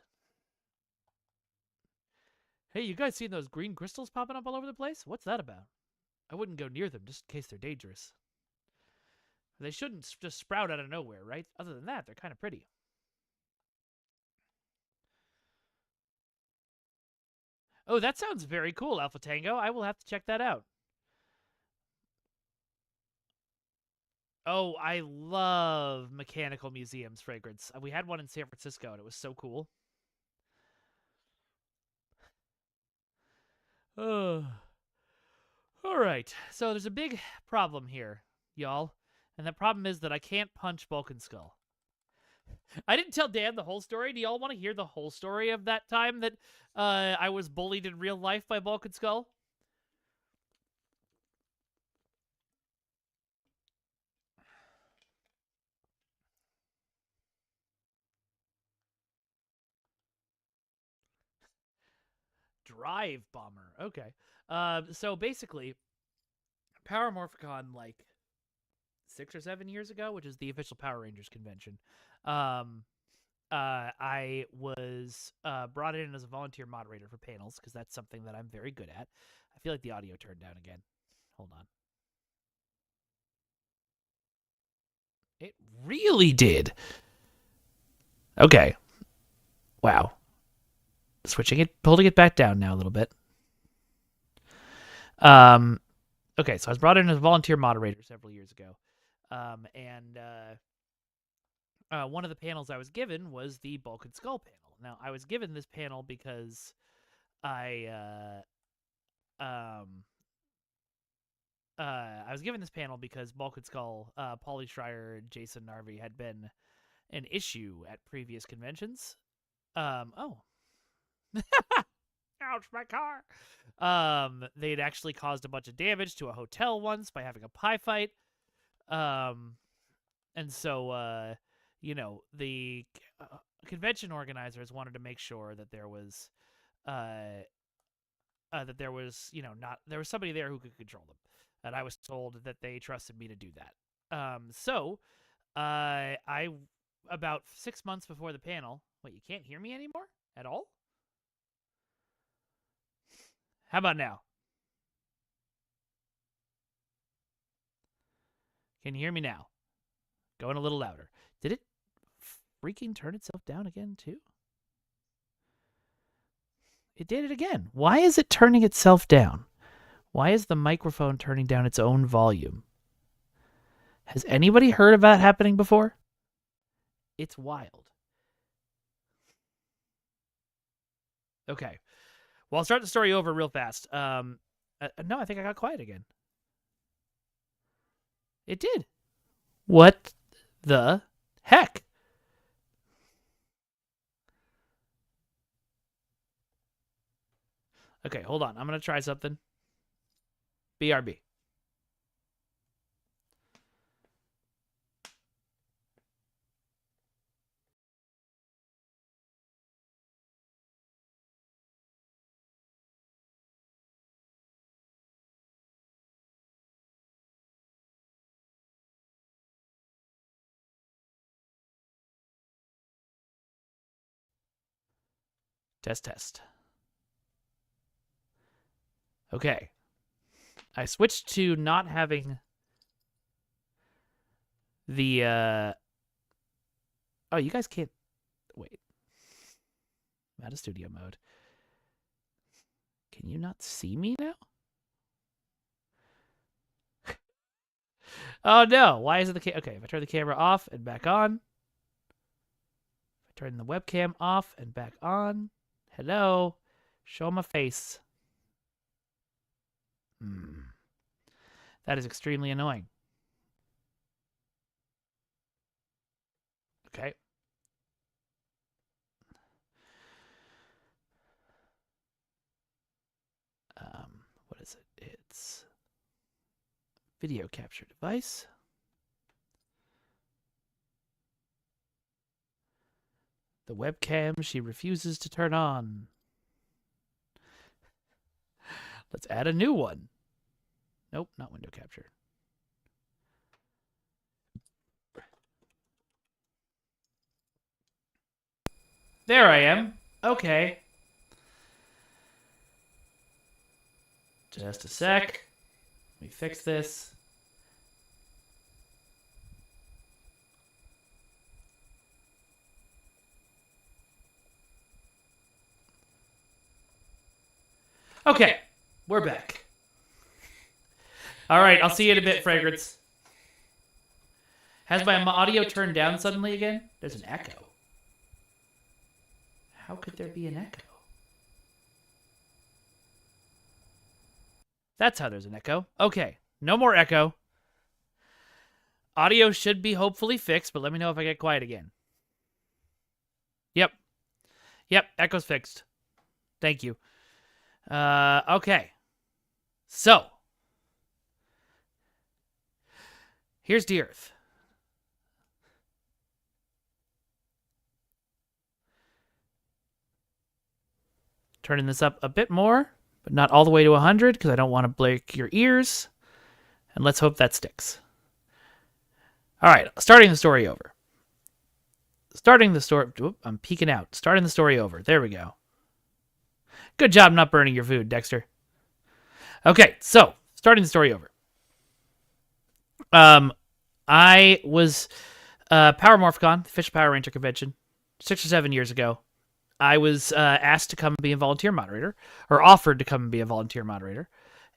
[SPEAKER 1] Hey, you guys seen those green crystals popping up all over the place? What's that about? I wouldn't go near them just in case they're dangerous. They shouldn't just sprout out of nowhere, right? Other than that, they're kind of pretty. Oh, that sounds very cool, Alpha Tango. I will have to check that out. Oh, I love Mechanical Museum's fragrance. We had one in San Francisco, and it was so cool. All right, so there's a big problem here, y'all. And that problem is that I can't punch Vulcan Skull. I didn't tell Dan the whole story. Do y'all want to hear the whole story of that time that I was bullied in real life by Vulcan Skull? Drive Bomber. Okay. So basically, Power Morphicon, like 6 or 7 years ago, which is the official Power Rangers convention, I was brought in as a volunteer moderator for panels because that's something that I'm very good at. I feel like the audio turned down again. Hold on. It really did. Okay. Wow. Switching it, holding it back down now a little bit. Okay, so I was brought in as a volunteer moderator several years ago. And one of the panels I was given was the Vulcan Skull panel. Now, I was given this panel because I was given this panel because Vulcan Skull, Pauly Schreier, and Jason Narvi had been an issue at previous conventions. Oh. Ouch, my car. They'd actually caused a bunch of damage to a hotel once by having a pie fight. And so, you know, the convention organizers wanted to make sure that there was, you know, there was somebody there who could control them. And I was told that they trusted me to do that. So, about 6 months before the panel, wait, you can't hear me anymore at all? How about now? Can you hear me now? Going a little louder. Did it freaking turn itself down again, too? It did it again. Why is it turning itself down? Why is the microphone turning down its own volume? Has anybody heard of that happening before? It's wild. Okay. Well, I'll start the story over real fast. No, I think I got quiet again. It did. What the heck? Okay, hold on. I'm going to try something. BRB. Test. Okay. I switched to not having the, Oh, you guys can't... Wait. I'm out of studio mode. Can you not see me now? Oh, no. Why is it the... Okay, if I turn the camera off and back on. If I turn the webcam off and back on. Hello? Show my face. That is extremely annoying. Okay. What is it? It's video capture device. The webcam she refuses to turn on. Let's add a new one. Nope, not window capture. There I am. Okay. Just a sec. Let me fix this. Okay, we're back. All right, I'll see you in a bit, Fragrance. Has my audio turned down suddenly again? There's an echo. How could there be an echo? That's how there's an echo. Okay, no more echo. Audio should be hopefully fixed, but let me know if I get quiet again. Yep, echo's fixed. Thank you. Okay. So, here's the Earth. Turning this up a bit more, but not all the way to 100 because I don't want to break your ears. And let's hope that sticks. All right, starting the story over. I'm peeking out. Starting the story over. There we go. Good job not burning your food, Dexter. Okay, so starting the story over. I was Power MorphCon, Fish Power Ranger convention, 6 or 7 years ago. I was asked to come be a volunteer moderator, or offered to come and be a volunteer moderator.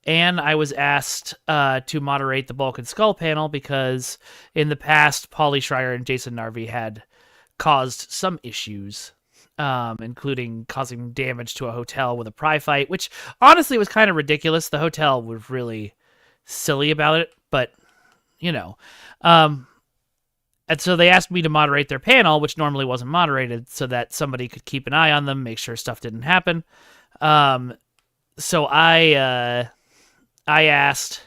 [SPEAKER 1] And I was asked to moderate the Bulk and Skull panel because in the past, Pauly Schreier and Jason Narvi had caused some issues, including causing damage to a hotel with a pry fight, which honestly was kind of ridiculous. The hotel was really silly about it, but, you know. And so they asked me to moderate their panel, which normally wasn't moderated, so that somebody could keep an eye on them, make sure stuff didn't happen. So I was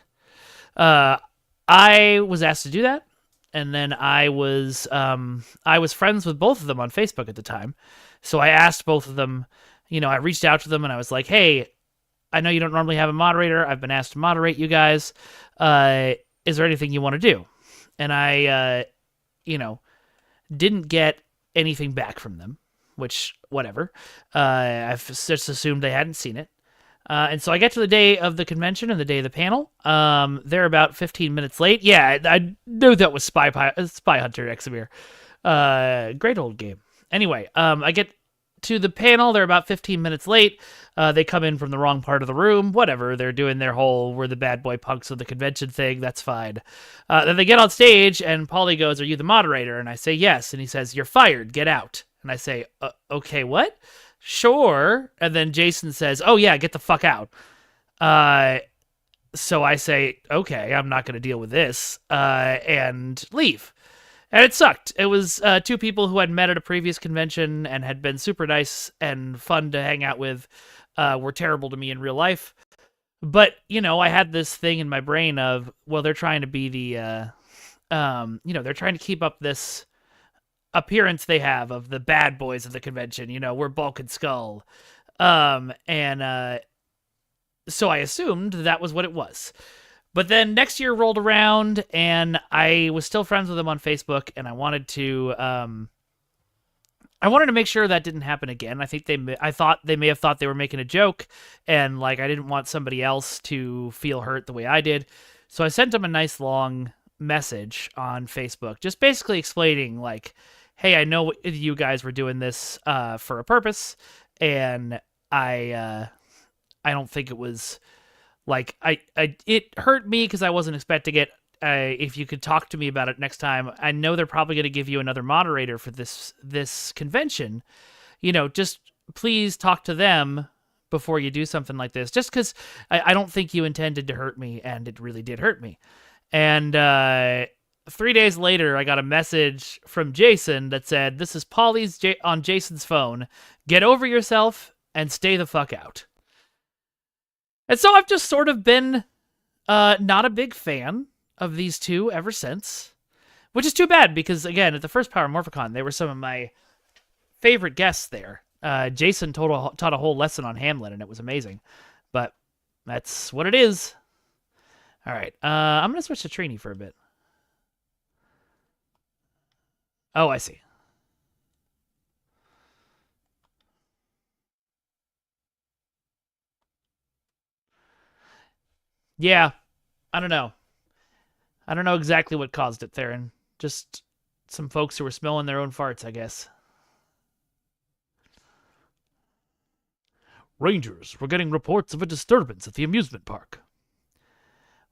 [SPEAKER 1] asked to do that, and then I was friends with both of them on Facebook at the time. So I asked both of them, I reached out to them and I was like, hey, I know you don't normally have a moderator. I've been asked to moderate you guys. Is there anything you want to do? And I, didn't get anything back from them, which, whatever. I've just assumed they hadn't seen it. And so I get to the day of the convention and the day of the panel. They're about 15 minutes late. Yeah, I knew that was Spy Hunter Examir. Great old game. Anyway, I get to the panel. They're about 15 minutes late. They come in from the wrong part of the room. Whatever. They're doing their whole "we're the bad boy punks of the convention" thing. That's fine. Then they get on stage, and Pauly goes, "Are you the moderator?" And I say, "Yes." And he says, "You're fired. Get out." And I say, "Okay, what?" "Sure." And then Jason says, "Oh yeah, get the fuck out." So I say, "Okay, I'm not going to deal with this," and leave. And it sucked. It was two people who I'd met at a previous convention and had been super nice and fun to hang out with, were terrible to me in real life. But, I had this thing in my brain of, well, they're trying to be the, they're trying to keep up this appearance they have of the bad boys of the convention. We're Bulk and Skull. So I assumed that was what it was. But then next year rolled around, and I was still friends with them on Facebook, and I wanted to I wanted to make sure that didn't happen again. I thought they may have thought they were making a joke, and like I didn't want somebody else to feel hurt the way I did. So I sent them a nice long message on Facebook, just basically explaining like, "Hey, I know you guys were doing this for a purpose, and I don't think it was like it hurt me because I wasn't expecting it. If you could talk to me about it next time, I know they're probably going to give you another moderator for this convention. Just please talk to them before you do something like this. Just because I don't think you intended to hurt me, and it really did hurt me." And 3 days later, I got a message from Jason that said, "This is Polly's on Jason's phone. Get over yourself and stay the fuck out." And so I've just sort of been not a big fan of these two ever since, which is too bad because, again, at the first Power Morphicon, they were some of my favorite guests there. Jason taught a whole lesson on Hamlet, and it was amazing. But that's what it is. All right, I'm going to switch to Trini for a bit. Oh, I see. Yeah, I don't know. I don't know exactly what caused it, Theron. Just some folks who were smelling their own farts, I guess. Rangers, we're getting reports of a disturbance at the amusement park.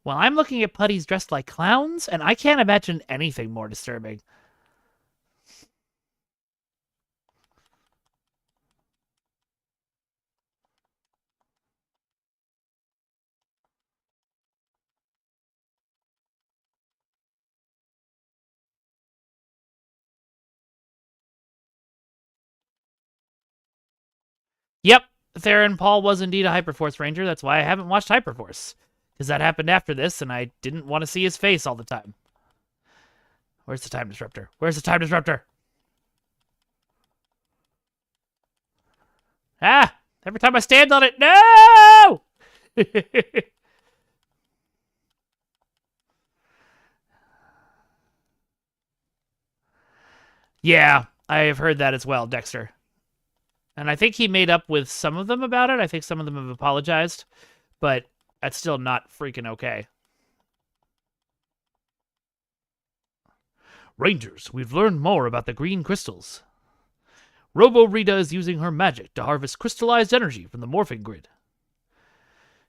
[SPEAKER 1] Well, I'm looking at putties dressed like clowns, and I can't imagine anything more disturbing. Yep, Theron Paul was indeed a Hyperforce Ranger. That's why I haven't watched Hyperforce. Because that happened after this, and I didn't want to see his face all the time. Where's the time disruptor? Where's the time disruptor? Ah! Every time I stand on it, no! Yeah, I have heard that as well, Dexter. And I think he made up with some of them about it. I think some of them have apologized, but that's still not freaking okay. Rangers, we've learned more about the green crystals. Rita is using her magic to harvest crystallized energy from the morphing grid.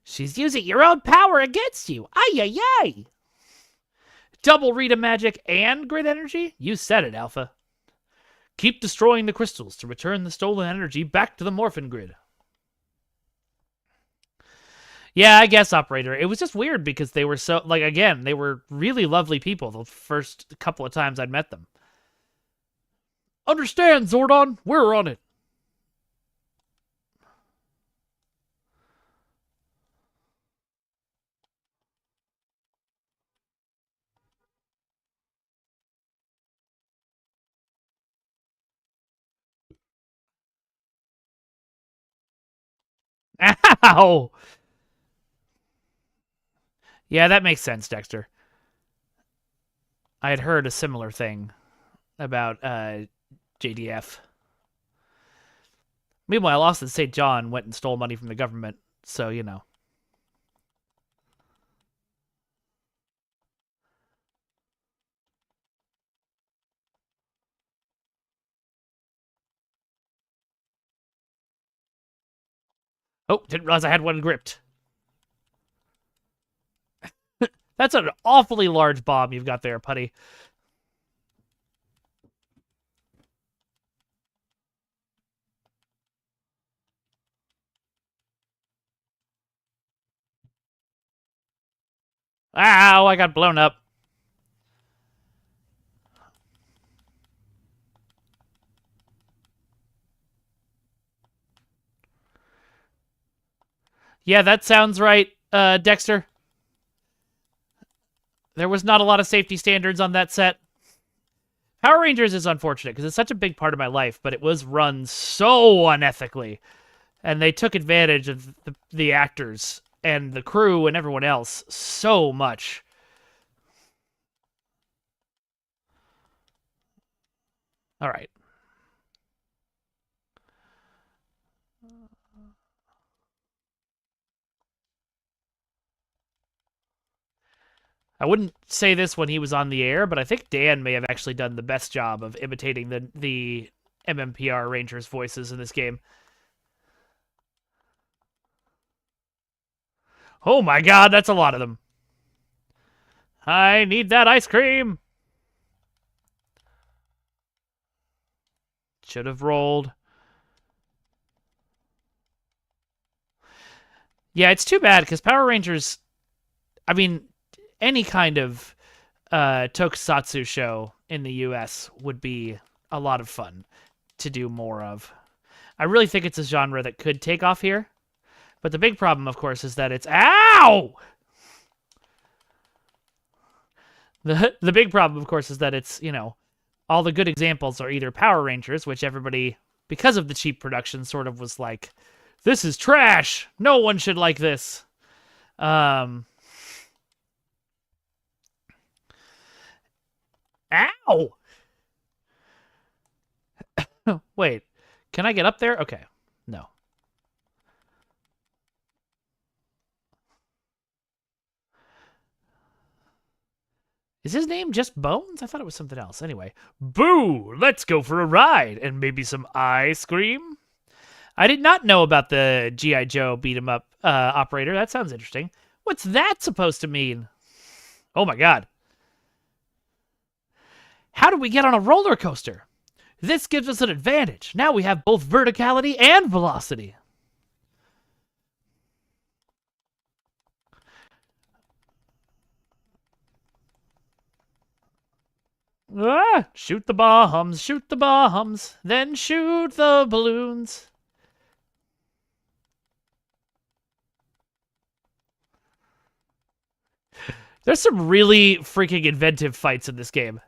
[SPEAKER 1] She's using your own power against you. Ay. Double Rita magic and grid energy? You said it, Alpha. Keep destroying the crystals to return the stolen energy back to the morphin grid. Yeah, I guess, Operator. It was just weird because they were so, like, again, they were really lovely people the first couple of times I'd met them. Understand, Zordon. We're on it. Ow! Yeah, that makes sense, Dexter. I had heard a similar thing about JDF. Meanwhile, Austin St. John went and stole money from the government, so, you know. Oh, didn't realize I had one gripped. That's an awfully large bomb you've got there, Putty. Ow, I got blown up. Yeah, that sounds right, Dexter. There was not a lot of safety standards on that set. Power Rangers is unfortunate because it's such a big part of my life, but it was run so unethically. And they took advantage of the actors and the crew and everyone else so much. All right. I wouldn't say this when he was on the air, but I think Dan may have actually done the best job of imitating the MMPR Rangers voices in this game. Oh my god, that's a lot of them. I need that ice cream. Should have rolled. Yeah, it's too bad because Power Rangers, I mean, any kind of tokusatsu show in the US would be a lot of fun to do more of. I really think it's a genre that could take off here. But the big problem, of course, is that it's... Ow! The big problem, of course, is that it's, you know, all the good examples are either Power Rangers, which everybody, because of the cheap production, sort of was like, this is trash! No one should like this! Ow! Wait, can I get up there? Okay, no. Is his name just Bones? I thought it was something else. Anyway, boo! Let's go for a ride and maybe some ice cream. I did not know about the G.I. Joe beat 'em up operator. That sounds interesting. What's that supposed to mean? Oh my god. How do we get on a roller coaster? This gives us an advantage. Now we have both verticality and velocity. Ah, shoot the bombs, then shoot the balloons. There's some really freaking inventive fights in this game.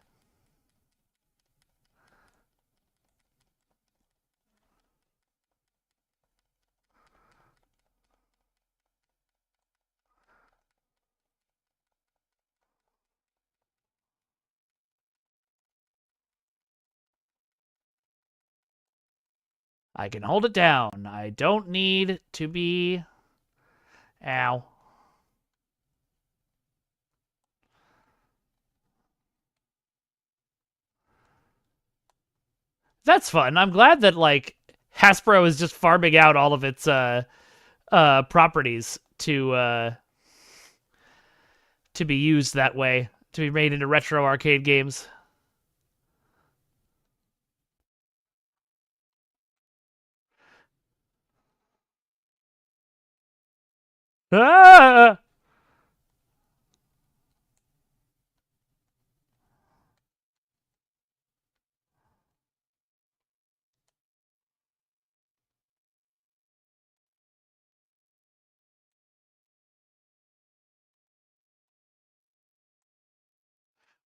[SPEAKER 1] I can hold it down. I don't need to be... Ow. That's fun. I'm glad that, like, Hasbro is just farming out all of its properties to be used that way, to be made into retro arcade games. Ah!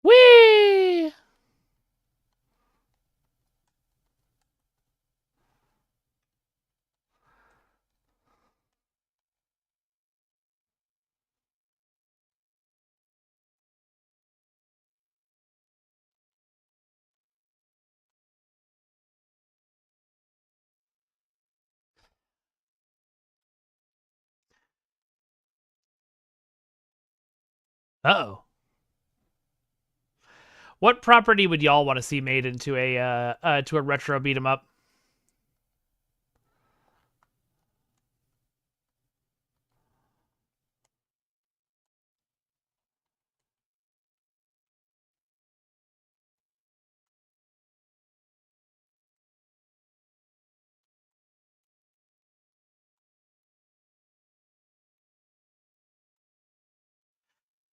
[SPEAKER 1] Whee! Uh-oh. What property would y'all want to see made into a retro beat 'em up?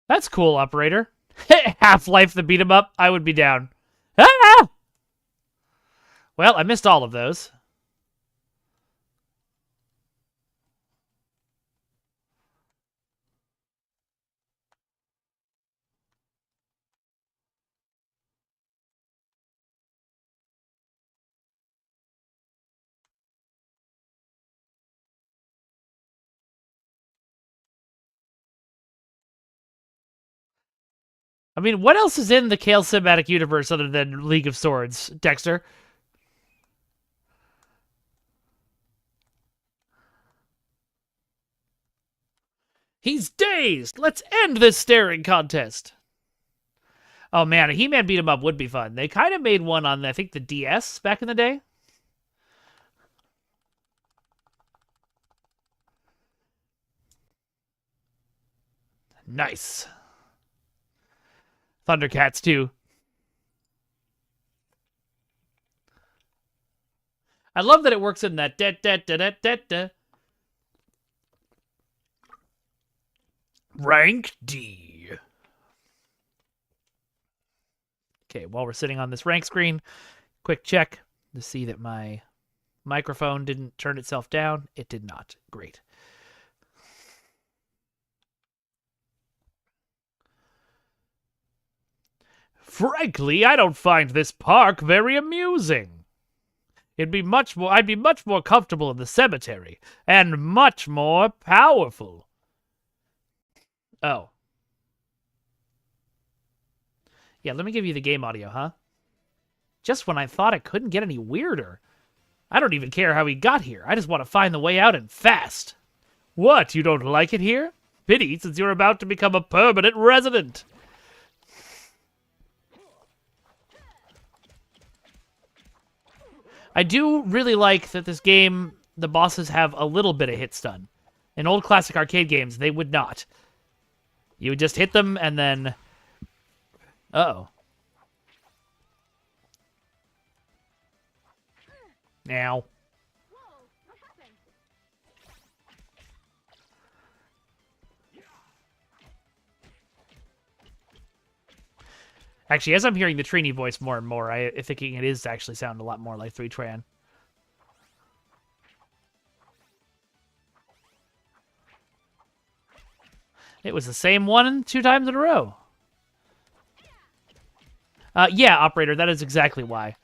[SPEAKER 1] That's cool, operator. Half-Life the beat 'em up, I would be down. Ah! Well, I missed all of those. I mean, what else is in the Kale cinematic universe other than League of Swords, Dexter? He's dazed! Let's end this staring contest! Oh man, a He-Man beat 'em up would be fun. They kind of made one on, I think, the DS back in the day. Nice. Thundercats, too. I love that it works in that da-da-da-da-da-da. Rank D. Okay, while we're sitting on this rank screen, quick check to see that my microphone didn't turn itself down. It did not. Great. Frankly, I don't find this park very amusing. I'd be much more comfortable in the cemetery, and much more powerful. Oh. Yeah, let me give you the game audio, huh? Just when I thought it couldn't get any weirder. I don't even care how he got here. I just want to find the way out and fast. What, you don't like it here? Pity, since you're about to become a permanent resident. I do really like that this game, the bosses have a little bit of hit stun. In old classic arcade games, they would not. You would just hit them and then... Uh-oh. Now. Actually, as I'm hearing the Trini voice more and more, I'm thinking it is actually sound a lot more like 3Tran. It was the same one 2 times in a row. Yeah, operator, that is exactly why.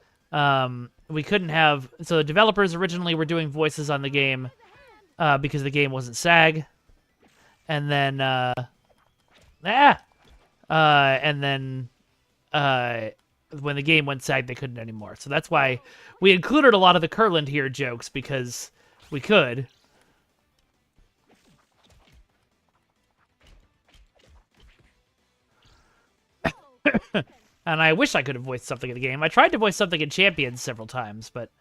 [SPEAKER 1] We couldn't have... So the developers originally were doing voices on the game because the game wasn't SAG. And then... and then... when the game went SAG, they couldn't anymore. So that's why we included a lot of the Kurland here jokes, because we could. And I wish I could have voiced something in the game. I tried to voice something in Champions several times, but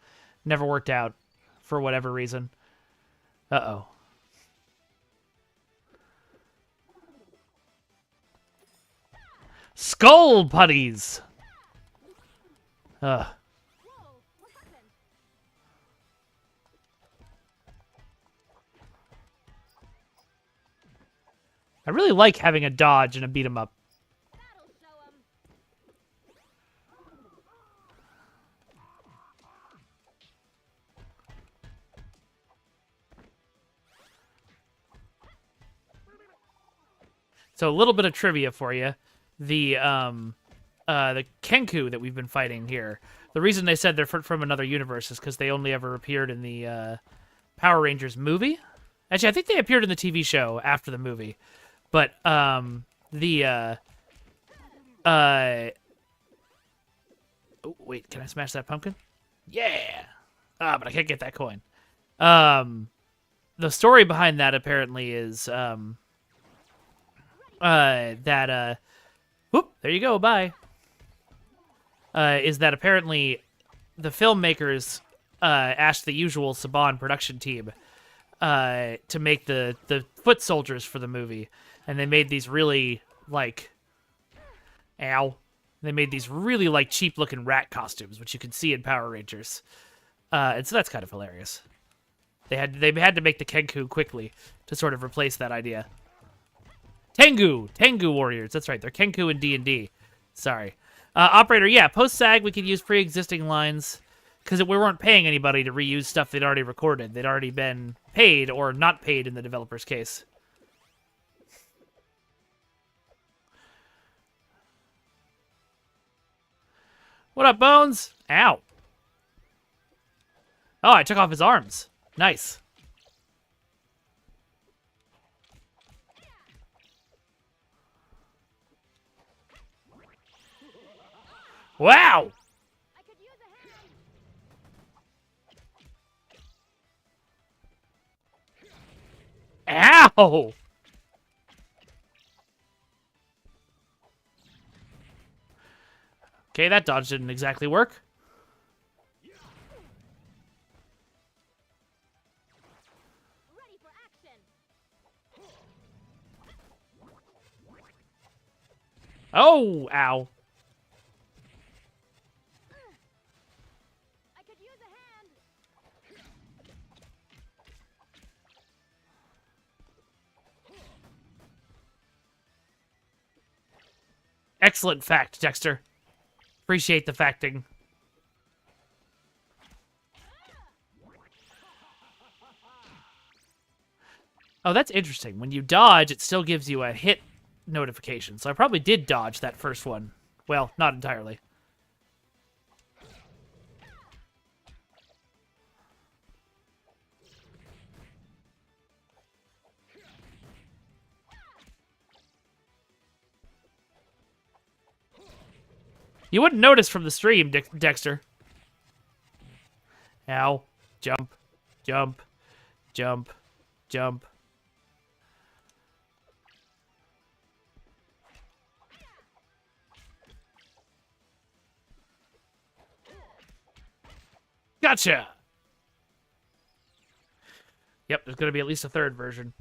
[SPEAKER 1] never worked out for whatever reason. Uh-oh. Skull putties! Ugh. I really like having a dodge and a beat 'em up. So a little bit of trivia for you. The Kenku that we've been fighting here, the reason they said they're from another universe is because they only ever appeared in the Power Rangers movie. Actually, I think they appeared in the TV show after the movie. But oh, wait, can I smash that pumpkin? Yeah! But I can't get that coin. The story behind that apparently is whoop, there you go, bye. Is that apparently the filmmakers asked the usual Saban production team to make the foot soldiers for the movie, and they made these really like, ow, they made these really like cheap looking rat costumes, which you can see in Power Rangers, and so that's kind of hilarious. They had to make the Kenku quickly to sort of replace that idea. Tengu Warriors. That's right. They're Kenku in D&D. Sorry. Operator, yeah, post-SAG, we could use pre-existing lines because we weren't paying anybody to reuse stuff they'd already recorded. They'd already been paid or not paid in the developer's case. What up, Bones? Ow. Oh, I took off his arms. Nice. Wow! Ow! Okay, that dodge didn't exactly work. Oh, ow. Excellent fact, Dexter. Appreciate the facting. Oh, that's interesting. When you dodge, it still gives you a hit notification. So I probably did dodge that first one. Well, not entirely. You wouldn't notice from the stream, Dexter. Ow. Jump. Jump. Jump. Jump. Gotcha! Yep, there's going to be at least a third version.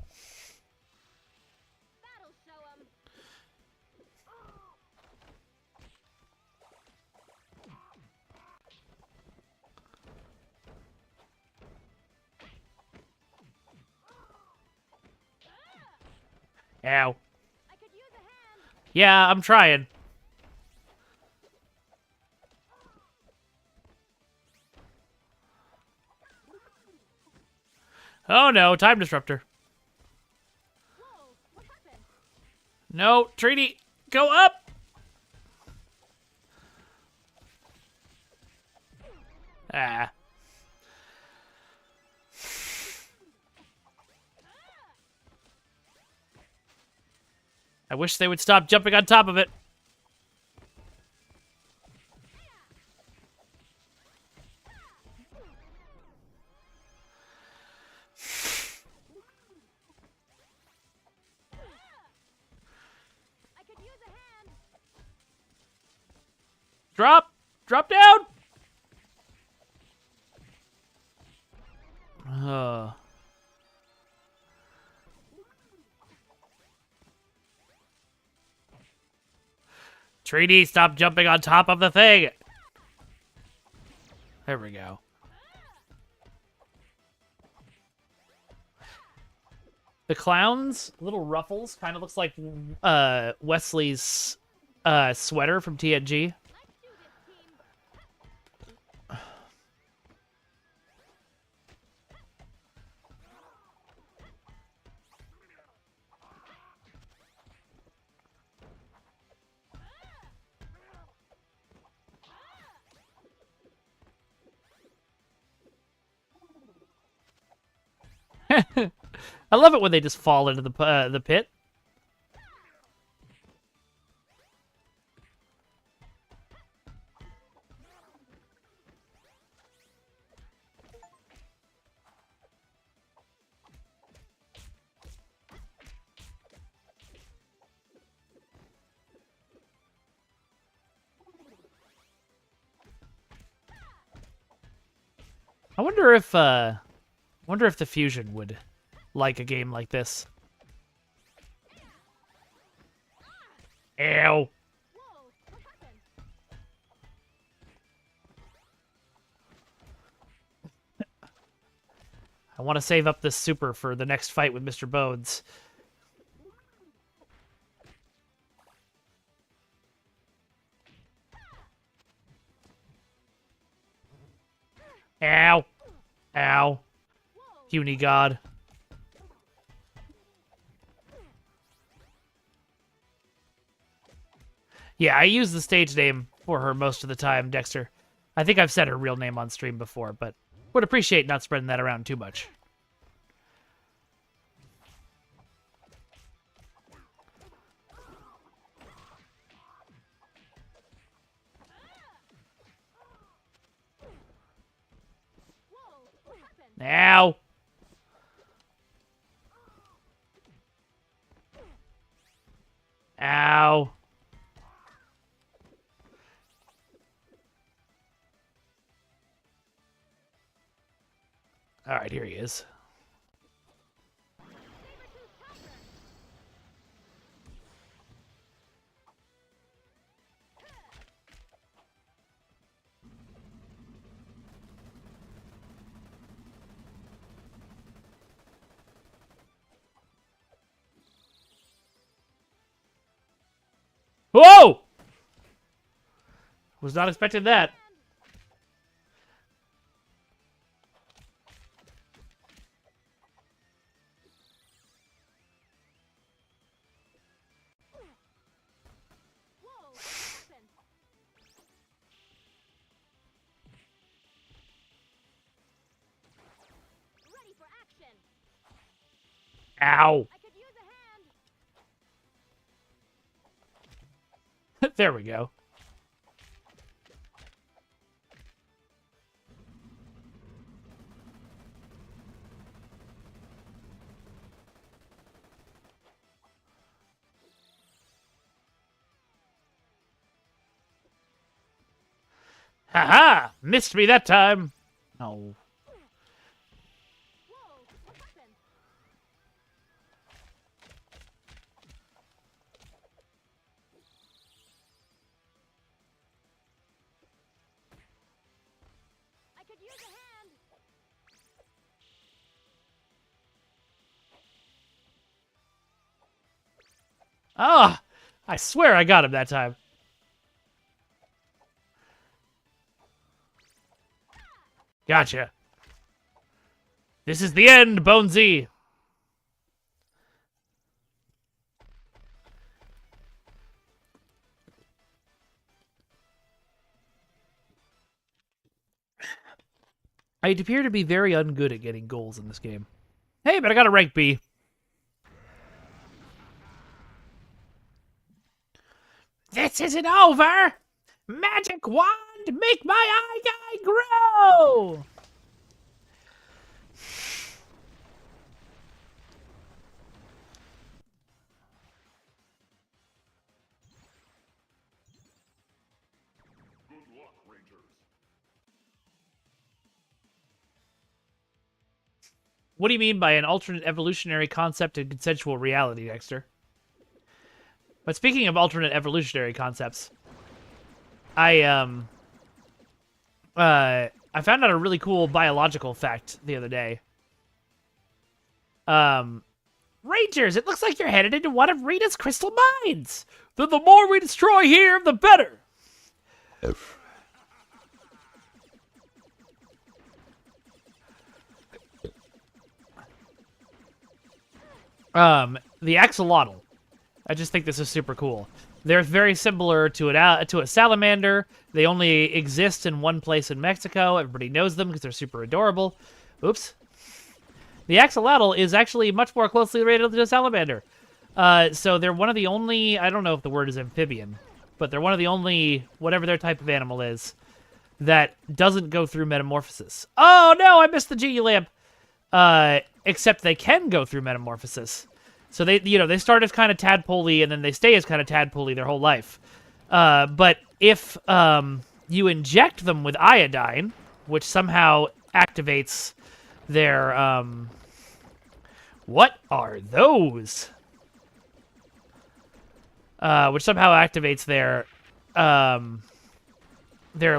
[SPEAKER 1] Ow. Yeah, I'm trying. Oh no, time disruptor. No, Treaty, go up! Ah. I wish they would stop jumping on top of it. Drop! Drop down! Treaty, stop jumping on top of the thing! There we go. The clown's little ruffles kind of looks like Wesley's sweater from TNG. I love it when they just fall into the pit. I wonder if the Fusion would like a game like this. Ew. I want to save up this super for the next fight with Mr. Bones. Ow. Ow. Puny God. Yeah, I use the stage name for her most of the time, Dexter. I think I've said her real name on stream before, but would appreciate not spreading that around too much. Ow! Ow! All right, here he is. Whoa! Was not expecting that. Ow. There we go. Ha-ha! Missed me that time. No. Ah! I swear I got him that time. Gotcha. This is the end, Bonesy. I appear to be very ungood at getting goals in this game. Hey, but I got a rank B.
[SPEAKER 6] This isn't over! Magic wand, make my eye guy grow!
[SPEAKER 1] What do you mean by an alternate evolutionary concept in consensual reality, Dexter? But speaking of alternate evolutionary concepts, I found out a really cool biological fact the other day.
[SPEAKER 6] Rangers, it looks like you're headed into one of Rita's crystal mines!
[SPEAKER 1] Then the more we destroy here, the better! The axolotl. I just think this is super cool. They're very similar to a salamander. They only exist in one place in Mexico. Everybody knows them because they're super adorable. Oops. The axolotl is actually much more closely related to a salamander. So they're one of the only, I don't know if the word is amphibian, but they're one of the only, whatever their type of animal is, that doesn't go through metamorphosis. Oh no, I missed the Genie lamp. Except they can go through metamorphosis. So they start as kind of tadpole-y, and then they stay as kind of tadpole-y their whole life. But if you inject them with iodine, which somehow activates their what are those? Which somehow activates their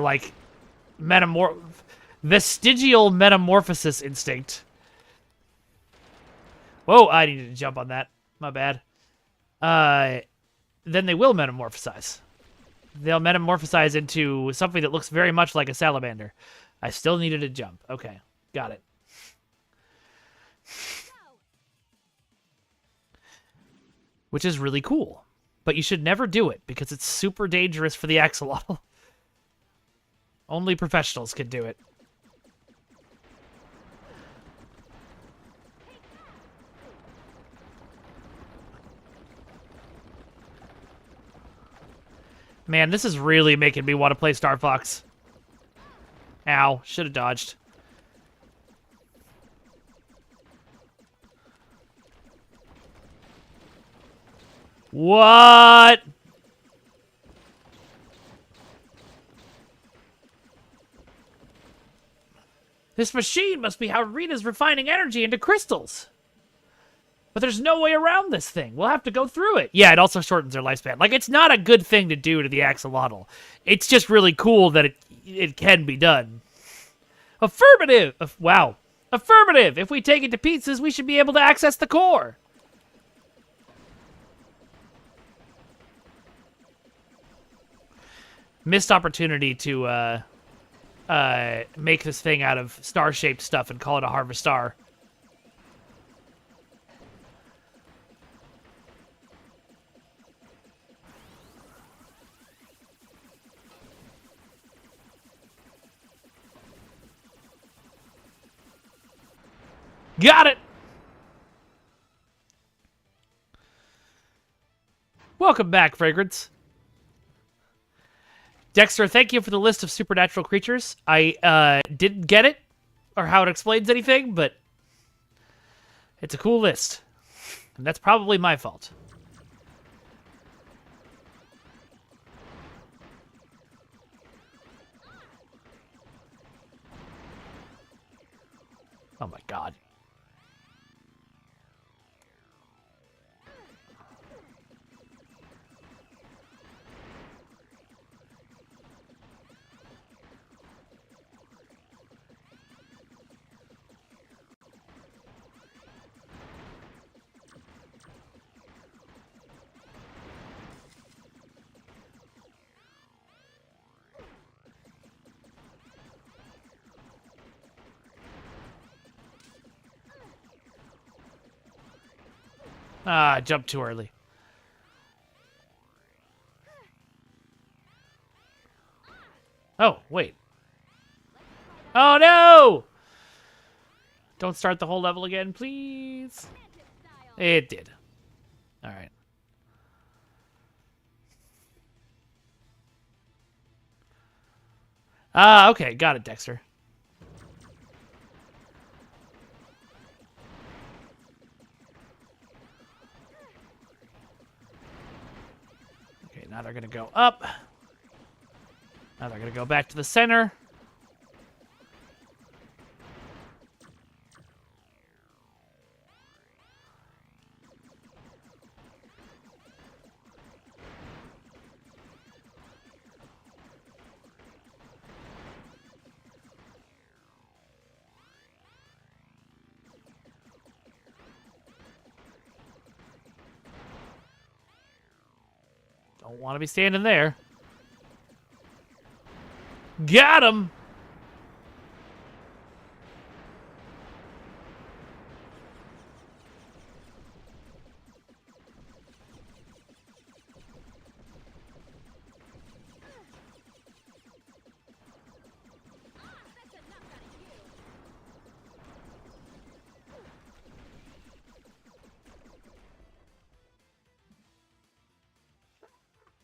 [SPEAKER 1] like vestigial metamorphosis instinct. Whoa, I needed to jump on that. My bad. Then they will metamorphosize. They'll metamorphosize into something that looks very much like a salamander. I still needed to jump. Okay, got it. Which is really cool. But you should never do it, because it's super dangerous for the axolotl. Only professionals can do it. Man, this is really making me want to play Star Fox. Ow, should have dodged. What? This machine must be how Rita's refining energy into crystals. But there's no way around this thing. We'll have to go through it. Yeah, it also shortens their lifespan. Like, it's not a good thing to do to the axolotl. It's just really cool that it can be done. Affirmative! Wow. Affirmative! If we take it to pieces, we should be able to access the core. Missed opportunity to make this thing out of star-shaped stuff and call it a Harvest Star. Got it! Welcome back, Fragrance. Dexter, thank you for the list of supernatural creatures. I didn't get it, or how it explains anything, but it's a cool list. And that's probably my fault. Oh my god. Ah, I jumped too early. Oh, wait. Oh, no! Don't start the whole level again, please. It did. All right. Ah, okay. Got it, Dexter. Okay, now they're going to go up. Now they're going to go back to the center. Don't want to be standing there. Got him!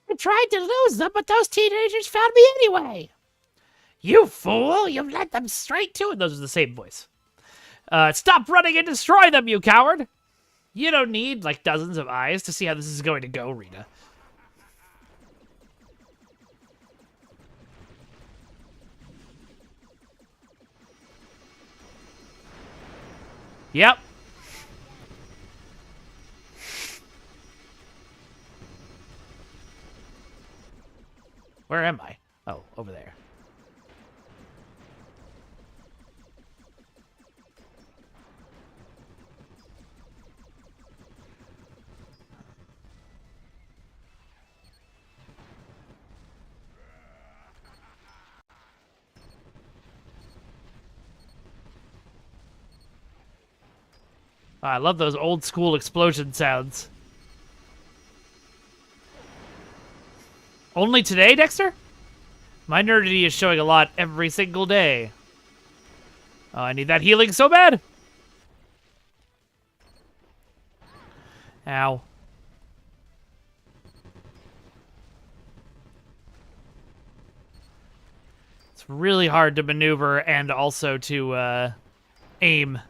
[SPEAKER 6] I tried to lose them, but those teenagers found me anyway. You fool! You led them straight to it.
[SPEAKER 1] Those are the same voice. Stop running and destroy them, you coward! You don't need, like, dozens of eyes to see how this is going to go, Rita. Yep. Where am I? Oh, over there. Oh, I love those old school explosion sounds. Only today, Dexter? My nerdity is showing a lot every single day. Oh, I need that healing so bad. Ow. It's really hard to maneuver and also to aim.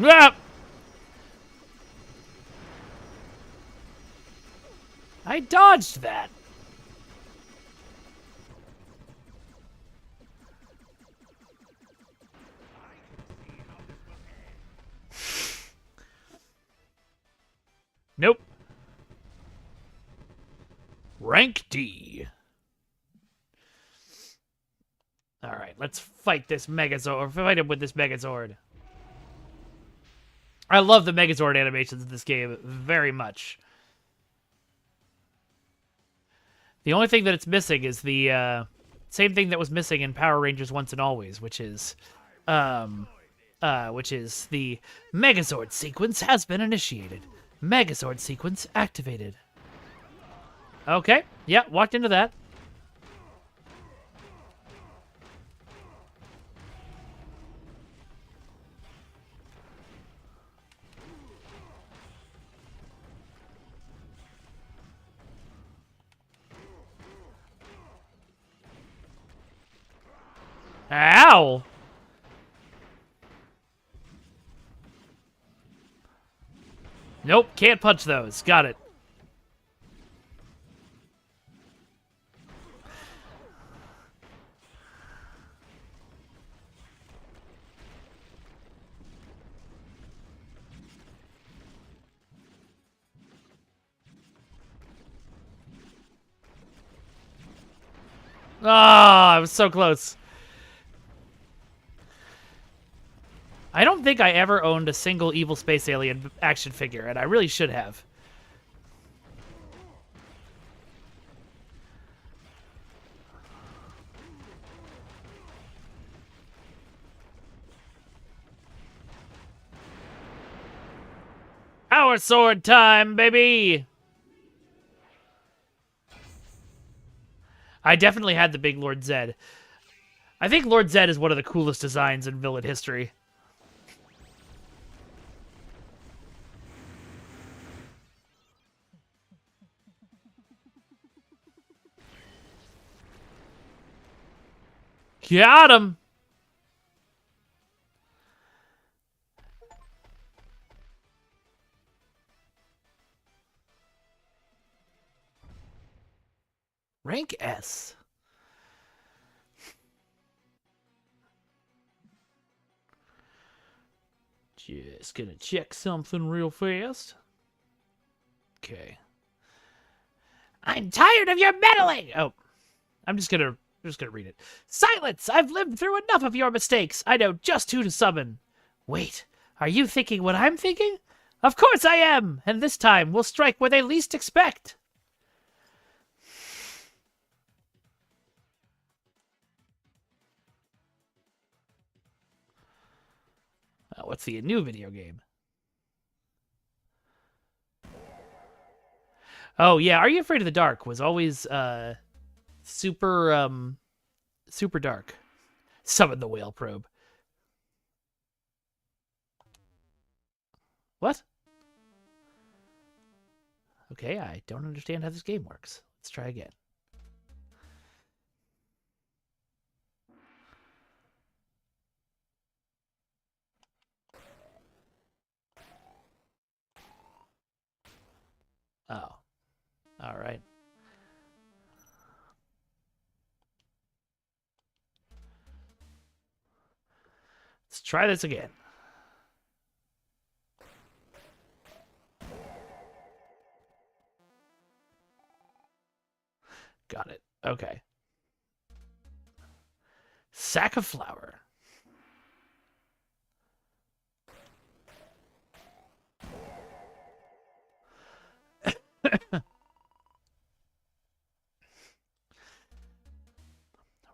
[SPEAKER 1] Ah! I dodged that. Nope. Rank D. Alright, let's fight this Megazord. Fight him with this Megazord. I love the Megazord animations in this game very much. The only thing that it's missing is the same thing that was missing in Power Rangers Once and Always, which is the Megazord sequence has been initiated. Megazord sequence activated. Okay, yeah, walked into that. Ow! Nope, can't punch those. Got it. Ah, I was so close. I don't think I ever owned a single Evil Space Alien action figure, and I really should have. Power Sword time, baby! I definitely had the big Lord Zed. I think Lord Zed is one of the coolest designs in villain history. Got him! Rank S. Just gonna check something real fast. Okay.
[SPEAKER 6] I'm tired of your meddling!
[SPEAKER 1] Oh, I'm just gonna read it. Silence! I've lived through enough of your mistakes. I know just who to summon. Wait, are you thinking what I'm thinking? Of course I am! And this time, we'll strike where they least expect. What's the new video game? Oh, yeah, Are You Afraid of the Dark was always, super dark. Summon the whale probe. What? Okay, I don't understand how this game works. Let's try again. Oh. All right. Let's try this again. Got it. Okay. Sack of flour.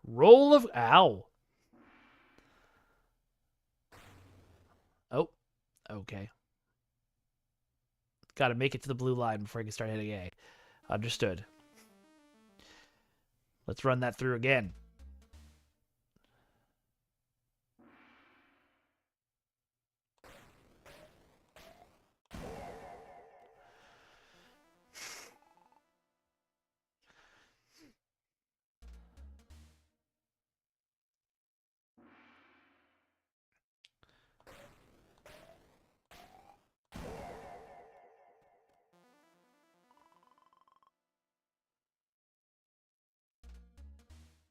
[SPEAKER 1] Roll of... Ow. Oh. Okay. Gotta make it to the blue line before I can start hitting A. Understood. Let's run that through again.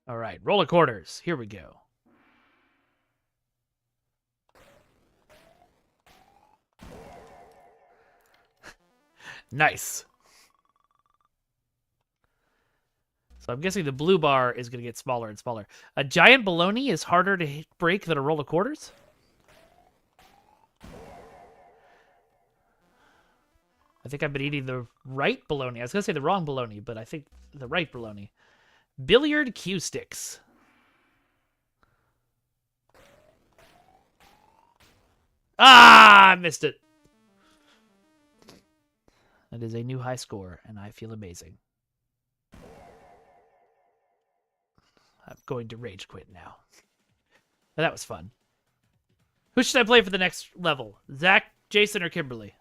[SPEAKER 1] All right, roll of quarters. Here we go. Nice. So I'm guessing the blue bar is going to get smaller and smaller. A giant bologna is harder to break than a roll of quarters? I think I've been eating the right bologna. I was going to say the wrong bologna, but I think the right bologna. Billiard cue sticks. Ah, I missed it. That is a new high score, and I feel amazing. I'm going to rage quit now. That was fun. Who should I play for the next level? Zach, Jason, or Kimberly?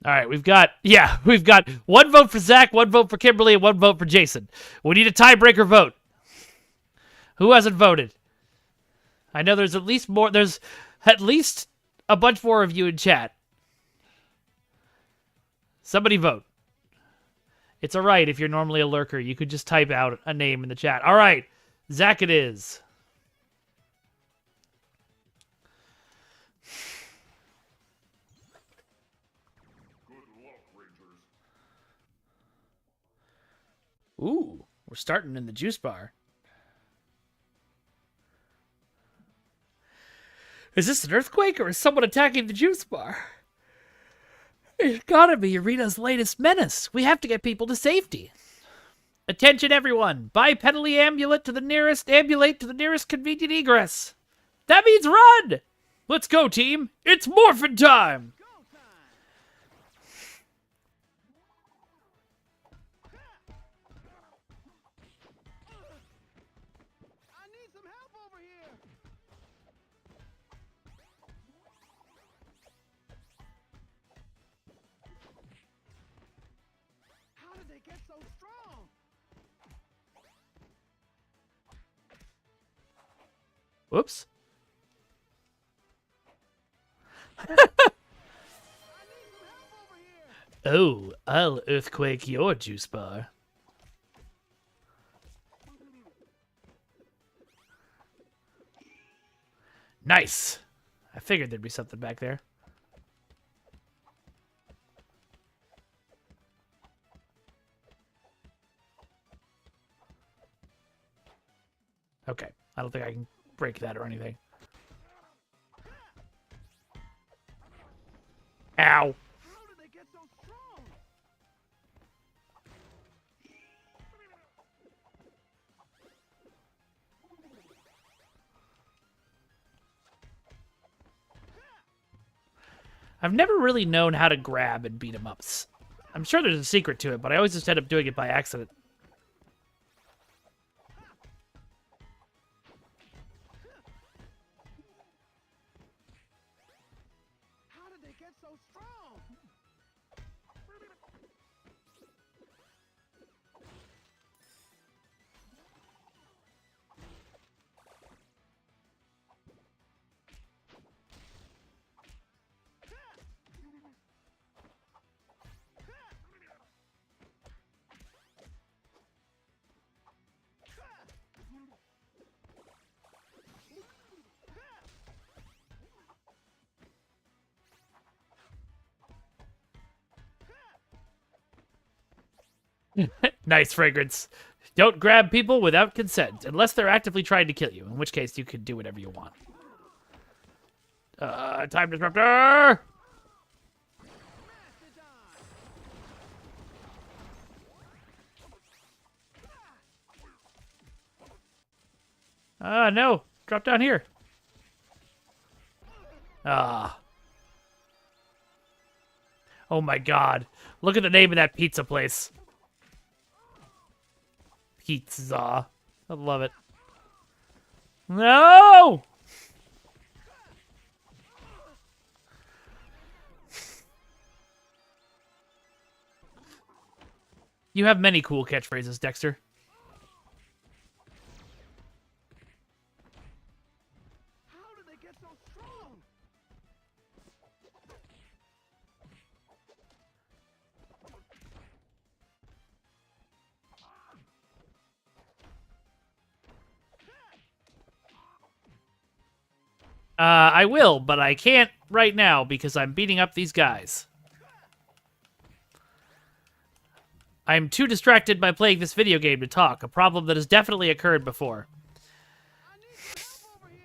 [SPEAKER 1] All right, we've got one vote for Zach, one vote for Kimberly, and one vote for Jason. We need a tiebreaker vote. Who hasn't voted? I know there's at least a bunch more of you in chat. Somebody vote. It's all right if you're normally a lurker. You could just type out a name in the chat. All right, Zach it is. Ooh, we're starting in the juice bar. Is this an earthquake or is someone attacking the juice bar? It's gotta be Rita's latest menace. We have to get people to safety. Attention everyone. Bipedally ambulate to the nearest convenient egress. That means run! Let's go, team. It's Morphin Time! Whoops. Oh, I'll earthquake your juice bar. Nice. I figured there'd be something back there. Okay. I don't think I can break that or anything. Ow. I've never really known how to grab and beat 'em ups. I'm sure there's a secret to it, but I always just end up doing it by accident. Nice fragrance. Don't grab people without consent, unless they're actively trying to kill you, in which case you can do whatever you want. Time disruptor! No. Drop down here. Ah. Oh my god. Look at the name of that pizza place. Pizza. I love it. No! You have many cool catchphrases, Dexter.
[SPEAKER 8] How did they get so strong?
[SPEAKER 1] I will, but I can't right now because I'm beating up these guys. I'm too distracted by playing this video game to talk, a problem that has definitely occurred before.
[SPEAKER 8] I need some help over here.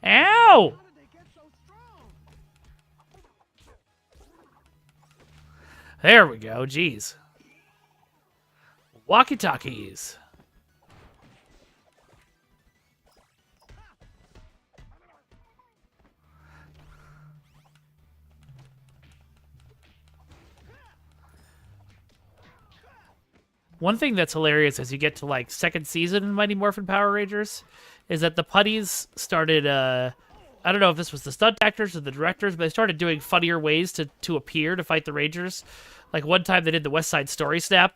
[SPEAKER 1] Ow!
[SPEAKER 8] How did they get so strong?
[SPEAKER 1] There we go, jeez. Walkie-talkies. One thing that's hilarious as you get to, like, second season in Mighty Morphin Power Rangers is that the putties started, I don't know if this was the stunt actors or the directors, but they started doing funnier ways to appear to fight the Rangers. Like, one time they did the West Side Story snap.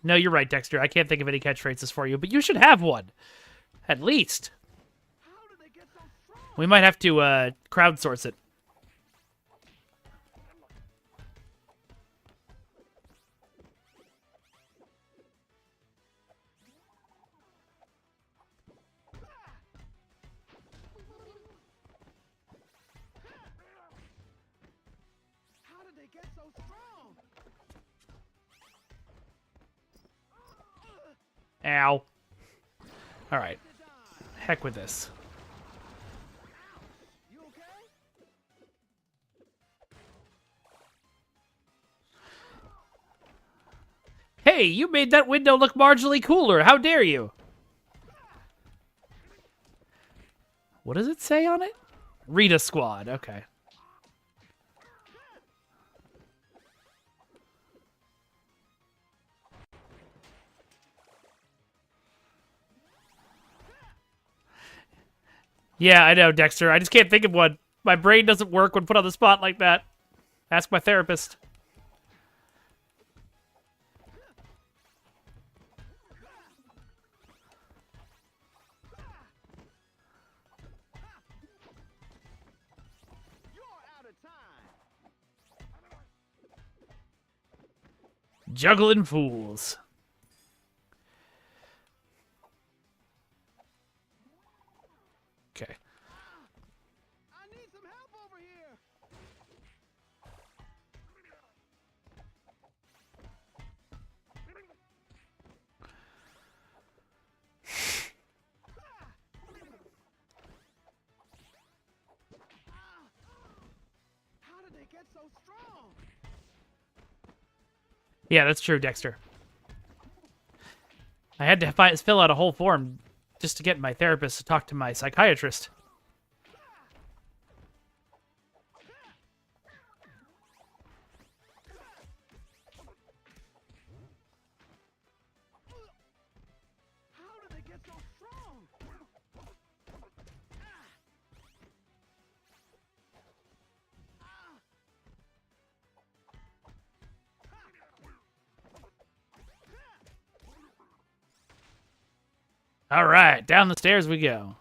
[SPEAKER 1] No, you're right, Dexter. I can't think of any catchphrases for you, but you should have one. At least.
[SPEAKER 8] How did they get so strong?
[SPEAKER 1] We might have to crowdsource it.
[SPEAKER 8] How did they get so strong?
[SPEAKER 1] Ow. Alright. Heck with this.
[SPEAKER 8] You okay?
[SPEAKER 1] Hey, you made that window look marginally cooler. How dare you? What does it say on it? Rita Squad. Okay. Yeah, I know, Dexter. I just can't think of one. My brain doesn't work when put on the spot like that. Ask my therapist.
[SPEAKER 8] You're out of time.
[SPEAKER 1] Juggling fools. Okay.
[SPEAKER 8] I need some help over here. How did they get so strong?
[SPEAKER 1] Yeah, that's true, Dexter. I had to fill out a whole form just to get my therapist to talk to my psychiatrist.
[SPEAKER 8] How did they get so strong?
[SPEAKER 1] All right, down the stairs we go.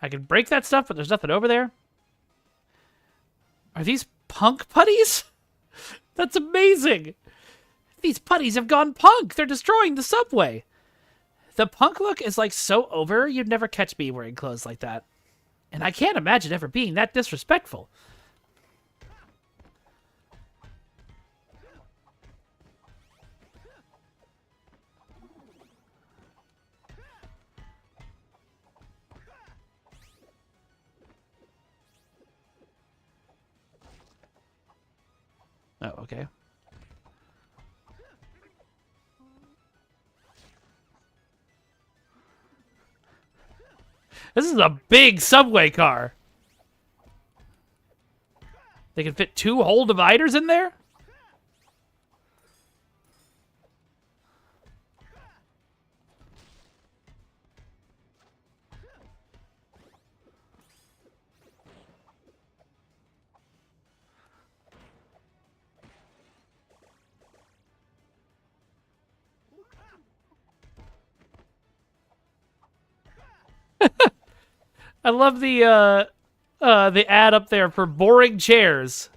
[SPEAKER 1] I can break that stuff, but there's nothing over there. Are these punk putties? That's amazing. These putties have gone punk. They're destroying the subway. The punk look is like so over, you'd never catch me wearing clothes like that. And I can't imagine ever being that disrespectful. Oh, okay. This is a big subway car. They can fit 2 whole dividers in there? I love the ad up there for boring chairs.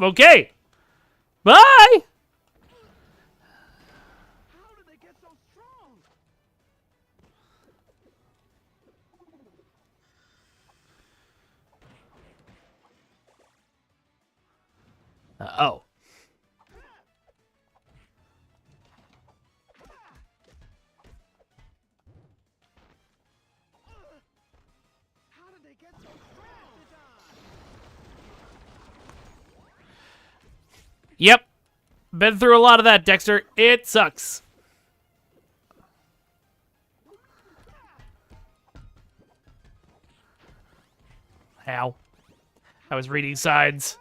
[SPEAKER 1] Okay. Bye. Oh. Yep. Been through a lot of that, Dexter. It sucks. How? I was reading signs.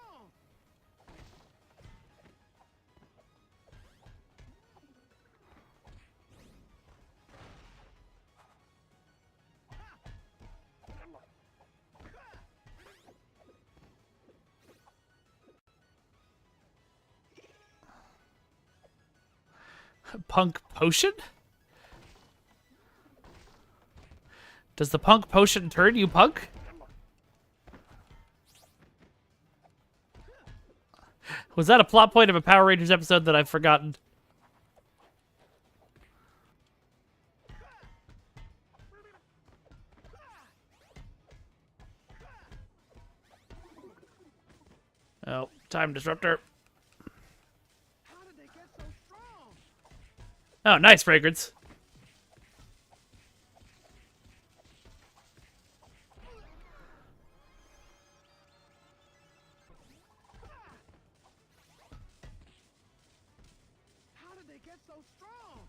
[SPEAKER 1] Punk potion? Does the punk potion turn you punk? Was that a plot point of a Power Rangers episode that I've forgotten? Oh, time disruptor. Oh, nice fragrance.
[SPEAKER 10] How did they get so strong?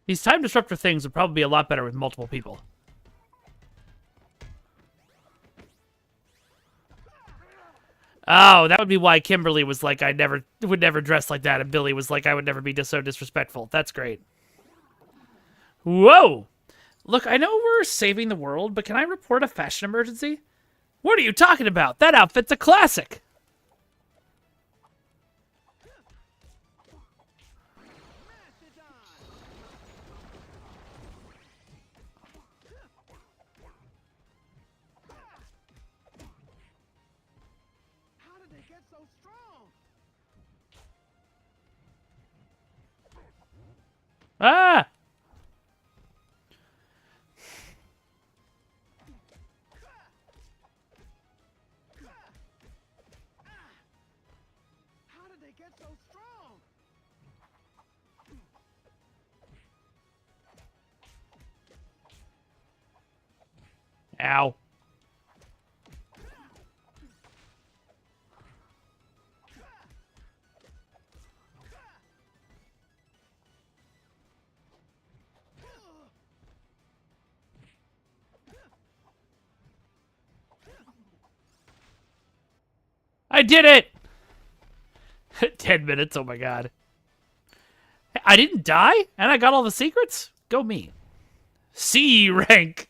[SPEAKER 1] These time disruptor things would probably be a lot better with multiple people. Oh, that would be why Kimberly was like, I would never dress like that, and Billy was like, I would never be so disrespectful. That's great. Whoa! Look, I know we're saving the world, but can I report a fashion emergency? What are you talking about? That outfit's a classic! Ah!
[SPEAKER 10] How did they get so strong?
[SPEAKER 1] Ow. I did it! 10 minutes, oh my god. I didn't die? And I got all the secrets? Go me. C rank!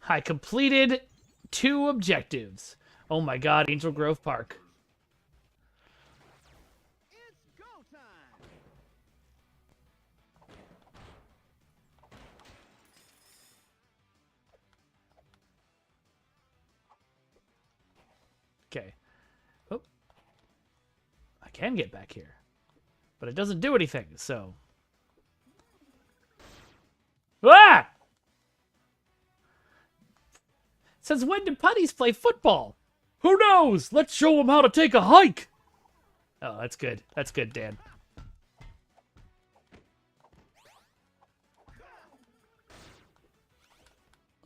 [SPEAKER 1] I completed 2 objectives. Oh my god, Angel Grove Park.
[SPEAKER 10] It's go time.
[SPEAKER 1] Okay. Oh. I can get back here. But it doesn't do anything, so... Ah! Since when do putties play football? Who knows? Let's show them how to take a hike! Oh, that's good. That's good, Dan.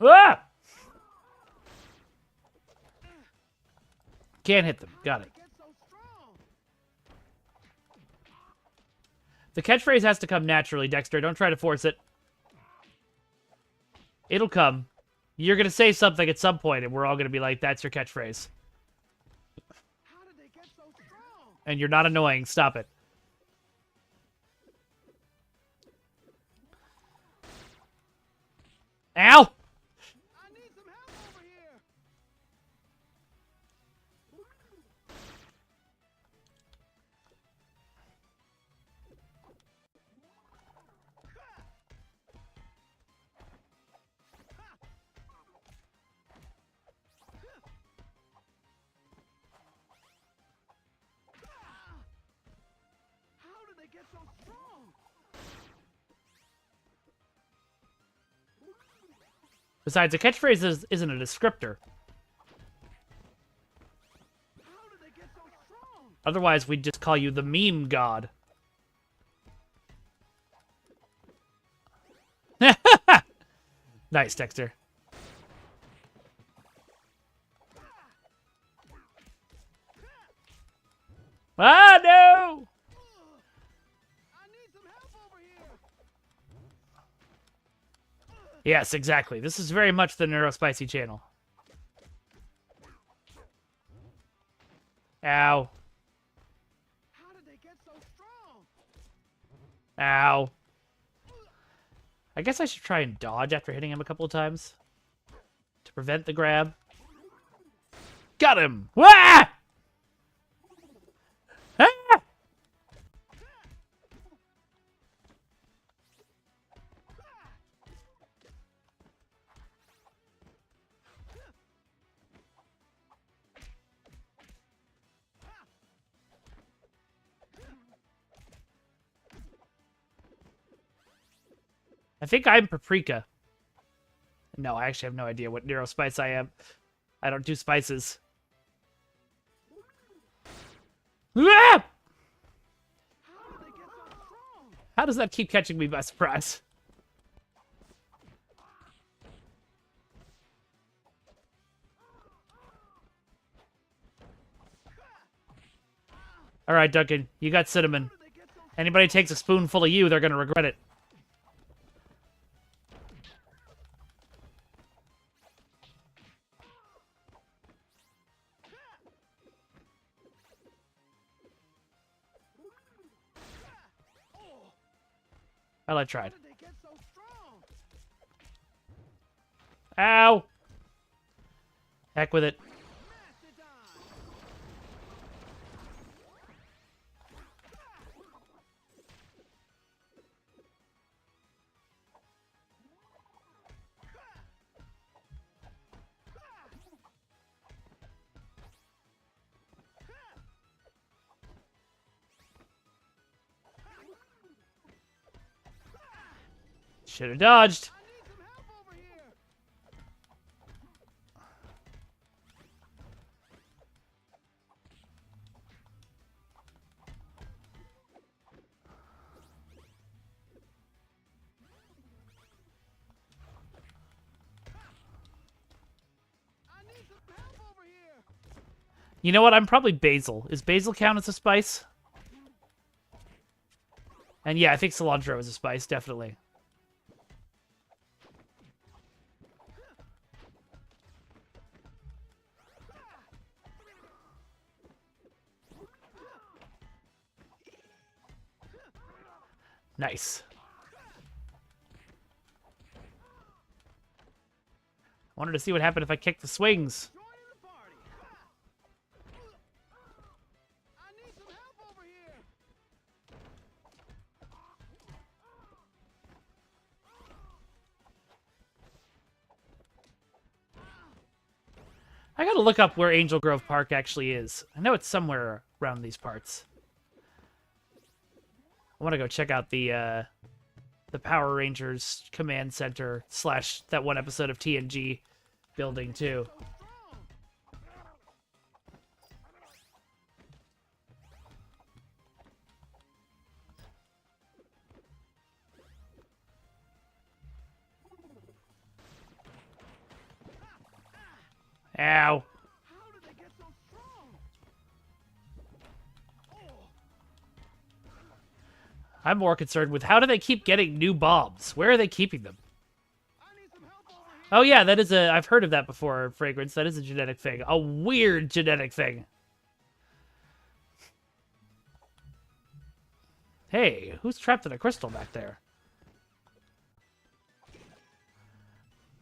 [SPEAKER 1] Ah! Can't hit them. Got it. The catchphrase has to come naturally, Dexter. Don't try to force it. It'll come. You're going to say something at some point, and we're all going to be like, that's your catchphrase. And you're not annoying. Stop it. Ow! Besides, a catchphrase isn't a descriptor. Otherwise, we'd just call you the meme god. Nice, Dexter. Ah, no! Yes, exactly. This is very much the Neurospicy channel. Ow.
[SPEAKER 10] How did they get so strong?
[SPEAKER 1] Ow. I guess I should try and dodge after hitting him a couple of times. To prevent the grab. Got him! Ah! Ah! I think I'm Paprika. No, I actually have no idea what Neurospice I am. I don't do spices. Ah! How does that keep catching me by surprise? All right, Duncan, you got cinnamon. Anybody takes a spoonful of you, they're going to regret it. Well, I tried. Ow! Heck with it. Should have dodged. You know what? I'm probably basil. Is basil count as a spice? And yeah, I think cilantro is a spice, definitely. Nice. Wanted to see what happened if I kicked the swings. I gotta look up where Angel Grove Park actually is. I know it's somewhere around these parts. I want to go check out the Power Rangers Command Center / that one episode of TNG building, too. Ow. I'm more concerned with how do they keep getting new bombs? Where are they keeping them? Oh yeah, that is a... I've heard of that before, Fragrance. That is a genetic thing. A weird genetic thing. Hey, who's trapped in a crystal back there?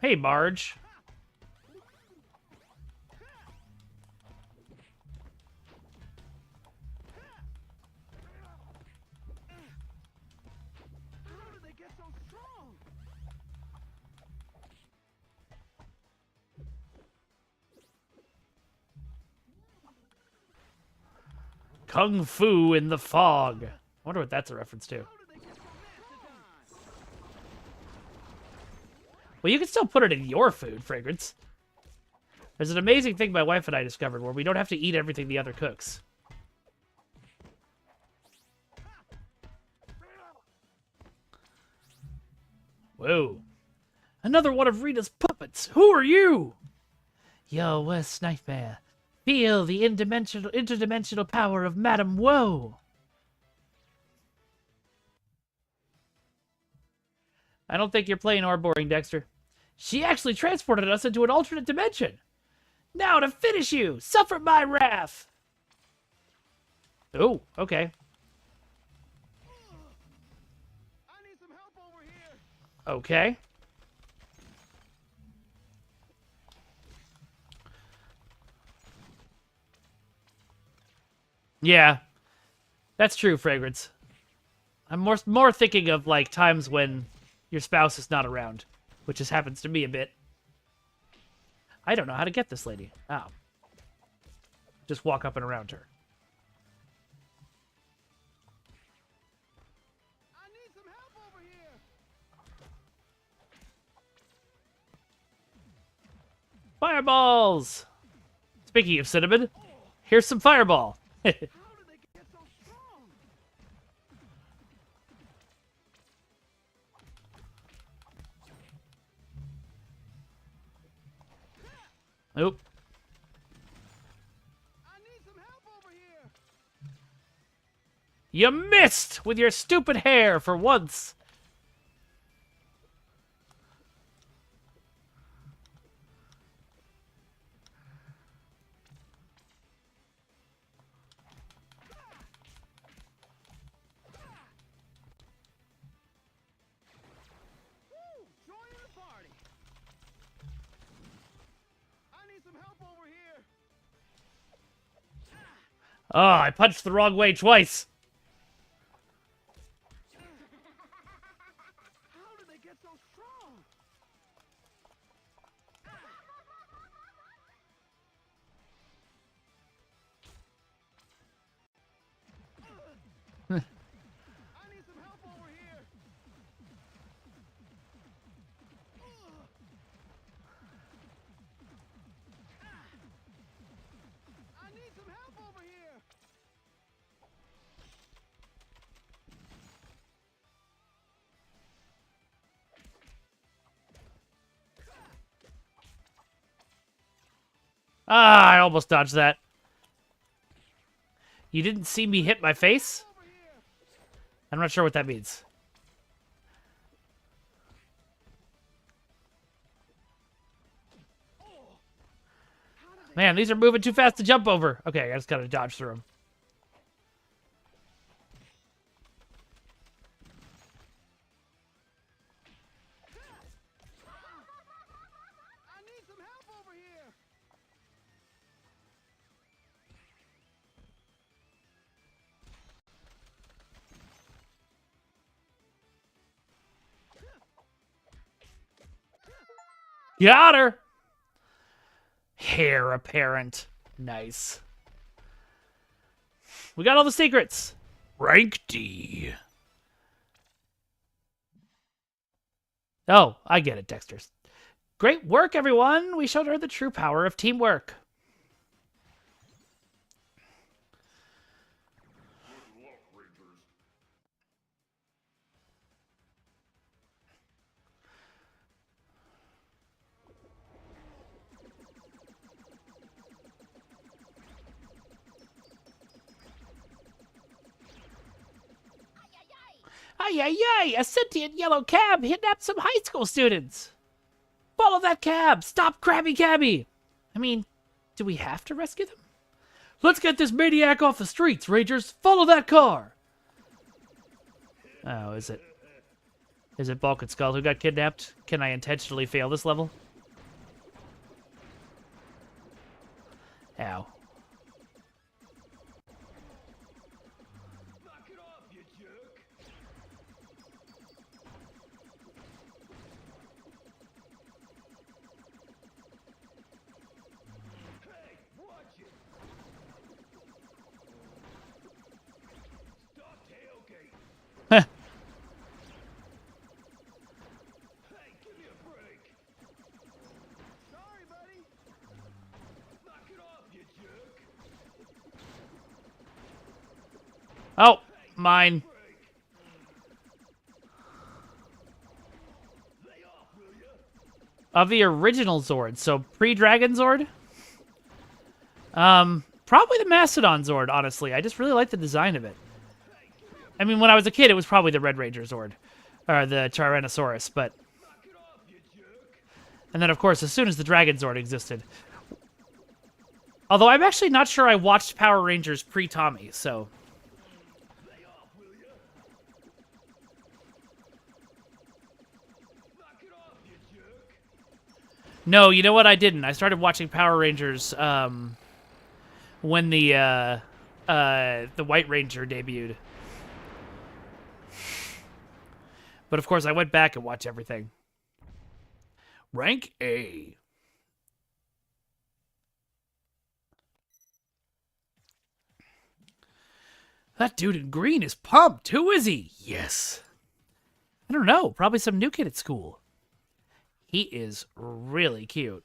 [SPEAKER 1] Hey, Marge. Kung Fu in the Fog. I wonder what that's a reference to. Well, you can still put it in your food, Fragrance. There's an amazing thing my wife and I discovered where we don't have to eat everything the other cooks. Whoa. Another one of Rita's puppets. Who are you? Your worst nightmare. Feel the interdimensional power of Madame Woe. I don't think you're playing or boring, Dexter. She actually transported us into an alternate dimension. Now to finish you, suffer my wrath. Oh, okay.
[SPEAKER 10] I need some help over here.
[SPEAKER 1] Okay. Yeah, that's true, Fragrance. I'm more thinking of, like, times when your spouse is not around, which just happens to me a bit. I don't know how to get this lady. Oh. Just walk up and around her.
[SPEAKER 10] I need some help over here.
[SPEAKER 1] Fireballs! Speaking of cinnamon, here's some fireball.
[SPEAKER 10] How did they get so strong?
[SPEAKER 1] Nope.
[SPEAKER 10] I need some help over here.
[SPEAKER 1] You missed with your stupid hair for once.
[SPEAKER 10] Woo! Join the party. I need some help over here.
[SPEAKER 1] Oh, I punched the wrong way twice.
[SPEAKER 10] How did they get so strong? I need some help over here. I need some help over here.
[SPEAKER 1] Ah, I almost dodged that. You didn't see me hit my face? I'm not sure what that means. Man, these are moving too fast to jump over. Okay, I just gotta dodge through them.
[SPEAKER 10] I need some help over here.
[SPEAKER 1] Got her! Heir apparent. Nice. We got all the secrets. Rank D. Oh, I get it, Dexter. Great work, everyone. We showed her the true power of teamwork. Ay, ay, ay! A sentient yellow cab kidnapped some high school students! Follow that cab! Stop Krabby Cabby! I mean, do we have to rescue them? Let's get this maniac off the streets, Rangers! Follow that car! Oh, is it? Is it Bulk and Skull who got kidnapped? Can I intentionally fail this level? Ow. Oh, mine. Of the original Zord, so pre-Dragon Zord? Probably the Mastodon Zord, honestly. I just really like the design of it. I mean, when I was a kid, it was probably the Red Ranger Zord. Or the Tyrannosaurus, but... And then, of course, as soon as the Dragon Zord existed. Although I'm actually not sure I watched Power Rangers pre-Tommy, so... No, you know what? I didn't. I started watching Power Rangers when the White Ranger debuted. But of course, I went back and watched everything. Rank A. That dude in green is pumped. Who is he? Yes. I don't know. Probably some new kid at school. He is really cute.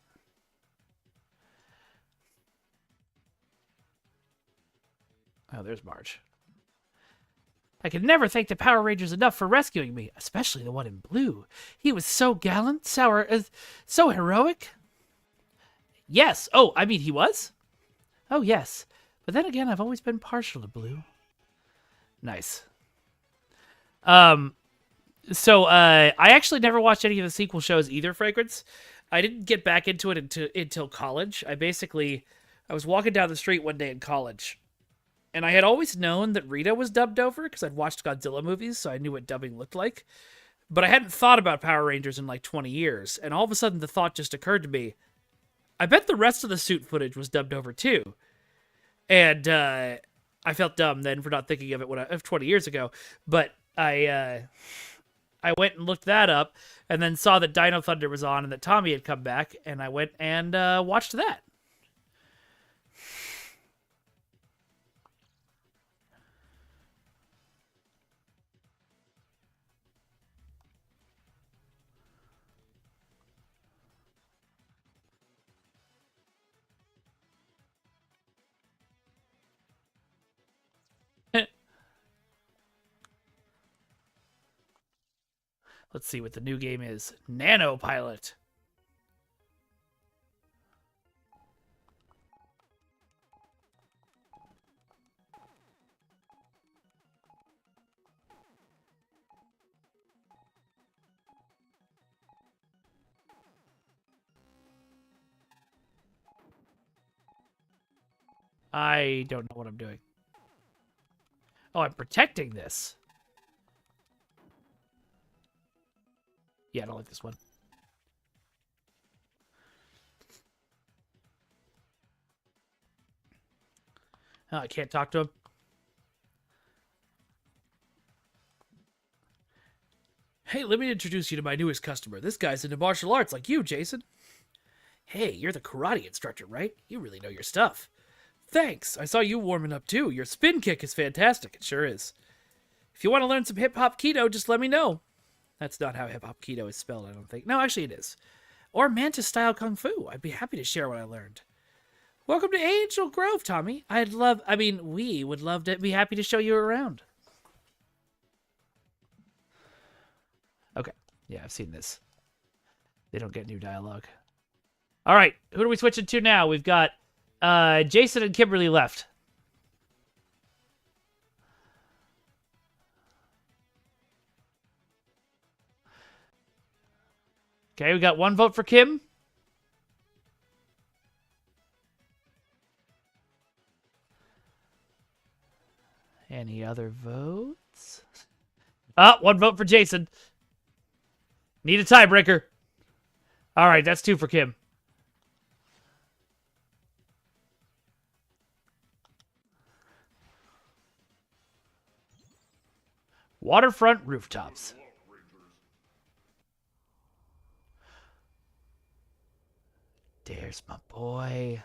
[SPEAKER 1] Oh, there's Marge. I can never thank the Power Rangers enough for rescuing me, especially the one in blue. He was so gallant, so heroic. Yes. Oh, I mean, he was? Oh, yes. But then again, I've always been partial to blue. Nice. So, I actually never watched any of the sequel shows either, Fragrance. I didn't get back into it until college. I was walking down the street one day in college, and I had always known that Rita was dubbed over because I'd watched Godzilla movies, so I knew what dubbing looked like. But I hadn't thought about Power Rangers in like 20 years, and all of a sudden the thought just occurred to me, I bet the rest of the suit footage was dubbed over too. And I felt dumb then for not thinking of it 20 years ago, but I went and looked that up, and then saw that Dino Thunder was on and that Tommy had come back, and I went and watched that. Let's see what the new game is. Nano Pilot. I don't know what I'm doing. Oh, I'm protecting this. Yeah, I don't like this one. Oh, I can't talk to him. Hey, let me introduce you to my newest customer. This guy's into martial arts like you, Jason. Hey, you're the karate instructor, right? You really know your stuff. Thanks. I saw you warming up too. Your spin kick is fantastic. It sure is. If you want to learn some hip-hop keto, just let me know. That's not how hip-hop keto is spelled, I don't think. No, actually it is. Or Mantis-style Kung Fu. I'd be happy to share what I learned. Welcome to Angel Grove, Tommy. We would love to be happy to show you around. Okay. Yeah, I've seen this. They don't get new dialogue. All right, who are we switching to now? We've got Jason and Kimberly left. Okay, we got 1 vote for Kim. Any other votes? 1 vote for Jason. Need a tiebreaker. All right, that's 2 for Kim. Waterfront rooftops. There's my boy.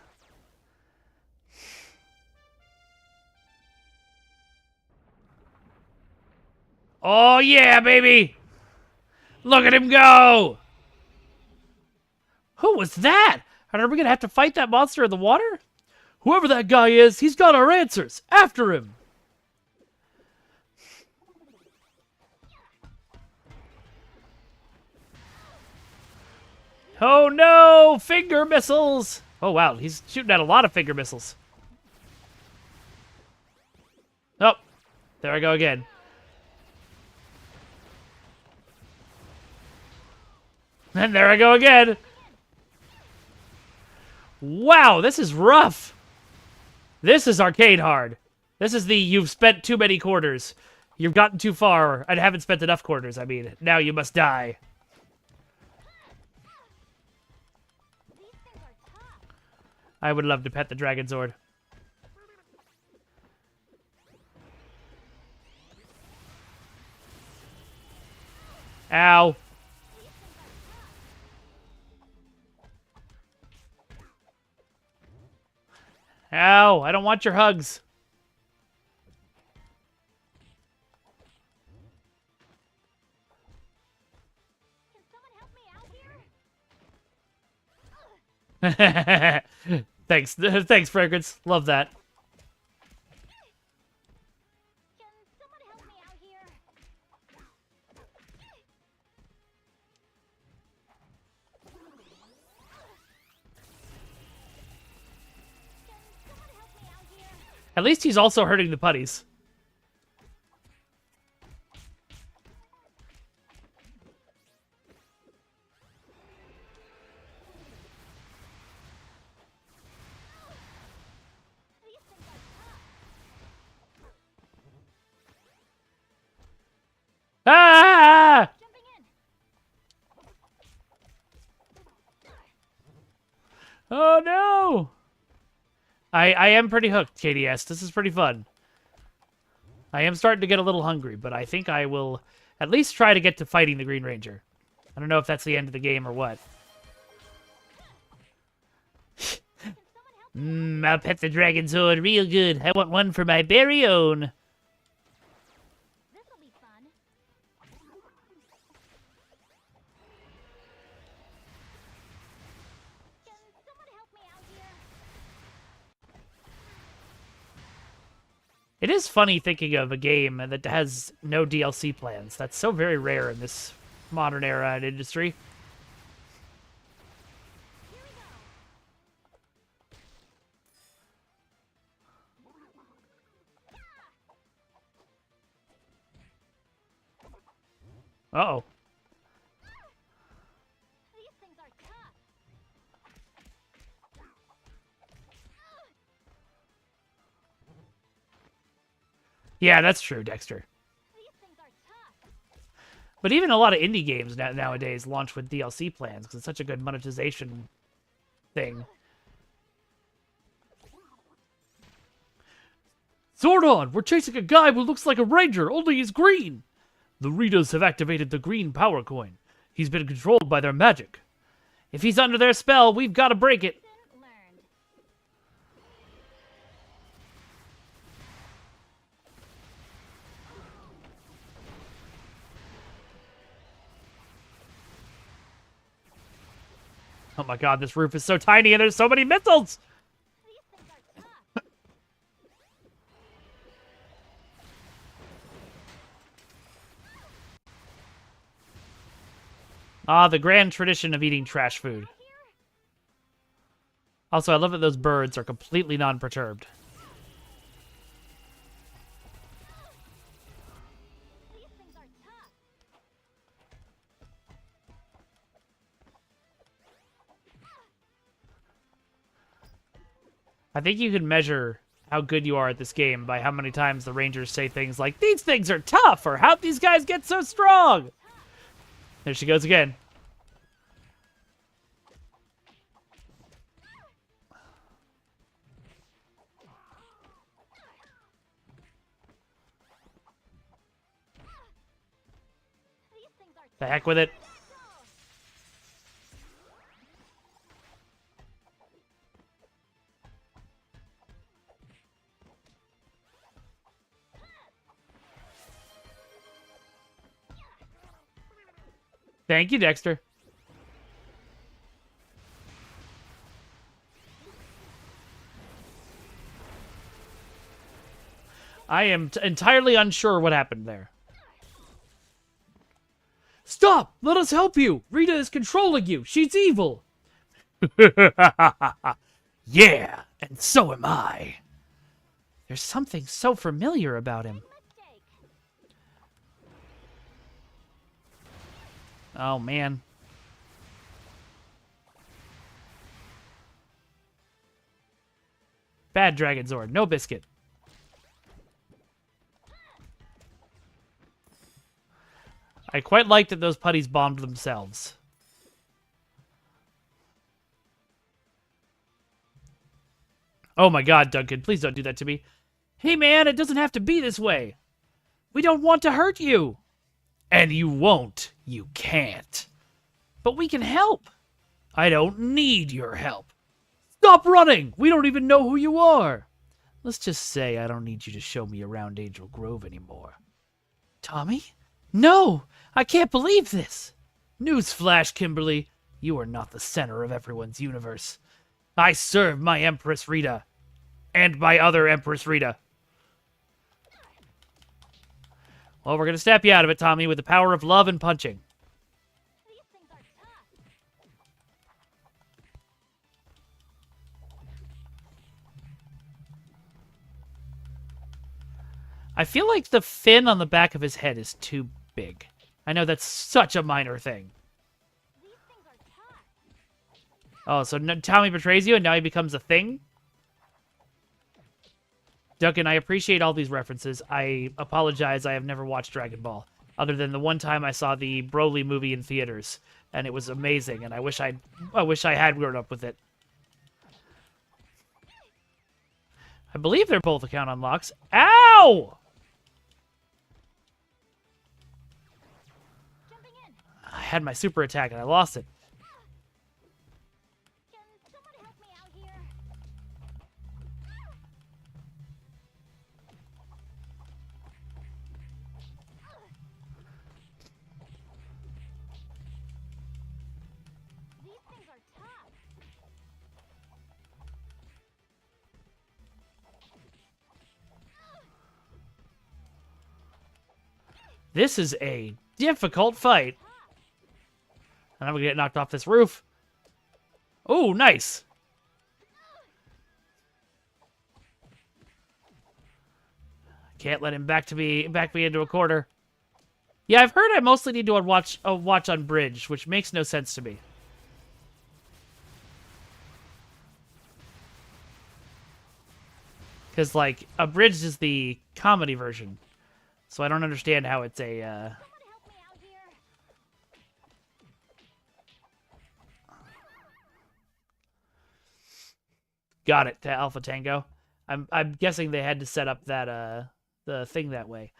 [SPEAKER 1] Oh, yeah, baby. Look at him go. Who was that? Are we going to have to fight that monster in the water? Whoever that guy is, he's got our answers. After him. Oh no! Finger missiles! Oh wow, he's shooting at a lot of finger missiles. Oh, there I go again. And there I go again. Wow, this is rough. This is arcade hard. This is the you've spent too many quarters. You've gotten too far and haven't spent enough quarters, I mean. Now you must die. I would love to pet the Dragon Zord. Ow. Ow, I don't want your hugs. Thanks. Thanks, Fragrance. Love that.
[SPEAKER 4] Can someone help me out here?
[SPEAKER 1] At least he's also hurting the putties. Ah! Oh no! I am pretty hooked, KDS. This is pretty fun. I am starting to get a little hungry, but I think I will at least try to get to fighting the Green Ranger. I don't know if that's the end of the game or what. I'll pet the Dragon Zord real good. I want one for my very own.
[SPEAKER 4] This'll be fun. Can someone help me out here?
[SPEAKER 1] It is funny thinking of a game that has no DLC plans. That's so very rare in this modern era and industry. Uh-oh.
[SPEAKER 4] These things are tough.
[SPEAKER 1] Yeah, that's true, Dexter.
[SPEAKER 4] These things are tough.
[SPEAKER 1] But even a lot of indie games nowadays launch with DLC plans because it's such a good monetization thing. Zordon! We're chasing a guy who looks like a ranger, only he's green! The Ritas have activated the green power coin. He's been controlled by their magic. If he's under their spell, we've got to break it. Oh my god, this roof is so tiny and there's so many missiles! Ah, the grand tradition of eating trash food. Also, I love that those birds are completely non-perturbed. I think you can measure how good you are at this game by how many times the Rangers say things like, "These things are tough," or "How'd these guys get so strong?" There she goes again. The heck with it. Thank you, Dexter. I am entirely unsure what happened there. Stop! Let us help you! Rita is controlling you! She's evil! Yeah, and so am I. There's something so familiar about him. Oh, man. Bad Dragon Zord. No biscuit. I quite like that those putties bombed themselves. Oh my god, Duncan. Please don't do that to me. Hey, man, it doesn't have to be this way. We don't want to hurt you. And you won't. You can't. But we can help. I don't need your help. Stop running! We don't even know who you are. Let's just say I don't need you to show me around Angel Grove anymore. Tommy? No! I can't believe this! Newsflash, Kimberly. You are not the center of everyone's universe. I serve my Empress Rita. And my other Empress Rita. Well, we're going to snap you out of it, Tommy, with the power of love and punching. I feel like the fin on the back of his head is too big. I know that's such a minor thing. Oh, so Tommy betrays you and now he becomes a thing? Duncan, I appreciate all these references. I apologize, I have never watched Dragon Ball. Other than the one time I saw the Broly movie in theaters. And it was amazing, and I wish I had grown up with it. I believe they're both account unlocks. Ow! I had my super attack and I lost it. This is a difficult fight. And I'm gonna get knocked off this roof. Oh, nice. Can't let him back me into a corner. Yeah, I've heard I mostly need to watch on bridge, which makes no sense to me. Because, like, abridged is the comedy version. So I don't understand how it's a, Got it, to Alpha Tango. I'm guessing they had to set up that, the thing that way.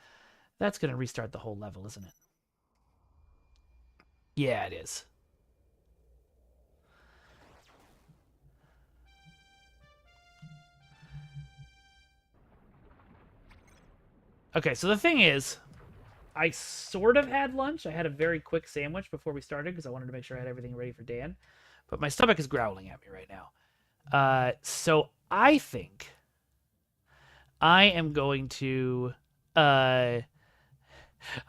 [SPEAKER 1] That's gonna restart the whole level, isn't it? Yeah, it is. Okay, so the thing is, I sort of had lunch. I had a very quick sandwich before we started because I wanted to make sure I had everything ready for Dan. But my stomach is growling at me right now. So I think I am going to... I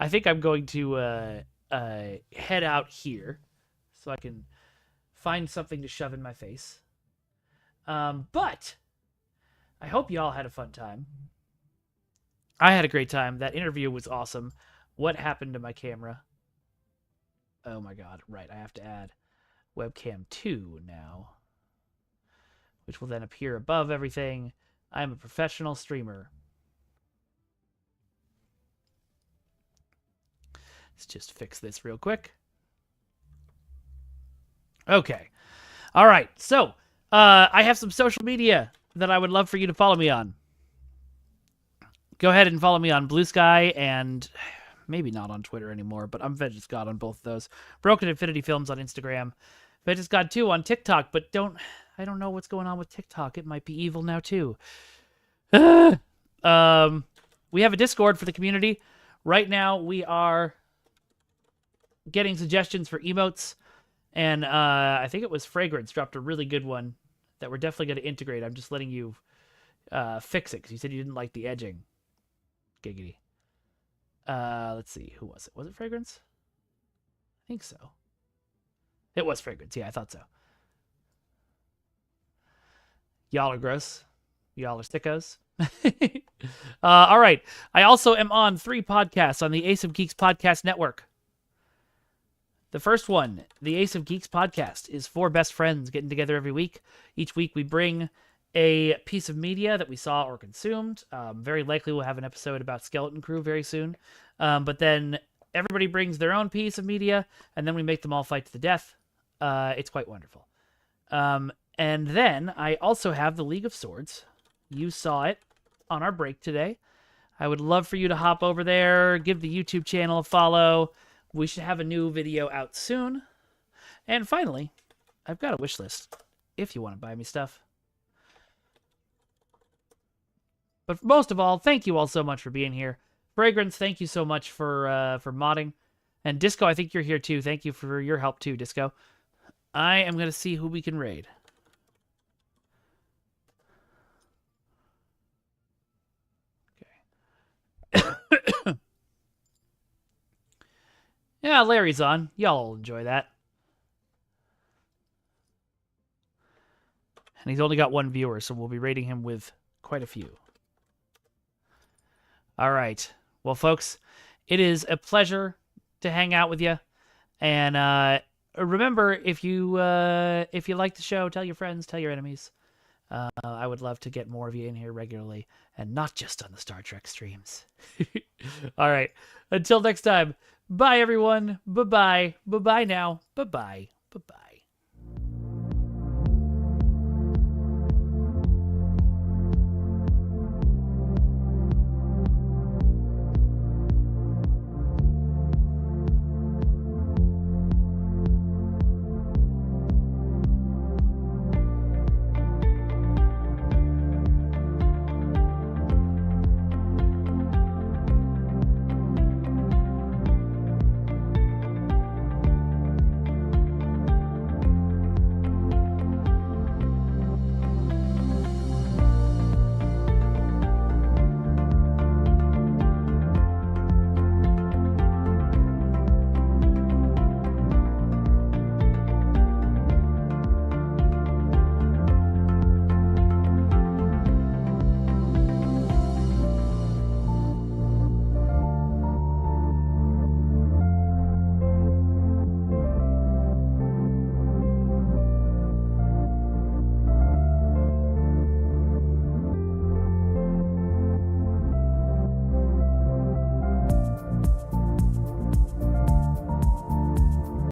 [SPEAKER 1] think I'm going to head out here so I can find something to shove in my face. But I hope y'all had a fun time. I had a great time. That interview was awesome. What happened to my camera? Oh my god, right. I have to add webcam 2 now, which will then appear above everything. I'm a professional streamer. Let's just fix this real quick. Okay. All right. So, I have some social media that I would love for you to follow me on. Go ahead and follow me on Blue Sky and maybe not on Twitter anymore, but I'm Vengeance God on both of those. Broken Infinity Films on Instagram. Vengeance God 2 on TikTok, but I don't know what's going on with TikTok. It might be evil now too. We have a Discord for the community. Right now we are getting suggestions for emotes, and I think it was Fragrance dropped a really good one that we're definitely going to integrate. I'm just letting you fix it because you said you didn't like the edging. Giggity. Let's see. Who was it? Was it Fragrance? I think so. It was Fragrance. Yeah, I thought so. Y'all are gross. Y'all are sickos. All right. I also am on 3 podcasts on the Ace of Geeks Podcast Network. The first one, the Ace of Geeks Podcast, is 4 best friends getting together every week. Each week we bring a piece of media that we saw or consumed. Very likely we'll have an episode about Skeleton Crew very soon. But then everybody brings their own piece of media, and then we make them all fight to the death. It's quite wonderful. And then I also have the League of Swords. You saw it on our break today. I would love for you to hop over there, give the YouTube channel a follow. We should have a new video out soon. And finally, I've got a wish list if you want to buy me stuff. But most of all, thank you all so much for being here. Fragrance, thank you so much for modding. And Disco, I think you're here too. Thank you for your help too, Disco. I am going to see who we can raid. Okay. Yeah, Larry's on. Y'all will enjoy that. And he's only got 1 viewer, so we'll be raiding him with quite a few. All right. Well, folks, it is a pleasure to hang out with you. And remember, if you like the show, tell your friends, tell your enemies. I would love to get more of you in here regularly, and not just on the Star Trek streams. All right. Until next time, bye, everyone. Bye-bye. Bye-bye now. Bye-bye. Bye-bye.